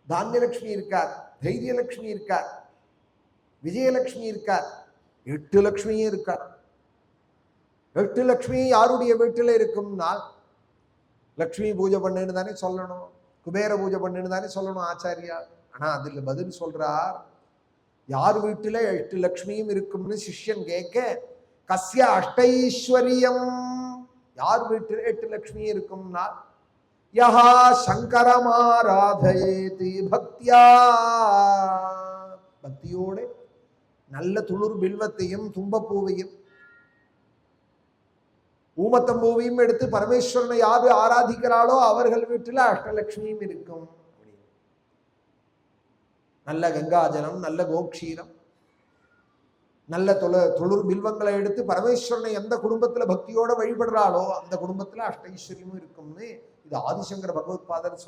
தானியலட்சுமி இருக்காது, தைரியலட்சுமி இருக்காது, விஜயலட்சுமி இருக்காது, 8 லட்சுமியும் இருக்காது. 8 லட்சுமி யாருடைய வீட்டில் இருக்கும்னா, லட்சுமி பூஜை பண்ணுன்னு தானே சொல்லணும், குபேர பூஜை பண்ணுன்னு தானே சொல்லணும் ஆச்சாரியா. ஆனா அதுல பதில் சொல்றார், யார் வீட்டில 8 லட்சுமியும் இருக்கும்னு சிஷ்யன் கேட்க, கஸ்ய அஷ்டைஸ்வரியம், யார் வீட்டில் 8 லட்சுமி இருக்கும்னா, யஹா சங்கரமாராதயேதி பக்தியா, பக்தியோடு நல்ல துளிர் பில்வத்தையும் தும்பப்பூவையும் ஊமத்தம்பூவையும் எடுத்து பரமேஸ்வரனை யாரு ஆராதிக்கிறாளோ அவர்கள் வீட்டில் அஷ்டலட்சுமியும் இருக்கும். நல்ல கங்காஜலம், நல்ல கோக்ஷீரம், நல்ல துளிர் பில்வங்களை எடுத்து பரமேஸ்வரனை எந்த குடும்பத்துல பக்தியோட வழிபடுறாளோ அந்த குடும்பத்துல அஷ்டைஸ்வரியமும் இருக்கும்னு இது ஆதிசங்கர பகவத்பாதர்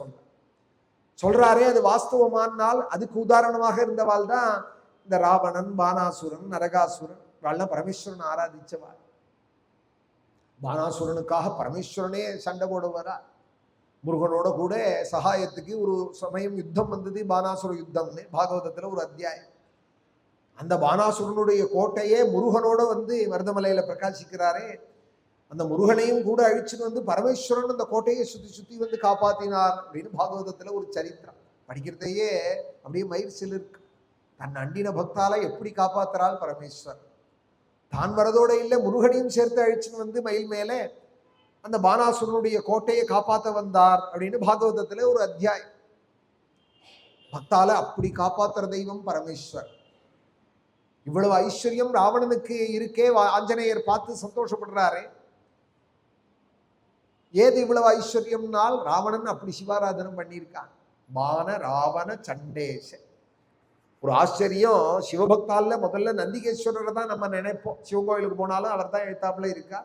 சொல்றாரே. அது வாஸ்தவமானால் அதுக்கு உதாரணமாக இருந்தவாள் தான் இந்த ராவணன், பானாசுரன், நரகாசுரன், இவாள்லாம் பரமேஸ்வரன் ஆராதிச்சவாள். பானாசுரனுக்காக பரமேஸ்வரனே சண்டை போடுவாரா, முருகனோட கூட சகாயத்துக்கு ஒரு சமயம் யுத்தம் வந்தது, பானாசுர யுத்தம்னு பாகவதத்துல ஒரு அத்தியாயம். அந்த பானாசுரனுடைய கோட்டையே முருகனோட வந்து மருதமலையில பிரகாசிக்கிறாரே, அந்த முருகனையும் கூட அழிச்சுட்டு வந்து பரமேஸ்வரன் அந்த கோட்டையை சுத்தி வந்து காப்பாத்தினார் அப்படின்னு பாகவதத்துல ஒரு சரித்திரம். படிக்கிறதையே அப்படியே மயிர் சிலிருக்கு. தன் அண்டின பக்தால எப்படி காப்பாத்துறாள் பரமேஸ்வர், தான் வரதோட இல்லை முருகனையும் சேர்த்து அழிச்சுன்னு வந்து மயில் மேலே அந்த பானாசுரனுடைய கோட்டையை காப்பாற்ற வந்தார் அப்படின்னு பாகவதத்துல ஒரு அத்தியாயம். பக்தால அப்படி காப்பாத்துற தெய்வம் பரமேஸ்வர். இவ்வளவு ஐஸ்வர்யம் ராவணனுக்கு இருக்கே, ஆஞ்சநேயர் பார்த்து சந்தோஷப்படுறாரு. ஏது இவ்வளவு ஐஸ்வர்யம்னால், ராவணன் அப்படி சிவாராதனம் பண்ணியிருக்கான். மான ராவண சண்டேச. ஒரு ஆச்சரியம், சிவபக்தால முதல்ல நந்திகேஸ்வரரை தான் நம்ம நினைப்போம். சிவகோயிலுக்கு போனாலும் அவர் தான் எழுத்தாப்புல இருக்கா.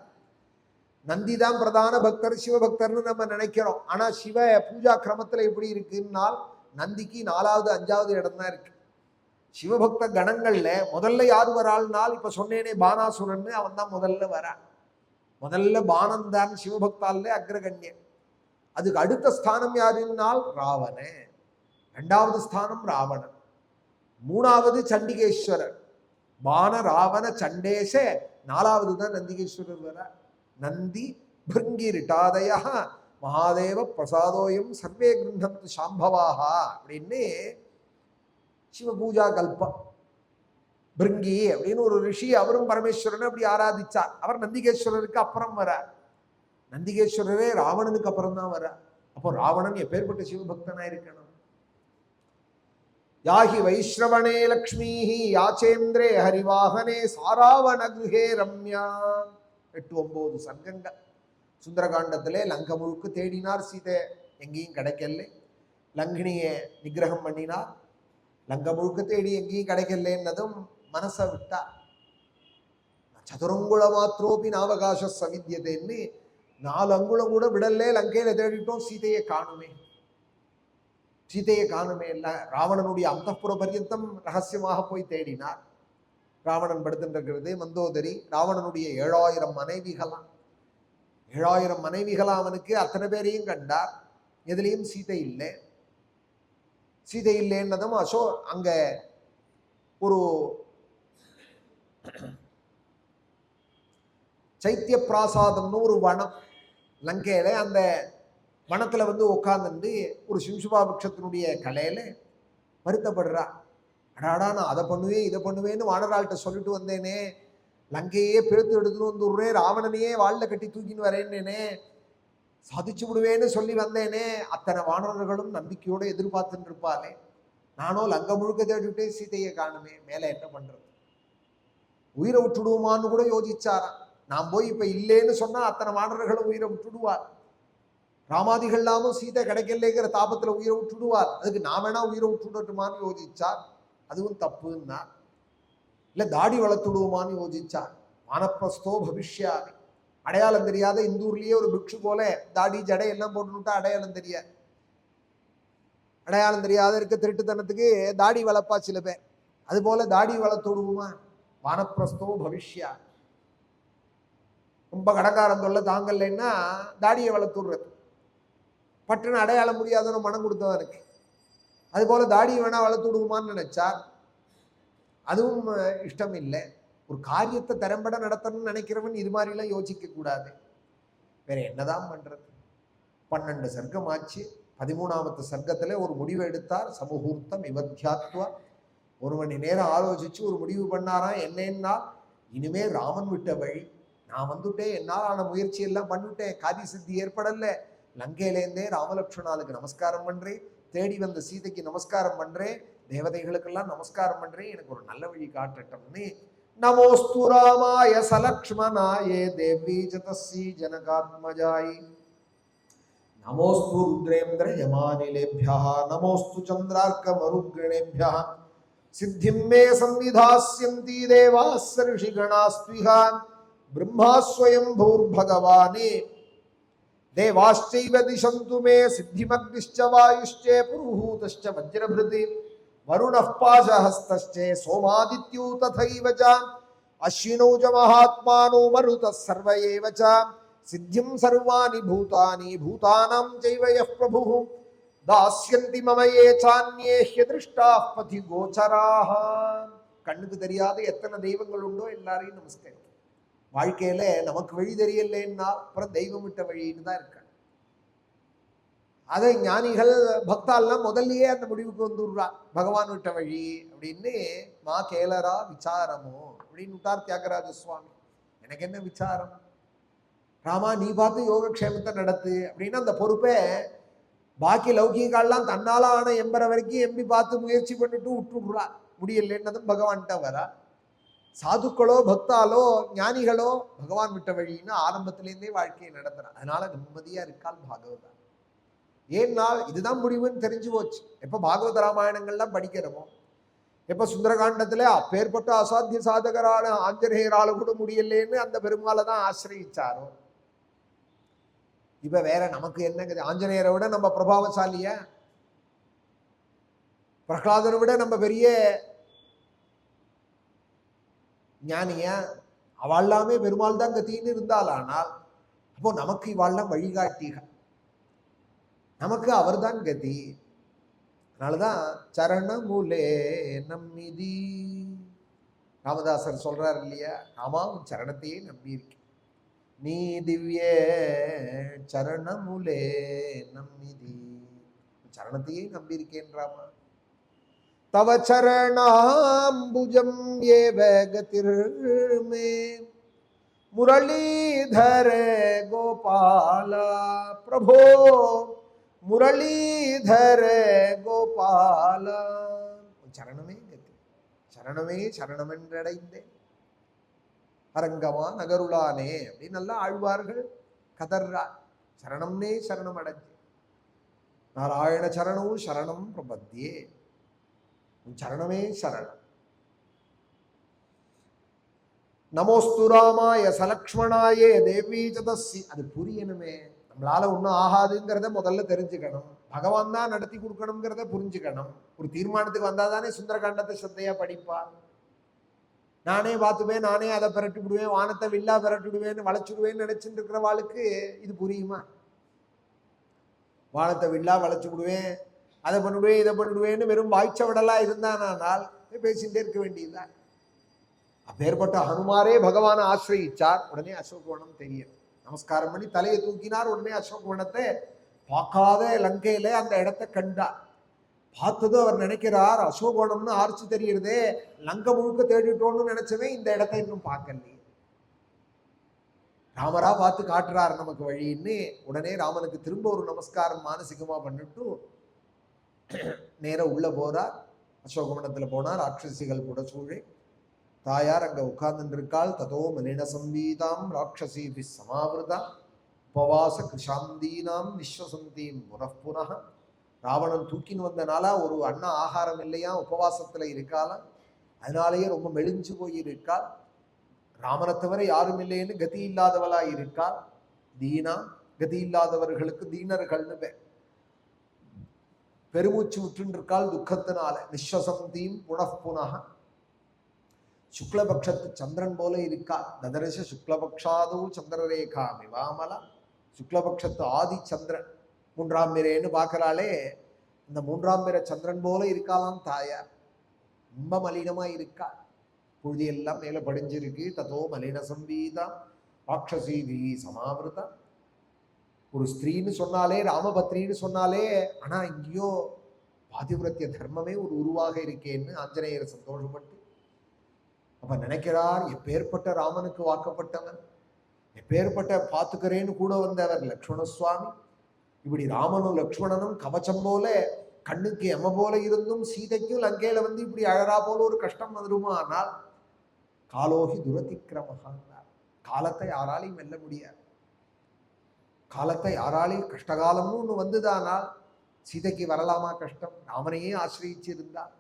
நந்தி தான் பிரதான பக்தர், சிவபக்தர்னு நம்ம நினைக்கிறோம். ஆனா சிவ பூஜா கிரமத்துல எப்படி இருக்குன்னால், நந்திக்கு 4வது 5வது இடம் தான் இருக்கு. சிவபக்த கணங்கள்ல முதல்ல யாரு வராள்னால், இப்ப சொன்னேனே பானாசுரன், அவன் தான் முதல்ல வரான். முதல்ல பானந்தான் சிவபக்தால அக்ரகண்யன். அதுக்கு அடுத்த ஸ்தானம் யாருன்னால் ராவணன், 2வது ஸ்தானம் ராவணன், 3வது சண்டிகேஸ்வரர். பான ராவண சண்டேச 4வது தான் நந்திகேஸ்வரர் வர. நந்தி பிருங்கி ரிட்டாதய மகாதேவ பிரசாதோயம் சர்வே கிருந்தம் சாம்பவாக அப்படின்னு சிவபூஜா கல்பம். பிருங்கி அப்படின்னு ஒரு ரிஷி, அவரும் பரமேஸ்வரனை அப்படி ஆராதிச்சார். அவர் நந்திகேஸ்வரருக்கு அப்புறம் வர. நந்திகேஸ்வரரே ராவணனுக்கு அப்புறம் தான் வர. அப்போ ராவணன் எப்பேற்பட்ட சிவபக்தனா இருக்கணும். யாஹி வைஸ்ரவணே லக்ஷ்மீ யாச்சேந்திரே ஹரிவாகனே சாராவண குஹே ரம்யா. 8-9 சர்க்கங்கள் சுந்தரகாண்டத்திலே. லங்க முழுக்க தேடினார், சீதை எங்கேயும் கிடைக்கல. லங்கினியை நிகிரகம் பண்ணினா. லங்க முழுக்க தேடி எங்கேயும் கிடைக்கலன்னதும் மனசை விட்டா. சதுரங்குள மாத்திரோபி நாவகாச சவித்தியதேன்னு 4 அங்குலம் கூட விடலே. லங்கையில தேடிட்டோம், சீதையை காணுமே. சீதையை காணுமே இல்ல. ராவணனுடைய அந்தப்புற பர்யந்தம் ரகசியமாக போய் தேடினார். ராவணன் படுத்துன்றிருக்கிறது மந்தோதரி. ராவணனுடைய 7000 மனைவிகளாம். 7000 மனைவிகளாம் அவனுக்கு. அத்தனை பேரையும் கண்டார். எதுலையும் சீதை இல்லை. சீதை இல்லைன்னதும் அங்க ஒரு சைத்திய பிராசாதம்னு ஒரு வனம் லங்கையில. அந்த வனத்துல உட்கார்ந்து ஒரு சிம்சுபா விருட்சத்தினுடைய கலையில வருத்தப்படுறா. அடாடா, நான் அதை பண்ணுவேன் இதை பண்ணுவேன்னு வானராள்கிட்ட சொல்லிட்டு வந்தேனே, லங்கையே பிரித்து எடுத்துன்னு வந்துடுறேன், ராவணனையே வாள்ல கட்டி தூக்கின்னு வரேன்னேனே, சாதிச்சு விடுவேன்னு சொல்லி வந்தேனே. அத்தனை வானரர்களும் நம்பிக்கையோட எதிர்பார்த்துட்டு இருப்பாளே. நானோ லங்க முழுக்க தேடிவிட்டே சீதையை காணுமே, மேல என்ன பண்றது? உயிரை விட்டுடுவோமான்னு கூட யோசிச்சாராம். நான் போய் இப்ப இல்லைன்னு சொன்னா அத்தனை வானரர்களும் உயிரை விட்டுடுவார். ராமாதிகள் இல்லாமல் சீதை கிடைக்கலைங்கிற தாபத்துல உயிரை விட்டுடுவார். அதுக்கு நான் வேணா உயிரை விட்டுடட்டுமான்னு யோசிச்சார். அதுவும் தப்புன்னா. இல்ல தாடி வளர்த்துடுவோமான்னு யோசிச்சார். வானப்பிரஸ்தோ பவிஷ்யாமி. அடையாளம் தெரியாத இந்தூர்லயே ஒரு பிக்ஷு போல தாடி ஜடை எல்லாம் போட்டுட்டா அடையாளம் தெரியாது. அடையாளம் தெரியாத இருக்க திருட்டுத்தனத்துக்கு தாடி வளர்ப்பா சில பேர். அது போல தாடி வளர்த்துடுவோமா? வானப்பிரஸ்தோ பவிஷ்யா. ரொம்ப கடக்காரம் தொல்லை தாங்கலைன்னா தாடியை வளர்த்துடுறது. பட்டுன்னு அடையாளம் முடியாதவன மனம் கொடுத்தவனுக்கு. அது போல தாடியை வேணா வளர்த்து விடுவோமான்னு நினைச்சார். அதுவும் இஷ்டம் இல்லை. ஒரு காரியத்தை திறம்பட நடத்தணும்னு நினைக்கிறவன் இது மாதிரிலாம் யோசிக்க கூடாது. வேற என்னதான் பண்றது? 12 சர்க்கம் ஆச்சு. 13வது சர்க்கத்துல ஒரு முடிவு எடுத்தார். சமுகூர்த்தம் விவத்தியாத்வா. 1 மணி நேரம் ஆலோசிச்சு ஒரு முடிவு பண்ணாராம். என்னன்னா, இனிமே ராமன் விட்ட வழி. நான் வந்துட்டேன், என்னால் ஆன முயற்சி எல்லாம் பண்ணிவிட்டேன், காதி சித்தி ஏற்படல. லங்கையிலேருந்தே ராமலட்சுமணாளுக்கு நமஸ்காரம் பண்றேன், தேடி வந்த சீதைக்கு நமஸ்காரம் பண்றேன், தேவதைகளுக்கெல்லாம் நமஸ்காரம் பண்றேன், எனக்கு ஒரு நல்ல வழி காட்டட்டும்னு. நமோஸ்து ராமாய சலக்ஷ்மணாயே தேவி ஜதஸ்ஸி ஜனகாத்மஜாய். நமோஸ்து ருத்ரேந்திர யமானிலேभ्यः. நமோஸ்து சந்திரார்க்க மருக்ரணேभ्यः. சித்திம் மே சம்விதாஸ்யந்தி தேவாஸ் ரிஷிகணாஸ்த்விஹ. ब्रह्मा स्वयं भूर्भगवाने देवाश्चैव दिशन्तु मे. सिद्धिमग्निश्च वायुश्च पुरुहूतश्च वज्रभृति. वरुणः पाशहस्तश्च सोमादित्यो तथैव च. अश्विनौ च महात्मानो मरुतः सर्व एव च. सिद्धिं सर्वाणि भूतानि भूतानां चैव यः प्रभुः. दास्यन्ति मम ये चान्ये ह्यदृष्टाः पथि गोचराः. கண்ணுக்கு தெரியாத எத்தனை தெய்வங்கள் உண்டோ எல்லாரையும் நமஸ்காரம். வாழ்க்கையில நமக்கு வழி தெரியலன்னா அப்புறம் தெய்வம் விட்ட வழின்னு தான் இருக்க. அதை ஞானிகள் பக்தால்லாம் முதல்லயே அந்த முடிவுக்கு வந்துடுறா. பகவான் விட்ட வழி அப்படின்னு. மா கேளரா விசாரமோ அப்படின்னு விட்டார் தியாகராஜ சுவாமி. எனக்கு என்ன விசாரம்? ராமா நீ பார்த்து யோகக்ஷேமத்தை நடத்து அப்படின்னு அந்த பொறுப்பை பாக்கி லௌகிகாலாம் தன்னால ஆன எம்பரை வரைக்கும் எம்பி பார்த்து முயற்சி பண்ணிட்டு விட்டுடுறா. முடியலன்னதும் பகவான்கிட்ட வரா. சாதுக்களோ பக்தாலோ ஞானிகளோ பகவான் விட்ட வழின்னு ஆரம்பத்திலேருந்தே வாழ்க்கையை நடத்துறான். அதனால நிம்மதியா இருக்கால் பாகவதா. ஏன்னால் இதுதான் முடிவுன்னு தெரிஞ்சு போச்சு. எப்ப பாகவத ராமாயணங்கள்லாம் படிக்கிறோமோ, எப்ப சுந்தரகாண்டத்துல அப்பேற்பட்ட அசாத்திய சாதகரான ஆஞ்சநேயரால கூட முடியலேன்னு அந்த பெருமாளை தான் ஆசிரியிச்சாரோ, இப்ப வேற நமக்கு என்னங்குது? ஆஞ்சநேயரை விட நம்ம பிரபாவசாலிய, பிரகலாதனை விட நம்ம பெரிய ஞானிய, அவள்லாமே பெருமாள் தான் கத்தின்னு இருந்தால், ஆனால் அப்போ நமக்கு இவாள்லாம் வழிகாட்டிகள், நமக்கு அவர் தான் கதி. அதனாலதான் சரணமுலே நம்மிதி ராமதாசர் சொல்றார் இல்லையா, ராமா உன் சரணத்தையே நம்பி இருக்க, நீ திவ்ய சரணமுலே நம்மிதி, சரணத்தையே நம்பி இருக்கேன் ராமா. तव चरणाम्बुजं येव गतिर्मे मुरलीधर गोपाल प्रभो मुरलीधर गोपाल. சரணமே கதி, சரணமே சரணமென்றடைந்தேன் அரங்கமா நகருளானே அப்படின்னு நல்லா ஆழ்வார்கள் கதர்றா. சரணம்னே சரணம் அடைஞ்சு. நாராயண சரணம் சரணம் பிரபத்தியே, உன் சரணமே சரணம். நமோஸ்து ராமாய சலக்ஷ்மணாயே தேவி ஜதஸ்ஸி. அது புரியணுமே, நம்மளால ஒன்றும் ஆகாதுங்கிறத முதல்ல தெரிஞ்சுக்கணும். பகவான் தான் நடத்தி கொடுக்கணுங்கிறத புரிஞ்சுக்கணும். ஒரு தீர்மானத்துக்கு வந்தால் தானே சுந்தரகாண்டத்தை சத்தையா படிப்பார். நானே பார்த்துவேன், நானே அதை பிரட்டி விடுவேன், வானத்தை வில்லா பிரட்டி விடுவேன்னு வளைச்சுடுவேன்னு நினைச்சுட்டு இருக்கிறவாளுக்கு இது புரியுமா? வானத்தை வில்லா வளைச்சு விடுவேன், அதை பண்ணிவிடுவேன், இதை பண்ணிவிடுவேன்னு வெறும் வாய்ச்சவடலா இருந்தானால் பேசிகிட்டே இருக்க வேண்டியதுதான். அப்பேற்பட்ட ஹனுமாரே பகவானை ஆசிரியிச்சார். உடனே அசோகவனம் தெரியும். நமஸ்காரம் பண்ணி தலையை தூக்கினார். உடனே அசோகவனத்தை பார்க்காத லங்கையில அந்த இடத்தை கண்டார். பார்த்தது அவர் நினைக்கிறார், அசோகவனம்னு ஆர்ச்சி தெரியுறதே, லங்கை முழுக்க தேடிட்டோன்னு நினைச்சவே இந்த இடத்தை இன்னும் பார்க்கலையே. ராமரா பார்த்து காட்டுறாரு நமக்கு வழின்னு. உடனே ராமனுக்கு திரும்ப ஒரு நமஸ்காரம் மானசிகமா பண்ணிட்டு நேரம் உள்ள போறார். அசோகவனத்துல போனார். ராட்சசிகள் கூட சூழே தாயார் அங்க உட்கார்ந்து இருக்காள். ததோ மலின சம்பீதாம் ராட்சசி சமாவிருதா உபவாச கிருஷாந்தீனாம் விஸ்வசந்தீம் புனః. ராவணன் தூக்கின்னு வந்தனால ஒரு அண்ணா ஆகாரம் இல்லையா, உபவாசத்துல இருக்காளாம். அதனாலேயே ரொம்ப மெலிஞ்சு போயிருக்காள். ராமனை தவிர யாரும் இல்லைன்னு கதி இல்லாதவளா இருக்காள். தீனா, கதி இல்லாதவர்களுக்கு தீனர்கள்னு பேர். பெருமூச்சு விட்டு இருக்காள் துக்கத்தினால. விஸ்வசந்தீம் புனః. சுக்லபக்ஷத்து சந்திரன் போல இருக்கா. ததரச சுக்லபக்ஷாதோ சந்திரரேகா மிவாமலா. சுக்லபக்ஷத்து ஆதி சந்திரன் மூன்றாம் பிறைன்னு பார்க்கறாளே, இந்த மூன்றாம் பிறை சந்திரன் போல இருக்காளாம் தாயார். ரொம்ப மலினமா இருக்கா. புழுதியெல்லாம் மேல படிஞ்சிருக்கு. ததோ மலின சம்பீதா ராட்சசீவி சமாவிருதா. ஒரு ஸ்திரீன்னு சொன்னாலே, ராமபத்ரின்னு சொன்னாலே, ஆனா இங்கேயோ பாதிவிரத்திய தர்மமே ஒரு உருவாக இருக்கேன்னு ஆஞ்சநேயர் சந்தோஷப்பட்டு அப்ப நினைக்கிறார், எப்பேற்பட்ட ராமனுக்கு வாக்கப்பட்டவன், எப்பேற்பட்ட பார்த்துக்கிறேன்னு கூட வந்தவர் லக்ஷ்மண சுவாமி. இப்படி ராமனும் லக்ஷ்மணனும் கவச்சம் போல கண்ணுக்கு எம போல இருந்தும் சீதைக்கும் லங்கையில வந்து இப்படி அழறா போல ஒரு கஷ்டம் வந்துருமா? ஆனால் காலோகி துரதிக்கிரமகான்னார். காலத்தை யாராலையும் வெல்ல முடியாது. காலத்தை யாராலையும், கஷ்டகாலம்னு ஒன்று வந்துதானால் சீதைக்கு வரலாமா கஷ்டம்? ராமனையே ஆசிரியிச்சு இருந்தார்.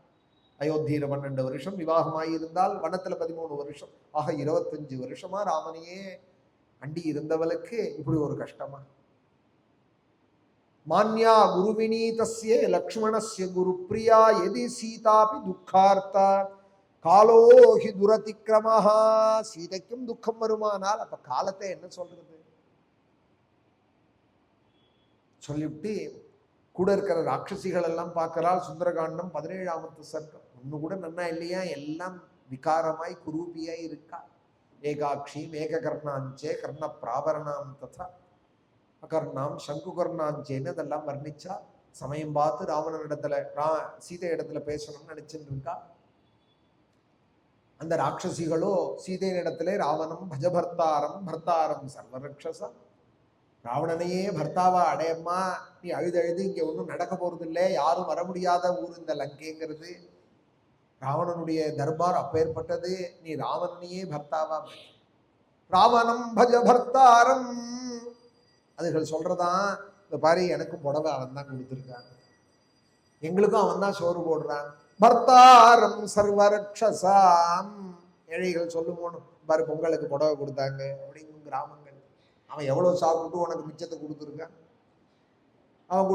அயோத்தியில 12 வருஷம் விவாகமாகி இருந்தால், வனத்துல 13 வருஷம், ஆக 25 வருஷமா ராமனையே அண்டி இருந்தவளுக்கு இப்படி ஒரு கஷ்டமா? மான்யா குருவினீதஸ்ய லக்ஷ்மணஸ்ய குரு பிரியா எதி சீதாபி துக்கார்த்தா காலோஹி துரதிக்கிரமஹா. சீதைக்கும் துக்கம் வருமானால் அப்ப காலத்தை என்ன சொல்றது? சொல்லிவிட்டு கூட இருக்கிற ராட்சசிகள் எல்லாம் பார்க்கிறாள். சுந்தரகாண்டம் 17ஆம் சர்க்கம். ஒண்ணு கூட நன்னா இல்லையா, எல்லாம் விகாரமாய் குரூபியாய் இருக்கா. ஏகாட்சி மேககர்ணாஞ்சே கர்ண பிராபரணாம் ததா அகர்ணாம் சங்குகர்ணாஞ்சேன்னு அதெல்லாம் வர்ணிச்சா. சமயம் பார்த்து ராவணன் இடத்துல சீதை இடத்துல பேசணும்னு நினைச்சுட்டு இருக்கா. அந்த ராட்சசிகளோ சீதையின் இடத்துல ராவணம் பஜபர்த்தாரம் பர்த்தாரம் சர்வரக்ஷசா. ராவணனையே பர்த்தாவா அடையம்மா, நீ அழுது இங்க ஒன்றும் நடக்க போறது இல்லை, யாரும் வர முடியாத ஊர் இந்த லங்கைங்கிறது. ராவணனுடைய தர்பார் அப்பேற்பட்டது. நீ ராவணனையே பர்த்தாவா, ராவணம் பஜ பர்த்தாரம். அதுகள் சொல்றதான், இந்த பாரு எனக்கும் புடவை அவன் தான் கொடுத்துருக்கான், எங்களுக்கும் அவன் தான் சோறு போடுறான். பர்த்தாரம் சர்வரக்ஷசாம். ஏழைகள் சொல்லுமோன்னு பாரு பொங்கலுக்கு புடவை கொடுத்தாங்க அப்படிங்கும் கிராமங்கள். அவன் எவ்வளவு சாப்பிட்டு உனக்கு மிச்சத்தை கொடுத்துருக்கான், அவன்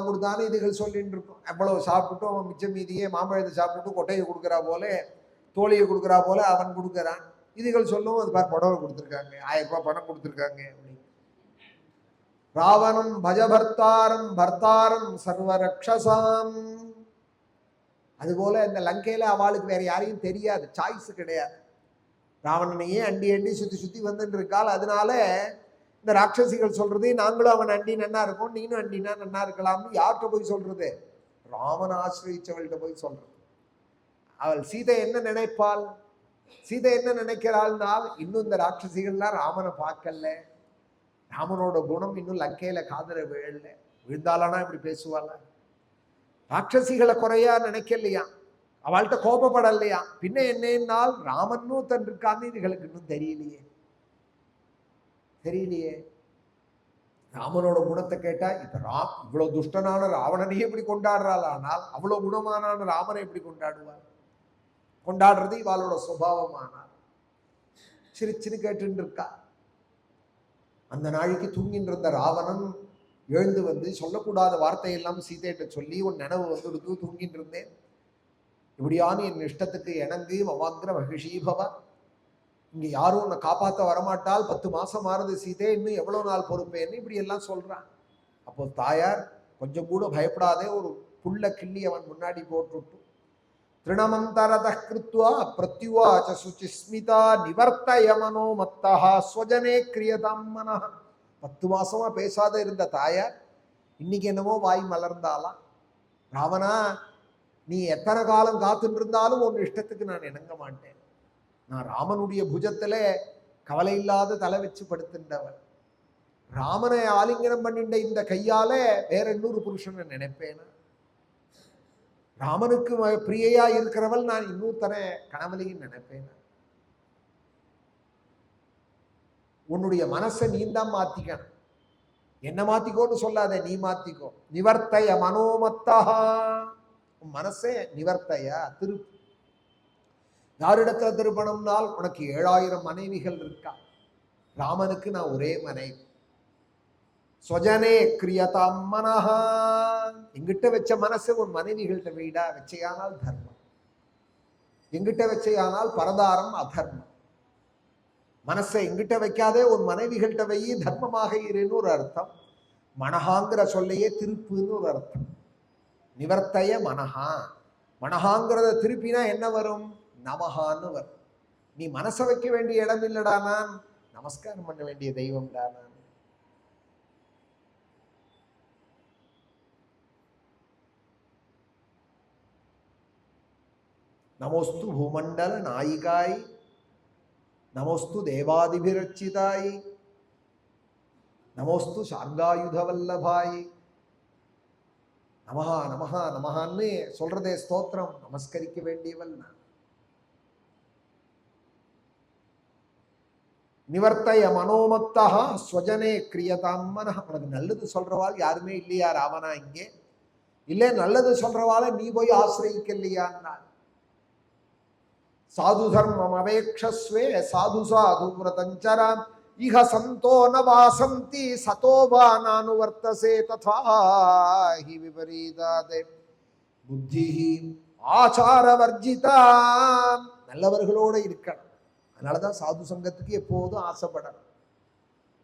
கொடுத்தான்னு இதுகள் சொல்லிட்டு இருக்கும். எவ்வளவு சாப்பிட்டு அவன் மிச்சம் மீதியே மாம்பழத்தை சாப்பிட்டு கொட்டையை கொடுக்குறா போல, தோழியை கொடுக்குறா போல அவன் கொடுக்குறான். இதுகள் சொல்லும், அது பாரு புடவை கொடுத்துருக்காங்க, 1000 ரூபாய் பணம் கொடுத்துருக்காங்க அப்படின்னு. ராவணம் பஜபர்த்தாரம் பர்த்தாரம் சர்வரக்ஷசாம். அதுபோல இந்த லங்கையில அவளுக்கு வேற யாரையும் தெரியாது, சாய்ஸ் கிடையாது. ராவணனையே அண்டி அண்டி சுத்தி சுத்தி வந்துட்டு இருக்காள். அதனால இந்த ராட்சசிகள் சொல்றது, நாங்களும் அவன் அண்டி நன்னா இருக்கும், நீனும் அண்டினா நன்னா இருக்கலாம்னு யார்கிட்ட போய் சொல்றது? ராமன் ஆசிரியச்சவள்கிட்ட போய் சொல்றது. அவள் சீதை என்ன நினைப்பாள்? சீதை என்ன நினைக்கிறாள்னால், இன்னும் இந்த ராட்சசிகள்லாம் ராமனை பார்க்கல, ராமனோட குணம் இன்னும் லங்கையில காதல விழல. விழுந்தாலானா இப்படி பேசுவாள? ராட்சசிகளை குறையா நினைக்கலையா, அவள்கிட்ட கோபப்படலையா? பின்ன என்னன்னால் ராமனும் தன் இருக்கான்னு இதுகளுக்கு இன்னும் தெரியலையே. ராமனோட குணத்தை கேட்டா இவ்வளவு துஷ்டனான ராவணனையே இப்படி கொண்டாடுறாள், ஆனால் அவ்வளவு குணமான ராமனை எப்படி கொண்டாடுவார்? கொண்டாடுறது இவாளோட சுபாவமானார். சிரிச்சுன்னு கேட்டு இருக்கா. அந்த நாளைக்கு தூங்கின்னு இருந்த ராவணன் எழுந்து வந்து சொல்லக்கூடாத வார்த்தையெல்லாம் சீதையிட்ட சொல்லி உன் நினைவு வந்து எடுத்து தூங்கின்னு இருந்தேன், இப்படியான என் இஷ்டத்துக்கு இணங்கு மவாங்கிற மகிஷீபவா, இங்க யாரும் உன்னை காப்பாற்ற வரமாட்டால், 10 மாசம் ஆறுது சீதே, இன்னும் எவ்வளவு நாள் பொறுப்பேன்னு இப்படி எல்லாம் சொல்றான். அப்போ தாயார் கொஞ்சம் கூட பயப்படாதே ஒரு புள்ள கிள்ளி அவன் முன்னாடி போட்டுட்டு திருணமந்தரத கிருத்வா பிரத்யுவாச்ச சுச்சிஸ்மிதா நிவர்த்தய மனோ மத்தா ஸ்வஜனே கிரியதாம் மனஹ. 10 மாசமா பேசாத இருந்த தாயார் இன்னைக்கு என்னமோ வாய் மலர்ந்தாலாம். ராவணா, நீ எத்தனை காலம் காத்துட்டு இருந்தாலும் உன் இஷ்டத்துக்கு நான் இணங்க மாட்டேன். நான் ராமனுடைய புஜத்துல கவலை இல்லாத தலை வச்சு படுத்துட்டவன். ராமனை ஆலிங்கனம் பண்ணிட்ட இந்த கையால வேற இன்னொரு புருஷனை நினைப்பேனா? ராமனுக்கு பிரியையா இருக்கிறவள் நான் இன்னொருத்தனை கணவனையும் நினைப்பேனா? உன்னுடைய மனசை நீ தான் மாத்திக்கணும். என்ன மாத்திக்கோன்னு சொல்லாத, நீ மாத்திக்கோ. நிவர்த்தய மனோமத்தா, உன் மனசே நிவர்த்தையா திருப்பு. யாரிடத்துல திருப்பணம்னால் உனக்கு 7000 மனைவிகள் இருக்கா, ராமனுக்கு நான் ஒரே மனைவி. ஸ்வஜனே கிரியதாம் மனஹா, எங்கிட்ட வச்ச மனசு உன் மனைவிகள்கிட்ட வீடா வச்சையானால் தர்மம், எங்கிட்ட வச்சையானால் பரதாரம் அதர்மம். மனசை எங்கிட்ட வைக்காதே உன் மனைவிகள்கிட்ட வை, தர்மமாக இருன்னு ஒரு அர்த்தம். மனஹாங்கிற சொல்லையே திருப்புன்னு ஒரு அர்த்தம். நிவர்த்தைய மனஹா, மனஹாங்கிறத திருப்பினா என்ன வரும்? நமஹான்னு வரும். நீ மனசை வைக்க வேண்டிய இடம் இல்லடா, நான் நமஸ்காரம் பண்ண வேண்டிய தெய்வம்டா நான். நமோஸ்து பூமண்டல நாயிகாய், நமோஸ்து தேவாதிபிரச்சிதாய், நமோஸ்து சார்காயுதவல்லபாய். நமஹா நமஹா நமஹான்னு சொல்றதே ஸ்தோத்திரம், நமஸ்கரிக்க வேண்டியவள் நான். நிவர்த்தய மனோமத்தா ஸ்வஜனே கிரியதாம் மனஹ. உனக்கு நல்லது சொல்றவாள் யாருமே இல்லையா ராவணா இங்கே? இல்லை, நல்லது சொல்றவாளை நீ போய் ஆசிரியிக்கலையான்னா. சாது தர்மம் அவேக்ஷஸ்வே சாது சாது விரதஞ்சராம் இஹ சந்தோ ந வாசந்தி சதோவா நானுவர்த்தசே ததா ஹி விபரீதாதே புத்திஹி ஆச்சாரவர்ஜிதா. நல்லவர்களோட இருக்கணும். அதனாலதான் சாது சங்கத்துக்கு எப்போதும் ஆசைப்படணும்.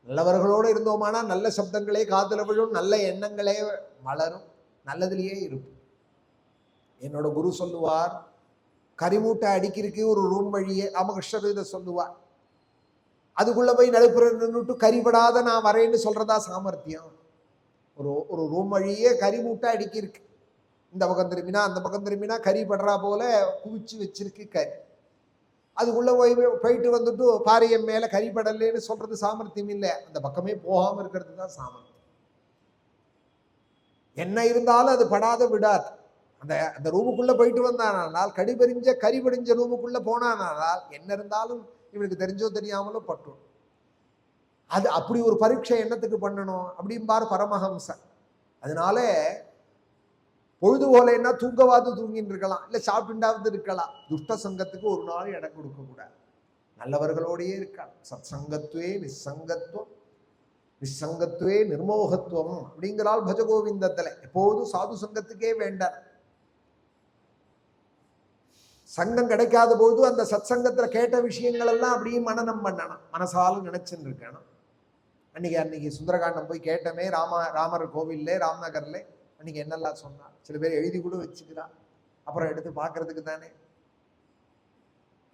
நல்லவர்களோடு இருந்தோமானா நல்ல சப்தங்களே காதுல விழும், நல்ல எண்ணங்களே மலரும், நல்லதுலேயே இருக்கும். என்னோட குரு சொல்லுவார், கரிமூட்டை அடிக்கிறதுக்கு ஒரு ரூம் வழியே ராமகிருஷ்ணர் இதை சொல்லுவார். அதுக்குள்ள போய் நடுப்புற நின்றுட்டு கரிபடாத நான் வரேன்னு சொல்றதா சாமர்த்தியம்? ஒரு ரூம் வழியே கரிமூட்டை அடிக்கிருக்கு. இந்த பக்கம் திரும்பினா அந்த பக்கம் திரும்பினா கறி படுறா போல குவிச்சு வச்சிருக்கு கறி. அதுக்குள்ள போயிட்டு வந்துட்டு பாரியம் மேல கரிபடலேன்னு சொல்றது சாமர்த்தியம் இல்லை, அந்த பக்கமே போகாம இருக்கிறது தான் சாமர்த்தியம். என்ன இருந்தாலும் அது படாத விடாது. அந்த ரூமுக்குள்ள போயிட்டு வந்தானால், கரிபடிஞ்ச ரூமுக்குள்ள போனானால் என்ன இருந்தாலும் இவனுக்கு தெரிஞ்சோ தெரியாமலோ பட்டும். அது அப்படி ஒரு பரீட்சை என்னத்துக்கு பண்ணணும் அப்படிம்பார் பரமஹம்சன். அதனால பொழுது போலேன்னா தூங்கவாது தூங்கின்னு இருக்கலாம், இல்லை சாப்பிட்டுண்டாவது இருக்கலாம். துஷ்ட சங்கத்துக்கு ஒரு நாள் இடம் கொடுக்க கூடாது. நல்லவர்களோடையே இருக்கலாம். சத் சங்கத்துவே நிசங்கத்துவம், நிசங்கத்துவே நிர்மோகத்துவம் அப்படிங்கிறால் பஜகோவிந்தத்துல. எப்போதும் சாது சங்கத்துக்கே வேண்டாம். சங்கம் கிடைக்காத போது அந்த சத் சங்கத்துல கேட்ட விஷயங்கள் எல்லாம் அப்படியே மனனம் பண்ணணும், மனசாலும் நினைச்சுன்னு இருக்கணும். அன்னைக்கு சுந்தரகாண்டம் போய் கேட்டமே, ராமர் கோவில்ல ராம்நகர்ல அன்னைக்கு என்னெல்லாம் சொன்னார். சில பேர் எழுதி கூட வச்சுக்கிறான், அப்புறம் எடுத்து பார்க்கறதுக்கு தானே.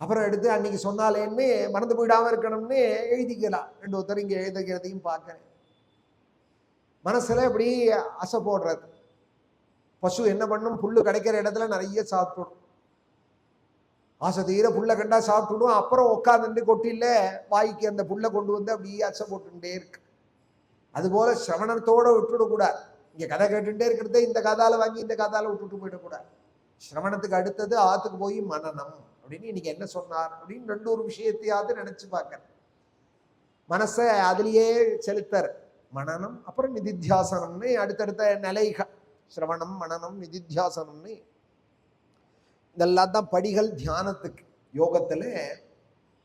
அப்புறம் எடுத்து அன்னைக்கு சொன்னாலேன்னு மறந்து போயிடாம இருக்கணும்னு எழுதிக்கலாம். ரெண்டு ஒருத்தர் இங்க எழுதுகிறதையும் பார்க்கிறேன். மனசுல இப்படி ஆசை போடுறது. பசு என்ன பண்ணும், புல்லு கிடைக்கிற இடத்துல நிறைய சாப்பிடும். ஆசை தீர புல்லை கண்டா சாப்பிட்டுடும். அப்புறம் உட்காந்துட்டு கொட்டில வாய்க்கு அந்த புல்லை கொண்டு வந்து அப்படியே ஆசை போட்டுட்டே இருக்கு. அதுபோல சிரவணத்தோட விட்டுடக்கூடாது. இங்க கதை கேட்டுட்டே இருக்கிறதே இந்த கதால வாங்கி இந்த கதால விட்டுட்டு போயிடக்கூடாது. சிரவணத்துக்கு அடுத்தது ஆத்துக்கு போய் மனனம் அப்படின்னு இன்னைக்கு என்ன சொன்னார் அப்படின்னு ரெண்டு ஒரு விஷயத்தையாவது நினைச்சு பார்க்க, மனசை அதுலயே செலுத்தர். மனனம், அப்புறம் நிதித்தியாசனம்னு அடுத்தடுத்த நிலைகள். சிரவணம், மனனம், நிதித்தியாசனம்னு இதெல்லாம் தான் படிகள் தியானத்துக்கு. யோகத்துல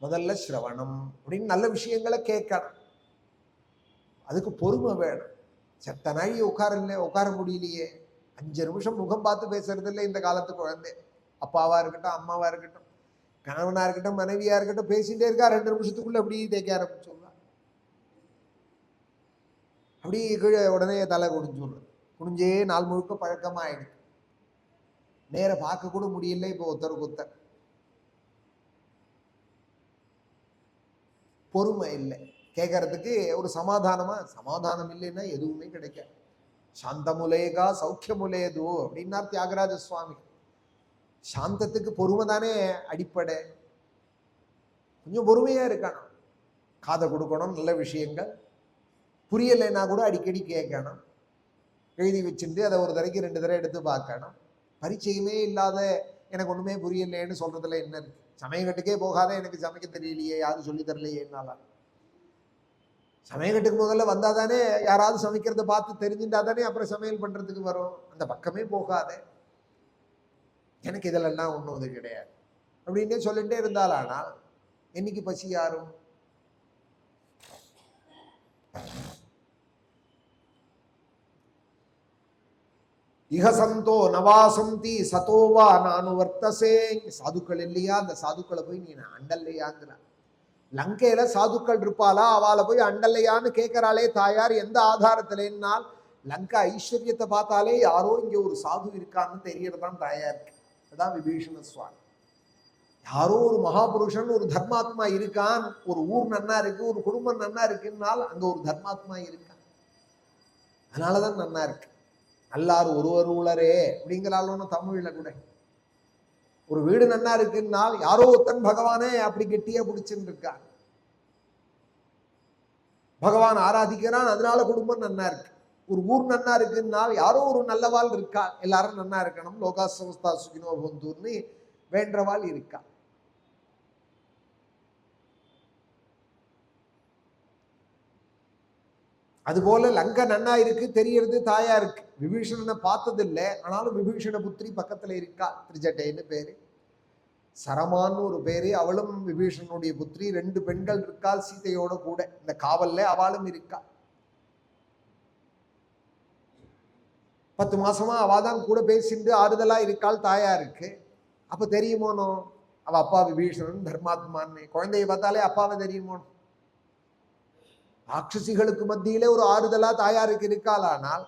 முதல்ல சிரவணம் அப்படின்னு நல்ல விஷயங்களை கேட்கணும். அதுக்கு பொறுமை வேணும். செத்த நாழி உட்கார முடியலையே, 5 நிமிஷம் முகம் பார்த்து பேசுறது இல்லை இந்த காலத்து குழந்தை. அப்பாவா இருக்கட்டும், அம்மாவா இருக்கட்டும், கணவனா இருக்கட்டும், மனைவியா இருக்கட்டும், பேசிட்டே இருக்கா, 2 நிமிஷத்துக்குள்ள அப்படி தேய்க்க ஆரம்பிச்சுடுறா. அப்படி கீழே உடனே தலை குடிஞ்சுடுறது. குடிஞ்சே நாள் முழுக்க பழக்கமாயிடுது. நேர பார்க்க கூட முடியல இப்போ ஒருத்தருக்கு ஒருத்தர். பொறுமை இல்லை கேட்கறதுக்கு. ஒரு சமாதானம் இல்லைன்னா எதுவுமே கிடைக்காது. சாந்தமுலேகா சௌக்கியமுலேது அப்படின்னார் தியாகராஜ சுவாமி. சாந்தத்துக்கு பொறுமை தானே அடிப்படை. கொஞ்சம் பொறுமையா இருக்கணும், காதை கொடுக்கணும், நல்ல விஷயங்கள் புரியலைன்னா கூட அடிக்கடி கேட்கணும். எழுதி வச்சுட்டு அதை ஒரு தடவைக்கு 2 தடவை எடுத்து பார்க்கணும். பரிச்சயமே இல்லாத எனக்கு ஒண்ணுமே புரியலைன்னு சொல்றதுல என்ன இருக்கு? சமயக்கட்டுக்கே போகாத எனக்கு சமைக்க தெரியலையே, யாரும் சொல்லி தரலையேனால. சமயக்கட்டுக்கு முதல்ல வந்தா தானே யாராவது சமைக்கிறத பார்த்து தெரிஞ்சுட்டா தானே அப்புறம் சமையல் பண்றதுக்கு வரும். அந்த பக்கமே போகாத, எனக்கு இதெல்லாம் ஒன்றும் இது கிடையாது அப்படின்னே சொல்லிட்டே இருந்தாலானால் என்னைக்கு பசி யாரும்? இகசந்தோ நவாசந்தி சதோவா நானு வர்த்தசே. சாதுக்கள் இல்லையா? அந்த சாதுக்களை போய் நீ அண்டல்லையாங்கிற. லங்கையில சாதுக்கள் இருப்பாளா? அவளை போய் அண்டல்லையான்னு கேட்கிறாளே தாயார். எந்த ஆதாரத்திலேன்னால் லங்கா ஐஸ்வர்யத்தை பார்த்தாலே யாரோ இங்க ஒரு சாது இருக்கான்னு தெரியறதான் தாயாருக்கு. அதான் விபீஷண சுவாமி. யாரோ ஒரு மகாபுருஷன், ஒரு தர்மாத்மா இருக்கான். ஒரு ஊர் நன்னா இருக்கு, ஒரு குடும்பம் நன்னா இருக்குன்னால் அங்க ஒரு தர்மாத்மா இருக்கான். அதனாலதான் நன்னா இருக்கு. நல்லார் ஒருவர் உளரே அப்படிங்கிறாலும் தமிழ்ல கூட. ஒரு வீடு நன்னா இருக்குன்னால் யாரோ ஒருத்தன் பகவானே அப்படி கெட்டியா பிடிச்சுன்னு இருக்கான். பகவான் ஆராதிக்கிறான், அதனால குடும்பம் நன்னா இருக்கு. ஒரு ஊர் நன்னா இருக்குன்னால் யாரோ ஒரு நல்லவாள் இருக்கா, எல்லாரும் நன்னா இருக்கணும், லோகா சமஸ்தா சுகினோ பவந்தூர்னு வேண்டவாள் இருக்கா. அதுபோல லங்கை நன்னா இருக்கு தெரியறது தாயா இருக்கு. விபீஷணனை பார்த்தது இல்லை, ஆனாலும் விபீஷண புத்திரி பக்கத்துல இருக்கா. திரிஜட்டைன்னு பேரு, சரமான்னு ஒரு பேரு. அவளும் விபீஷணனுடைய புத்திரி. 2 பெண்கள் இருக்காள் சீதையோட கூட. இந்த காவல்ல அவளும் இருக்கா. 10 மாசமா அவதான் கூட பேசிட்டு ஆறுதலா இருக்காள் தாயா இருக்கு. அப்ப தெரியுமோனோ அவ அப்பா விபீஷணன் தர்மாத்மான்னு. குழந்தைய பார்த்தாலே அப்பாவை தெரியுமோனோ. ராட்சசிகளுக்கு மத்தியிலே ஒரு ஆறுதலா தாயாருக்கு இருக்காளானால்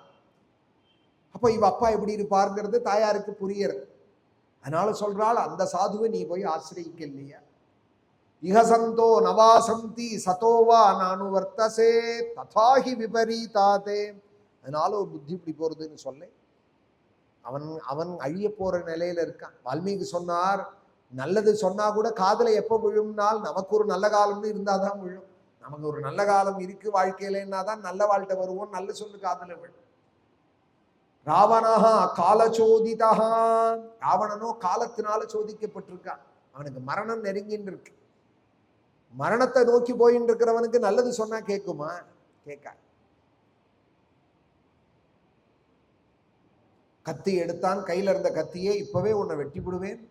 அப்ப இவ அப்பா எப்படி இருப்பாருங்கிறது தாயாருக்கு புரியறது. அதனால சொல்றாள், அந்த சாதுவை நீ போய் ஆசிரியிக்க இல்லையா? இகசந்தோ நவாசந்தி சதோவா நானு வர்த்தசே ததாஹி விபரீதாதே. அதனால ஒரு புத்தி இப்படி போறதுன்னு சொல்ல அவன் அழிய போற நிலையில இருக்கான். வால்மீகி சொன்னார், நல்லது சொன்னா கூட காதுல எப்ப விழும்னால் நமக்கு ஒரு நல்ல காலம்னு இருந்தாதான் விழும். நமக்கு ஒரு நல்ல காலம் இருக்கு வாழ்க்கையிலன்னா தான் நல்ல வாழ்க்கை வருவோம். நல்ல சொல்லு காதுல விழும். ராவணஹா காலச்சோதிதா. ராவணனோ காலத்தினால சோதிக்கப்பட்டிருக்கான். அவனுக்கு மரணம் நெருங்கின்னு இருக்கு. மரணத்தை நோக்கி போயின்னு இருக்கிறவனுக்கு நல்லது சொன்னா கேட்குமா? கேட்க. கத்தி எடுத்தான், கையில இருந்த கத்தியே இப்பவே உன்னை வெட்டி விடுவேன்,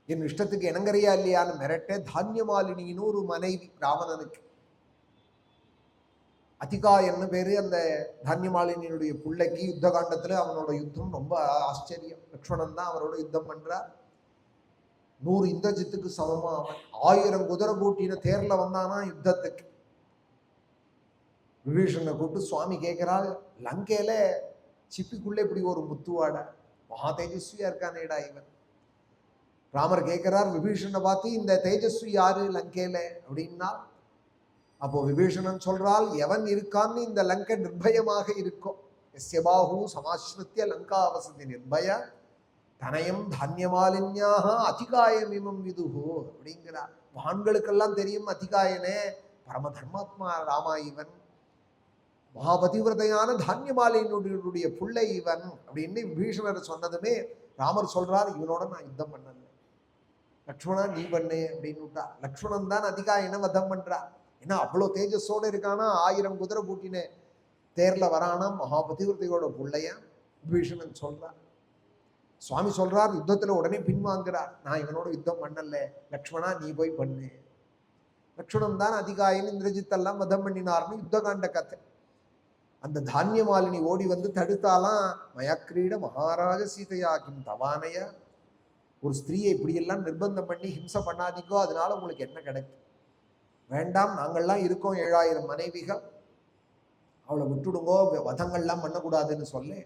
என் இஷ்டத்துக்கு இணங்கறியா இல்லையான்னு மிரட்ட. தானியமாலினின்னு ஒரு மனைவி ராவணனுக்கு. அதிகா என்ன பேரு அந்த தானியமாலினியுடைய பிள்ளைக்கு. யுத்த காண்டத்துல அவனோட யுத்தம் ரொம்ப ஆச்சரியம். லக்ஷ்மணன் தான் அவரோட யுத்தம் பண்றார். 100 இந்திரஜித்துக்கு சமமா அவன் 1000 குதிரை கூட்டின தேர்ல வந்தானா யுத்தத்துக்கு. விபீஷணனை கூப்பிட்டு சுவாமி கேட்கிறாள், லங்கையில சிப்பிக்குள்ள இப்படி ஒரு முத்துவாட, மகா தேஜஸ்வியா இருக்கானேடா இவன். ராமர் கேட்கிறார் விபீஷணனை பார்த்து, இந்த தேஜஸ்வி யாரு லங்கையில அப்படின்னா. அப்போ விபீஷணன் சொல்றால், எவன் இருக்கான்னு இந்த லங்கை நிர்பயமாக இருக்கும். எஸ்யபாஹு சமாஸ்ருத்திய லங்கா வசதி நிர்பய தனயம் தானியமாலின்யாக அதிகாயம் இமம் விதுகு அப்படிங்கிறார். மகான்களுக்கெல்லாம் தெரியும் அதிகாயனே பரம தர்மாத்மா ராமா இவன், மகாபதிவிரதையான தானியமாலினுடைய பிள்ளை இவன் அப்படின்னு விபீஷணர் சொன்னதுமே ராமர் சொல்றார், இவனோட நான் யுத்தம் பண்ணல, லக்ஷ்மணா நீ பண்ணு அப்படின்னு விட்டா. லக்ஷ்மணன் தான் அதிகாயனை வதம் பண்றா. ஏன்னா அவ்வளோ தேஜஸோடு இருக்கானா, 1000 குதிரை பூட்டின தேர்ல வரானா, மகாபதிவிரதையோட பிள்ளையா விபீஷணன் சொல்றார். சுவாமி சொல்றார், யுத்தத்துல உடனே பின்வாங்குறார். நான் இவனோட யுத்தம் பண்ணல, லக்ஷ்மணா நீ போய் பண்ணு. லக்ஷ்மணன் தான் அதிகாயின் இந்திரஜித்தெல்லாம் வதம் பண்ணினார்னு யுத்த காண்ட கதை. அந்த தானியமாலினி ஓடி வந்து தடுத்தாலாம். மயக்ரீட மகாராஜ சீதையா கிம் தவானைய, ஒரு ஸ்திரீயை இப்படியெல்லாம் நிர்பந்தம் பண்ணி ஹிம்சை பண்ணாதீங்கோ, அதனால உங்களுக்கு என்ன கிடைக்கும்? வேண்டாம், நாங்கள்லாம் இருக்கோம் 7000 மனைவிகள், அவளை விட்டுடுங்கோ, வதங்கள்லாம் பண்ணக்கூடாதுன்னு சொல்லு.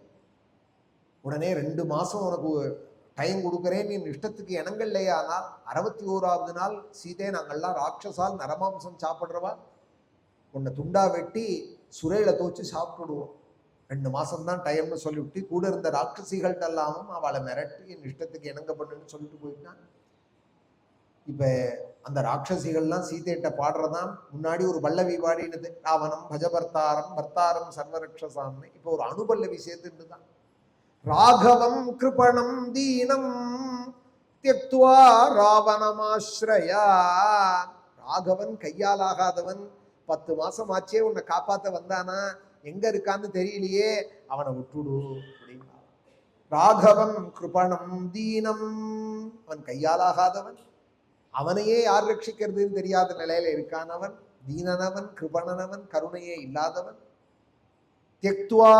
உடனே 2 மாசம் உனக்கு டைம் கொடுக்குறேன், நீ இஷ்டத்துக்கு இணங்கல்லையே. ஆனால் 61வது நாள் சீதே, நாங்கள்லாம் ராட்சசால் நரமாம்சம் சாப்பிட்றவா, உன்னை துண்டா வெட்டி சுரையில தோச்சு சாப்பிட்டுடுவோம், 2 மாசம்தான் டைம்னு சொல்லிவிட்டு கூட இருந்த ராட்சசிகள்கிட்ட எல்லாமும் அவளை மிரட்டி என் இஷ்டத்துக்கு இணங்க பண்ணுன்னு சொல்லிட்டு போயிட்டான். இப்ப அந்த ராட்சசிகள்லாம் சீதையிட்ட பாடுறதான். முன்னாடி ஒரு பல்லவி பாடினது, ராவணம் பஜபர்த்தாரம் பர்த்தாரம் சர்வரக்ஷசாம்னு. இப்போ ஒரு அணுபல்லவி சேர்த்துட்டு தான், ராகவம் கிருபணம் தீனம் தியக்துவா ராவணமாஸ்ரயா. ராகவன் கையாலாகாதவன், 10 மாசம் ஆச்சே உன்னை காப்பாத்த வந்தானா, எங்க இருக்கான்னு தெரியலையே, அவனை விட்டுடு அப்படின்னா. ராகவம் கிருபணம் தீனம், அவன் கையாலாகாதவன், அவனையே யார் ரட்சிக்கிறதுன்னு தெரியாத நிலையில இருக்கானவன், தீனனவன், கிருபணனவன், கருணையே இல்லாதவன். தியக்துவா,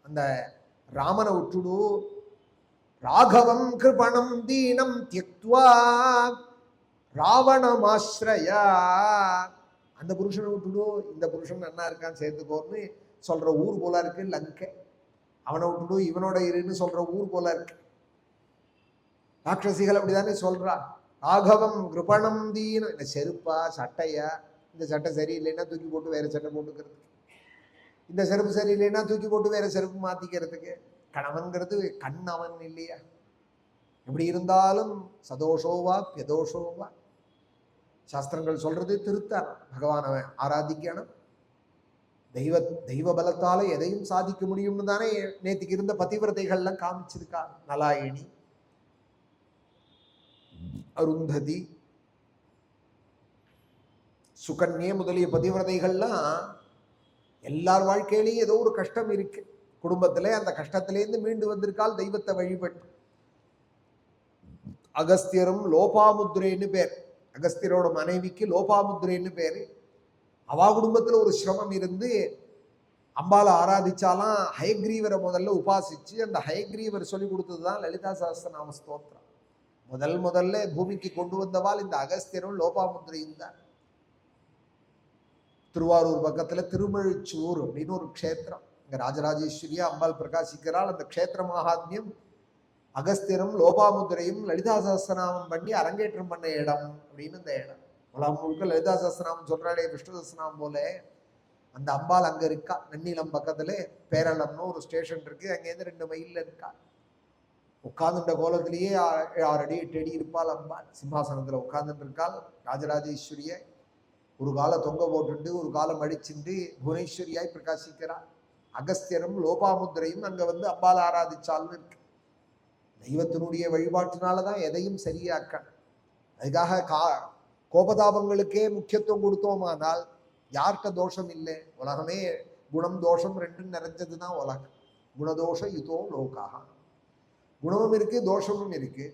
அந்த ராமனை விட்டுடு. ராகவம் கிருபணம் தீனம் தியக்துவா ராவணமாஸ்ரயா, அந்த புருஷனை விட்டுடு, இந்த புருஷன் நன்னா இருக்கான்னு சேர்த்துக்கோன்னு சொல்ற ஊர் போல இருக்கு லங்கை. அவனை விட்டுடு, இவனோட இருன்னு சொல்ற ஊர் போல இருக்கு. ராட்சசிகள் அப்படிதானே சொல்றா. ராகவம் கிருபணம் தீனம், இந்த செருப்பா சட்டையா, இந்த சட்டை சரியில்லைன்னா தூக்கி போட்டு வேற சட்டை போட்டுக்கிறதுக்கு, இந்த செருப்பு சரியில்லைன்னா தூக்கி போட்டு வேற செருப்பு மாத்திக்கிறதுக்கு. கணவன்கிறது கண்ணவன் இல்லையா? எப்படி இருந்தாலும் சதோஷோவா பியதோஷோவா, சாஸ்திரங்கள் சொல்றது திருத்தம். பகவானை ஆராதிக்கணும், தெய்வ பலத்தால எதையும் சாதிக்க முடியும்னு தானே நேற்றுக்கு இருந்த பதிவிரதைகள்லாம் காமிச்சிருக்கா. நலாயினி, அருந்ததி, சுகன்யே முதலிய பதிவிரதைகள்லாம் எல்லார் வாழ்க்கையிலையும் ஏதோ ஒரு கஷ்டம் இருக்கு. குடும்பத்திலே அந்த கஷ்டத்திலேருந்து மீண்டு வந்திருக்கால் தெய்வத்தை வழிபட்டு. அகஸ்தியரும் லோபாமுத்ரேன்னு பேர், அகஸ்தியரோட மனைவிக்கு லோபாமுத்ரேன்னு பேரு. அவா குடும்பத்துல ஒரு சிரமம் இருந்து அம்பால ஆராதிச்சாலாம். ஹயக்ரீவரை முதல்ல உபாசிச்சு, அந்த ஹயக்ரீவர் சொல்லி கொடுத்ததுதான் லலிதா சஹஸ்ரநாம ஸ்தோத்திரம். முதல்ல பூமிக்கு கொண்டு வந்தவாள் இந்த அகஸ்தியரும் லோபாமுத்ரையும் தான். திருவாரூர் பக்கத்துல திருமழிச்சூர் அப்படின்னு ஒரு க்ஷேத்திரம், இங்க ராஜராஜேஸ்வரியா அம்பாள் பிரகாசிக்கிறாள். அந்த க்ஷேத்திர மகாத்மியம் அகஸ்தியரும் லோபாமுத்ரையும் லலிதா சஹஸ்ரநாமம் பண்ணி அரங்கேற்றம் பண்ண இடம் அப்படின்னு இந்த இடம். உலகம் முழுக்க லலிதா சஹஸ்ரநாமம் சொல்றாளே விஷ்ணு சஹஸ்ரநாமம் போல, அந்த அம்பாள் அங்க இருக்கா. நன்னிலம் பக்கத்துல பேரளம்னு ஒரு ஸ்டேஷன் இருக்கு, அங்கேருந்து 2 மைல்ல இருக்கா. உட்கார்ந்துட்ட கோலத்திலேயே 6 அடி 8 அடி இருப்பாள் அம்பாள். சிம்மாசனத்துல உட்கார்ந்துட்டு இருக்காள் ராஜராஜேஸ்வரிய. ஒரு காலை தொங்க போட்டுட்டு ஒரு காலம் அடிச்சுட்டு புவனேஸ்வரியாய் பிரகாசிக்கிறாள். அகஸ்தியரும் லோபாமுத்ரையும் அங்க வந்து அம்பாள் ஆராதிச்சால்னு இருக்கு. தெய்வத்தினுடைய வழிபாட்டினாலதான் எதையும் சரியாக்க. அதுக்காக கோபதாபங்களுக்கே முக்கியத்துவம் கொடுத்தோமானால் யார்கிட்ட தோஷம் இல்லை. உலகமே குணம் தோஷம் 2 நிறைஞ்சதுதான் உலகம். குணதோஷ யுதோ லோகாக, குணமும் இருக்கு தோஷமும் இருக்கு.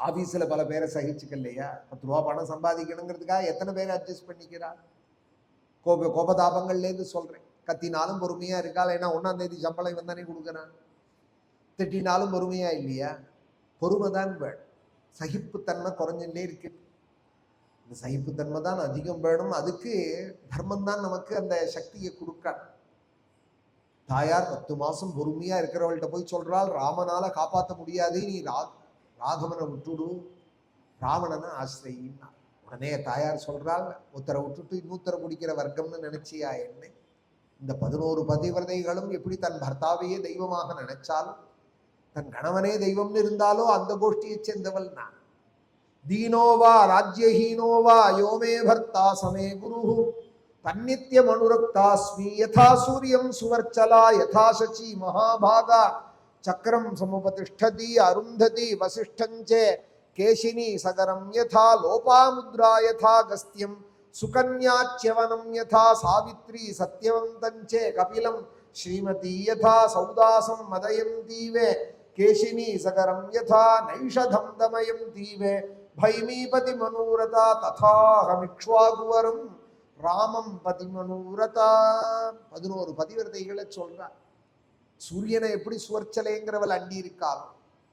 ஆபீஸ்ல பல பேரை சகிச்சுக்கலையா, 10 ரூபா பணம் சம்பாதிக்கணுங்கிறதுக்காக எத்தனை பேரை அட்ஜஸ்ட் பண்ணிக்கிறா. கோபதாபங்கள்லேருந்து சொல்றேன். கத்தினாலும் பொறுமையா இருக்காள், ஏன்னா 1ஆம் தேதி சம்பளம் இவன் தானே கொடுக்குறான். திட்டினாலும் பொறுமையா இல்லையா? பொறுமைதான் வேணும். சகிப்புத்தன்மை குறைஞ்சுட்டே இருக்கு. இந்த சகிப்புத்தன்மை தான் அதிகம் வேணும். அதுக்கு தர்மம் தான் நமக்கு அந்த சக்தியை கொடுக்க. தாயார் 10 மாசம் பொறுமையா இருக்கிறவள்கிட்ட போய் சொல்றாள், ராமனால காப்பாற்ற முடியாது, நீ ராகவனை விட்டுடு, ராவணனை ஆசிரியின்னா. உடனே தாயார் சொல்றாள், ஒருத்தரை விட்டுட்டு இன்னொருத்தரை பிடிக்கிற வர்க்கம்னு நினைச்சியா என்ன? இந்த 11 பதிவிரதைகளும் எப்படி தன் பர்த்தாவையே தெய்வமாக நினைச்சாலும், தன் கணவனே தெய்வம்னு இருந்தாலோ அந்த கோஷ்டியை சேர்ந்தவள் நான். தீனோவா ராஜ்யஹீனோவா யோமே பர்த்தா சமே குரு தன்னித்யம் அனுரக்தாஸ்மி யதா சூரியம் சுவர்ச்சலா யதா சச்சி மகாபாகா சக்கரம் சமுபதிஷ்டதி அருந்ததி வசிஷ்டஞ்சே கேசினி சகரம் யதா லோபாமுத்ரா யதா கஸ்தியம் சுகன்யாச்யவனம் யதா சாவித்ரி சத்யவந்தஞ்சே கபிலம் ஸ்ரீமதி யதா சௌதாசம் மதயம் தீவே கேஷினி சகரம் யதா நைஷதம் தமயம் தீவே பைமீபதி மனூரதா ததாஹமிக்ஷ்வாகுவரம் ராமம் பதிமனூரதா. 11 பதிவிரதைகளை சொல்றார். சூரியனை எப்படி சுவர்ச்சலைங்கிறவள் அண்டி இருக்காள்.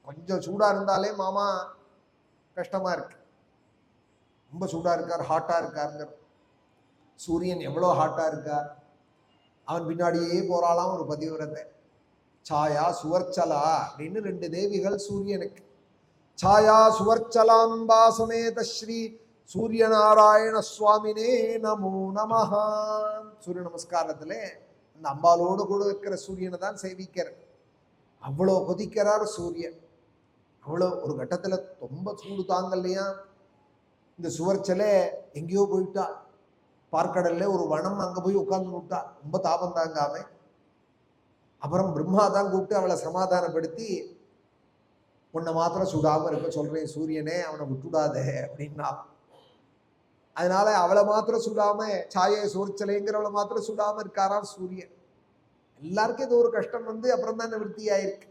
கொஞ்சம் சூடா இருந்தாலே மாமா கஷ்டமா இருக்கு, ரொம்ப சூடா இருக்கார், ஹாட்டா இருக்காருங்கிற. சூரியன் எவ்வளோ ஹாட்டா இருக்கார். அவன் பின்னாடியே போறாளாம் ஒரு பதிவிரத்தை. சாயா சுவர்ச்சலா அப்படின்னு 2 தேவிகள் சூரியனுக்கு. சாயா சுவர்ச்சலாம்பா சமேத ஸ்ரீ சூரியநாராயண சுவாமினே நமோ நமஹா. சூரிய நமஸ்காரத்துல அந்த அம்பாலோடு கூட இருக்கிற சூரியனை தான் சேவிக்கிறார். அவ்வளோ கொதிக்கிறார் சூரியன். அவ்வளோ ஒரு கட்டத்துல ரொம்ப சூடு தாங்கலையா. இந்த சுவர்ச்சலை எங்கேயோ போயிட்டா. பார்க்கடல்ல ஒரு வனம், அங்க போய் உட்கார்ந்து விட்டா. ரொம்ப தாபம் தாங்காம அப்புறம் பிரம்மா தான் கூப்பிட்டு அவளை சமாதானப்படுத்தி, உன்னை மாத்திரம் சுடாம இருக்க சொல்றேன் சூரியனே, அவனை விட்டுடாதே அப்படின்னா. அதனால அவளை மாத்திரம் சுடாம, சாயை சோர்ச்சலைங்கிறவளை மாத்திரம் சுடாம இருக்காராம் சூரியன். எல்லாருக்கும் இது ஒரு கஷ்டம் வந்து அப்புறம் தான் நிவர்த்தி ஆயிருக்கு.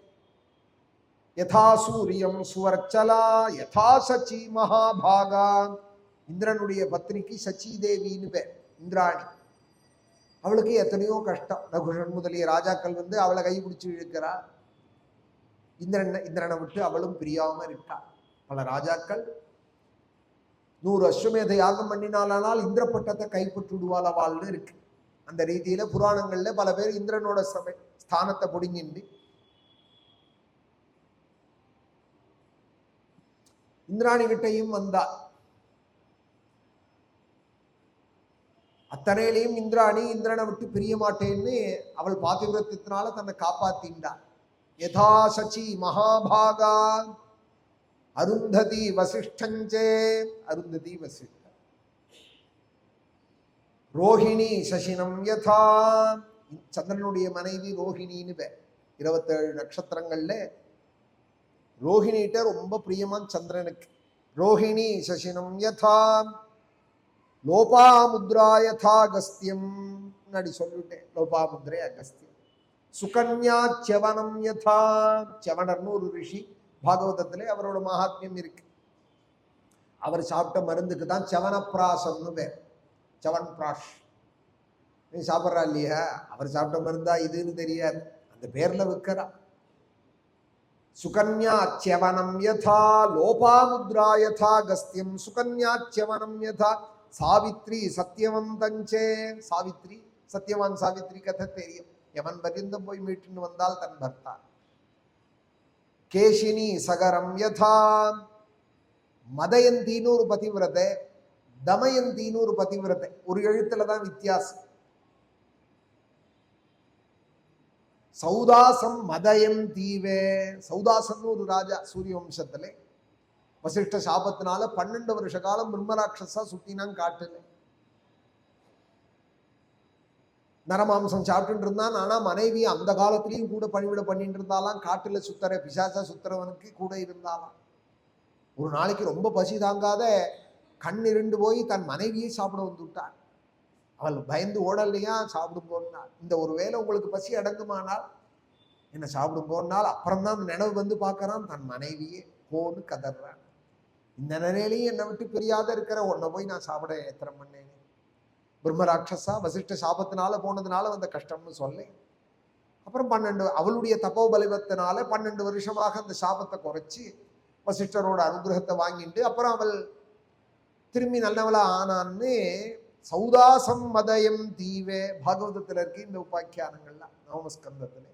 யதா சூரியம் சுவர்ச்சலா யதா சச்சி மகாபாகா. இந்திரனுடைய பத்னிக்கு சச்சி தேவின்னு பேர், இந்திராணி. அவளுக்கு எத்தனையோ கஷ்டம். நகுஷன் முதலிய ராஜாக்கள் வந்து அவளை கைப்பிடிச்சு இழுக்கிறா. இந்திரனை விட்டு அவளும் பிரியாம இருக்கா. பல ராஜாக்கள் 100 அஸ்வமேத யாகம் பண்ணினாலானால் இந்திர பட்டத்தை கைப்பற்றுடுவாள் அவள்னு இருக்கு. அந்த ரீதியில புராணங்கள்ல பல பேர் இந்திரனோட ஸ்தானத்தை பிடுங்கிண்டு இந்திராணி கிட்டையும் வந்தா. அத்தனையிலையும் இந்திராணி இந்திரனை விட்டு பிரிய மாட்டேன்னு அவள் பாதிவிரத்தினால தன்னை காப்பாத்தின்றாள். யதா சச்சி மகாபாகா அருந்ததி வசிஷ்டஞ்சே. அருந்ததி வசிஷ்ட ரோஹிணி சசினம் யதா. சந்திரனுடைய மனைவி ரோஹிணின்னு பேர். 27 நட்சத்திரங்கள்ல ரோஹிணிட்ட ரொம்ப பிரியமான் சந்திரனுக்கு. ரோஹிணி சசினம் யதா லோபாமுத்ரா யதா அகஸ்தியம். முன்னாடி சொல்லிட்டேன், லோபாமுத்ரே அகஸ்தியம். சுகன்யா செவனம் யதா. செவனர்னு ஒரு ரிஷி பாகவதத்திலே அவரோட மகாத்மியம் இருக்கு. அவர் சாப்பிட்ட மருந்துக்கு தான் செவனப்பிராசம்னு பேர். செவன் பிராஷ். நீ சாப்பிட்றா இல்லையா, அவர் சாப்பிட்ட மருந்தா இதுன்னு தெரியாது, அந்த பேர்ல விற்கிறா. சுகன்யா செவனம் யதா லோபாமுத்ரா யதா அகஸ்தியம் சுகன்யா செவனம் யதா சாவித்ரி சத்தியவந்தஞ்சே. சாவித்ரி சத்தியவான் சாவித்ரி கதை தெரியும். எவன் பரிந்தம் போய் மீட்டுன்னு வந்தால் தன் பர்த்தா. கேஷினி சகரம் யதா. மதயந்தின்னு ஒரு பதிவிரதை, தமயந்தின்னு ஒரு பதிவிரதை. ஒரு எழுத்துல தான் வித்தியாசம். சௌதாசம் மதயம் தீவே. சௌதாசன் ஒரு ராஜா சூரிய வம்சத்துல. வசிஷ்ட சாபத்தினால 12 வருஷ காலம் பிரம்மராட்சஸா சுத்தினான் காட்டுல. நரமாம்சம் சாப்பிட்டு இருந்தான். ஆனா மனைவி அந்த காலத்திலையும் கூட பணிவிட பண்ணிட்டு இருந்தாலாம். காட்டுல சுத்தர பிசாசா சுத்துறவனுக்கு கூட இருந்தாலாம். ஒரு நாளைக்கு ரொம்ப பசி தாங்காத கண் இருண்டு போய் தன் மனைவியை சாப்பிட வந்துட்டான். அவள் பயந்து ஓடலையா, சாப்பிடும் போனால். இந்த ஒரு வேளை உங்களுக்கு பசி அடங்குமானால் என்ன சாப்பிடும் போனால் அப்புறம்தான் நினைவு வந்து பார்க்கறான் தன் மனைவியே போன்னு கதறான். இந்த நிலையிலையும் என்னை விட்டு பிரியாத இருக்கிற உன்னை போய் நான் சாப்பிட ஏத்திரம் பண்ணேன். பிரம்மராட்சஸா வசிஷ்ட சாபத்தினால போனதுனால வந்த கஷ்டம்னு சொல்ல. அப்புறம் 12 அவளுடைய தபோபலிவத்தினால 12 வருஷமாக அந்த சாபத்தை குறைச்சி வசிஷ்டரோட அனுகிரகத்தை வாங்கிட்டு அப்புறம் அவள் திரும்பி நல்லவளா ஆனான்னு சௌதாசம் மதயம் தீவே பாகவதத்துல இருக்கு. இந்த உபாக்கியானங்கள்லாம் நவமஸ்கந்தத்துல.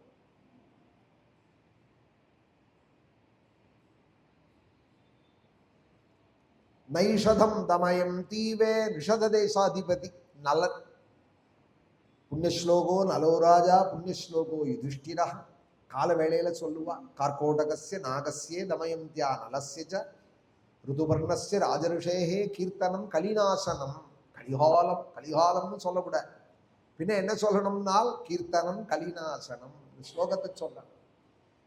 நைஷதம் தமயம் தீவே. நிஷத தேசாதிபதி நலன். புண்ணியஸ்லோகோ நலோராஜா புண்ணியஸ்லோகோ யுதிஷ்டிரா. கால வேளையில சொல்லுவா, கார்கோடகஸ்ய நாகஸ்யே தமயந்தியா நலஸ்ய ருதுபர்ணஸ்ய ராஜரிஷேகே கீர்த்தனம் கலிநாசனம். கலிகாலம், கலிகாலம்னு சொல்லக்கூடாது. பின்ன என்ன சொல்லணும்னால் கீர்த்தனம் கலிநாசனம் ஸ்லோகத்தை சொல்லணும்.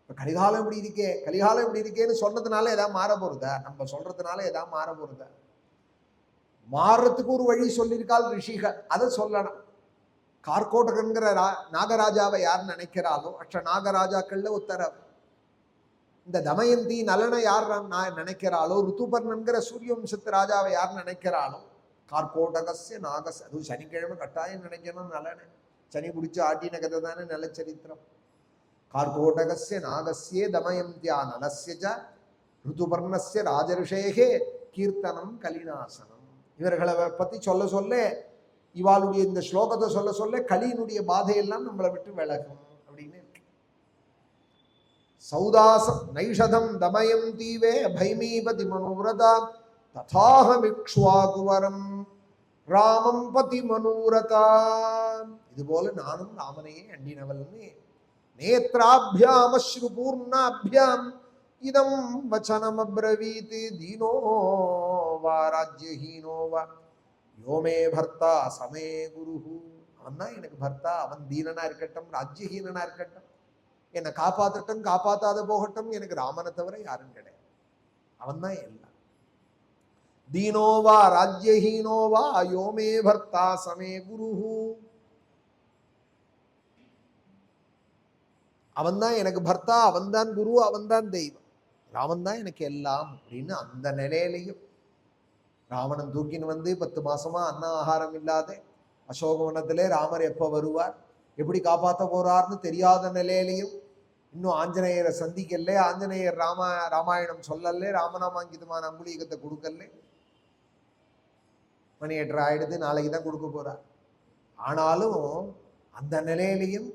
இப்போ கலிகாலம் இப்படி இருக்கே, கலிகாலம் இப்படி இருக்கேன்னு சொன்னதுனால ஏதாவது மாற போறதா? நம்ம சொல்றதுனால ஏதாவது மாற போறதா? மாறுறதுக்கு ஒரு வழி சொல்லியிருக்காள் ரிஷிகள், அதை சொல்லணும். கார்கோடகன்கிற நாகராஜாவை யார் நினைக்கிறாளோ அஷ்ட நாகராஜாக்கள்ல உத்தரவு. இந்த தமயந்தி நலனை யார் நினைக்கிறாளோ, ருத்துபர்ணன்கிற சூரியவம்சத்து ராஜாவை யார் நினைக்கிறாளோ, கார்கோடகஸ்ய நாகஸ், அது சனிக்கிழமை கட்டாயம் நினைக்கணும் நலனை. சனி பிடிச்சி ஆட்டின கதை தானே நல்ல சரித்திரம். கார்கோடகஸ்ய நாகஸ்யே தமயந்தியா நலஸ்ய ருத்துபர்ணஸ்ய ராஜரிஷேகே கீர்த்தனம் கலிநாசனம். இவர்களை பத்தி சொல்ல சொல்ல, இவாளுடைய இந்த ஸ்லோகத்தை சொல்ல சொல்ல கலியினுடைய பாதையெல்லாம் நம்மளை விட்டு விலகும் அப்படின்னு இருக்கு. சௌதாசம் நைஷதம் தமயம் தீவே பைமீபதி மனோரதா ததாஹமிக்ஷ்வாகுவரம் ராமம் பதி மனோரதா. இது போல நானும் ராமனையே அண்டினவல்னு நேத்ராபியாம் அஸ்ருபூர்ணாபியாம் இதம் வச்சனம் அப்ரவீத் தீனோ வா ராஜ்யஹீனோ வா யோமே பர்த்தா சமே குருஹு. அவன் தான் எனக்கு பர்த்தா, அவன் தீனனா இருக்கட்டும் ராஜ்யஹீனனா இருக்கட்டும், என்னை காப்பாற்றட்டும் காப்பாத்தாத போகட்டும், எனக்கு ராமனை தவிர யாரும் கிடையாது, அவன் தான் எல்லாம். தீனோவா ராஜ்யஹீனோவா யோமே பர்த்தா சமே குருஹு. அவன் தான் எனக்கு பர்த்தா, அவன் தான் குரு, அவன் தான் தெய்வம், ராமன் தான் எனக்கு எல்லாம் அப்படின்னு அந்த நிலையிலையும் ராவணன் தூக்கின்னு வந்து 10 மாசமா அன்ன ஆகாரம் இல்லாத அசோகவனத்திலே ராமர் எப்போ வருவார், எப்படி காப்பாற்ற போறார்னு தெரியாத நிலையிலையும், இன்னும் ஆஞ்சநேயரை சந்திக்கல, ஆஞ்சநேயர் ராமாயணம் சொல்லல, ராமநாமாங்கிதமான அம்புலீகத்தை கொடுக்கல, மணி 8:30 ஆயிடுது, நாளைக்கு தான் கொடுக்க போறார். ஆனாலும் அந்த நிலையிலையும்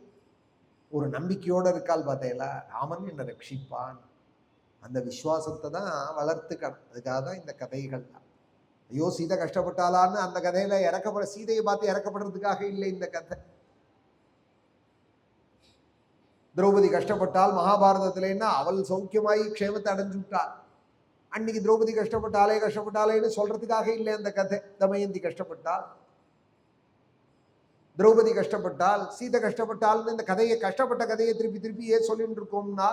ஒரு நம்பிக்கையோடு இருக்கால் பார்த்தேல, ராமன் என்னை ரட்சிப்பான், அந்த விசுவாசத்தை தான் வளர்த்துக்கணும். அதுக்காக தான் இந்த கதைகள். ஐயோ சீதை கஷ்டப்பட்டாலான்னு அந்த கதையில இறக்கப்பட, சீதையை பார்த்து இறக்கப்படுறதுக்காக இல்லை இந்த கதை. திரௌபதி கஷ்டப்பட்டால் மகாபாரதத்திலேன்னா அவள் சௌக்கியமாயி க்ஷேமத்தை அடைஞ்சு விட்டாள். அன்னைக்கு திரௌபதி கஷ்டப்பட்டாலேன்னு சொல்றதுக்காக இல்லை அந்த கதை. தமயந்தி கஷ்டப்பட்டால், திரௌபதி கஷ்டப்பட்டால், சீதை கஷ்டப்பட்டால்னு இந்த கதையை, கஷ்டப்பட்ட கதையை திருப்பி திருப்பி ஏன் சொல்லிட்டு இருக்கோம்னா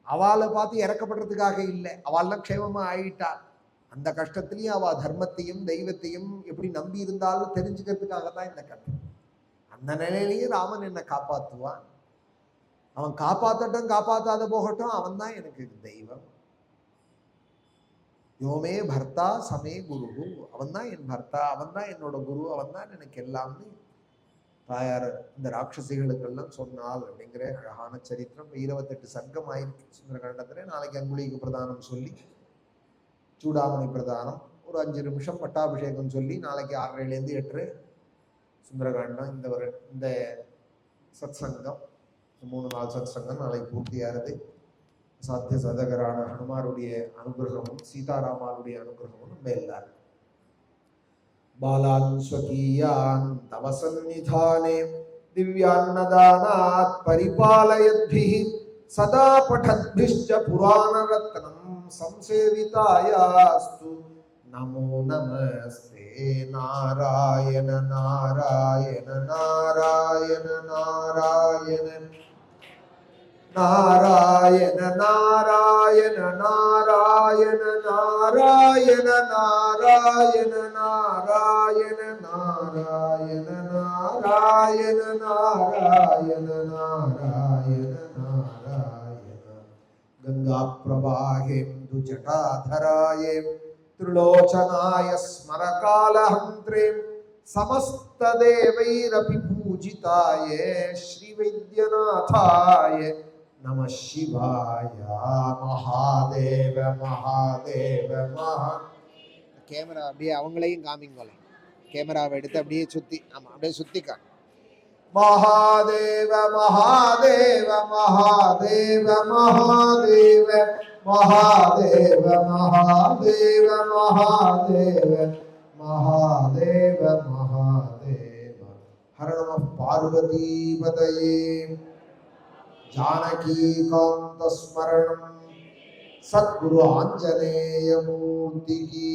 அவளை பார்த்து இறக்கப்படுறதுக்காக இல்லை, அவள்லாம் க்ஷேமமா ஆயிட்டாள். அந்த கஷ்டத்திலையும் அவ தர்மத்தையும் தெய்வத்தையும் எப்படி நம்பி இருந்தாலும் தெரிஞ்சுக்கிறதுக்காக தான் இந்த கதை. அந்த நிலையிலையும் ராமன் என்னை காப்பாற்றுவான், அவன் காப்பாற்றட்டும் காப்பாற்றாத போகட்டும், அவன் தான் எனக்கு தெய்வம். யோமே பர்த்தா சமே குரு, அவன் தான் என் பர்த்தா, அவன் தான் என்னோட குரு, அவன் தான் எனக்கு எல்லாம்னு தாயார் இந்த ராட்சசிகளுக்கெல்லாம் சொன்னால் அப்படிங்கிற அழகான சரித்திரம். 28 சர்க்கம் ஆயிருக்கு சுந்தரகாண்டத்துல. நாளைக்கு அங்குலிக்கு பிரதானம் சொல்லி, சூடாமணி பிரதானம், ஒரு 5 நிமிஷம் பட்டாபிஷேகம் சொல்லி, நாளைக்கு 6:30 8 சுந்தரகாண்டம். இந்த சத் சங்கம் 3 நாள் சத் சங்கம் நாளைக்கு பூர்த்தியாகிறது. சாத்திய சதகரான ஹனுமாருடைய அனுகிரகமும் சீதாராமாருடைய அனுகிரகமும் நம்ம எல்லாரும். பாலான் ஸ்வகீயான் தவ சந்நிதானே திவ்யான்னதானாத் பரிபாலயத்பிஹி சதா படத்பிஷ்ச புராண ரத்னம் சம்சேவிதாயாஸ்து நமோ நமஸ்தே. நாராயண நாராயண நாராயண நாராயண நாராயண நாராயண நாராயண நாராயண நாராயண நாராயண நாராயண நாராயண நாராயண நாராயண நாராயண. கங்கா பிரவாஹேந்து ஜடாதராயே त्रिलोचनाय स्मरकालहन्त्रे समस्तदेवैरपि पूजिताय श्रीवैद्यनाथाय नमः शिवाय. महादेव महादेव महा. கேமரா அப்படியே அவங்களையும் காமிங்கோலே, கேமராவை எடுத்து அப்படியே சுத்தி, ஆமா அப்படியே சுத்திக்கா. महादेव महादेव महादेव महादेव महादेव महादेव महादेव महादेव महादेव. हर नमः पार्वती पतये. जानकी कांत स्मरणं सद्गुरु आंजनेय मूर्ति की.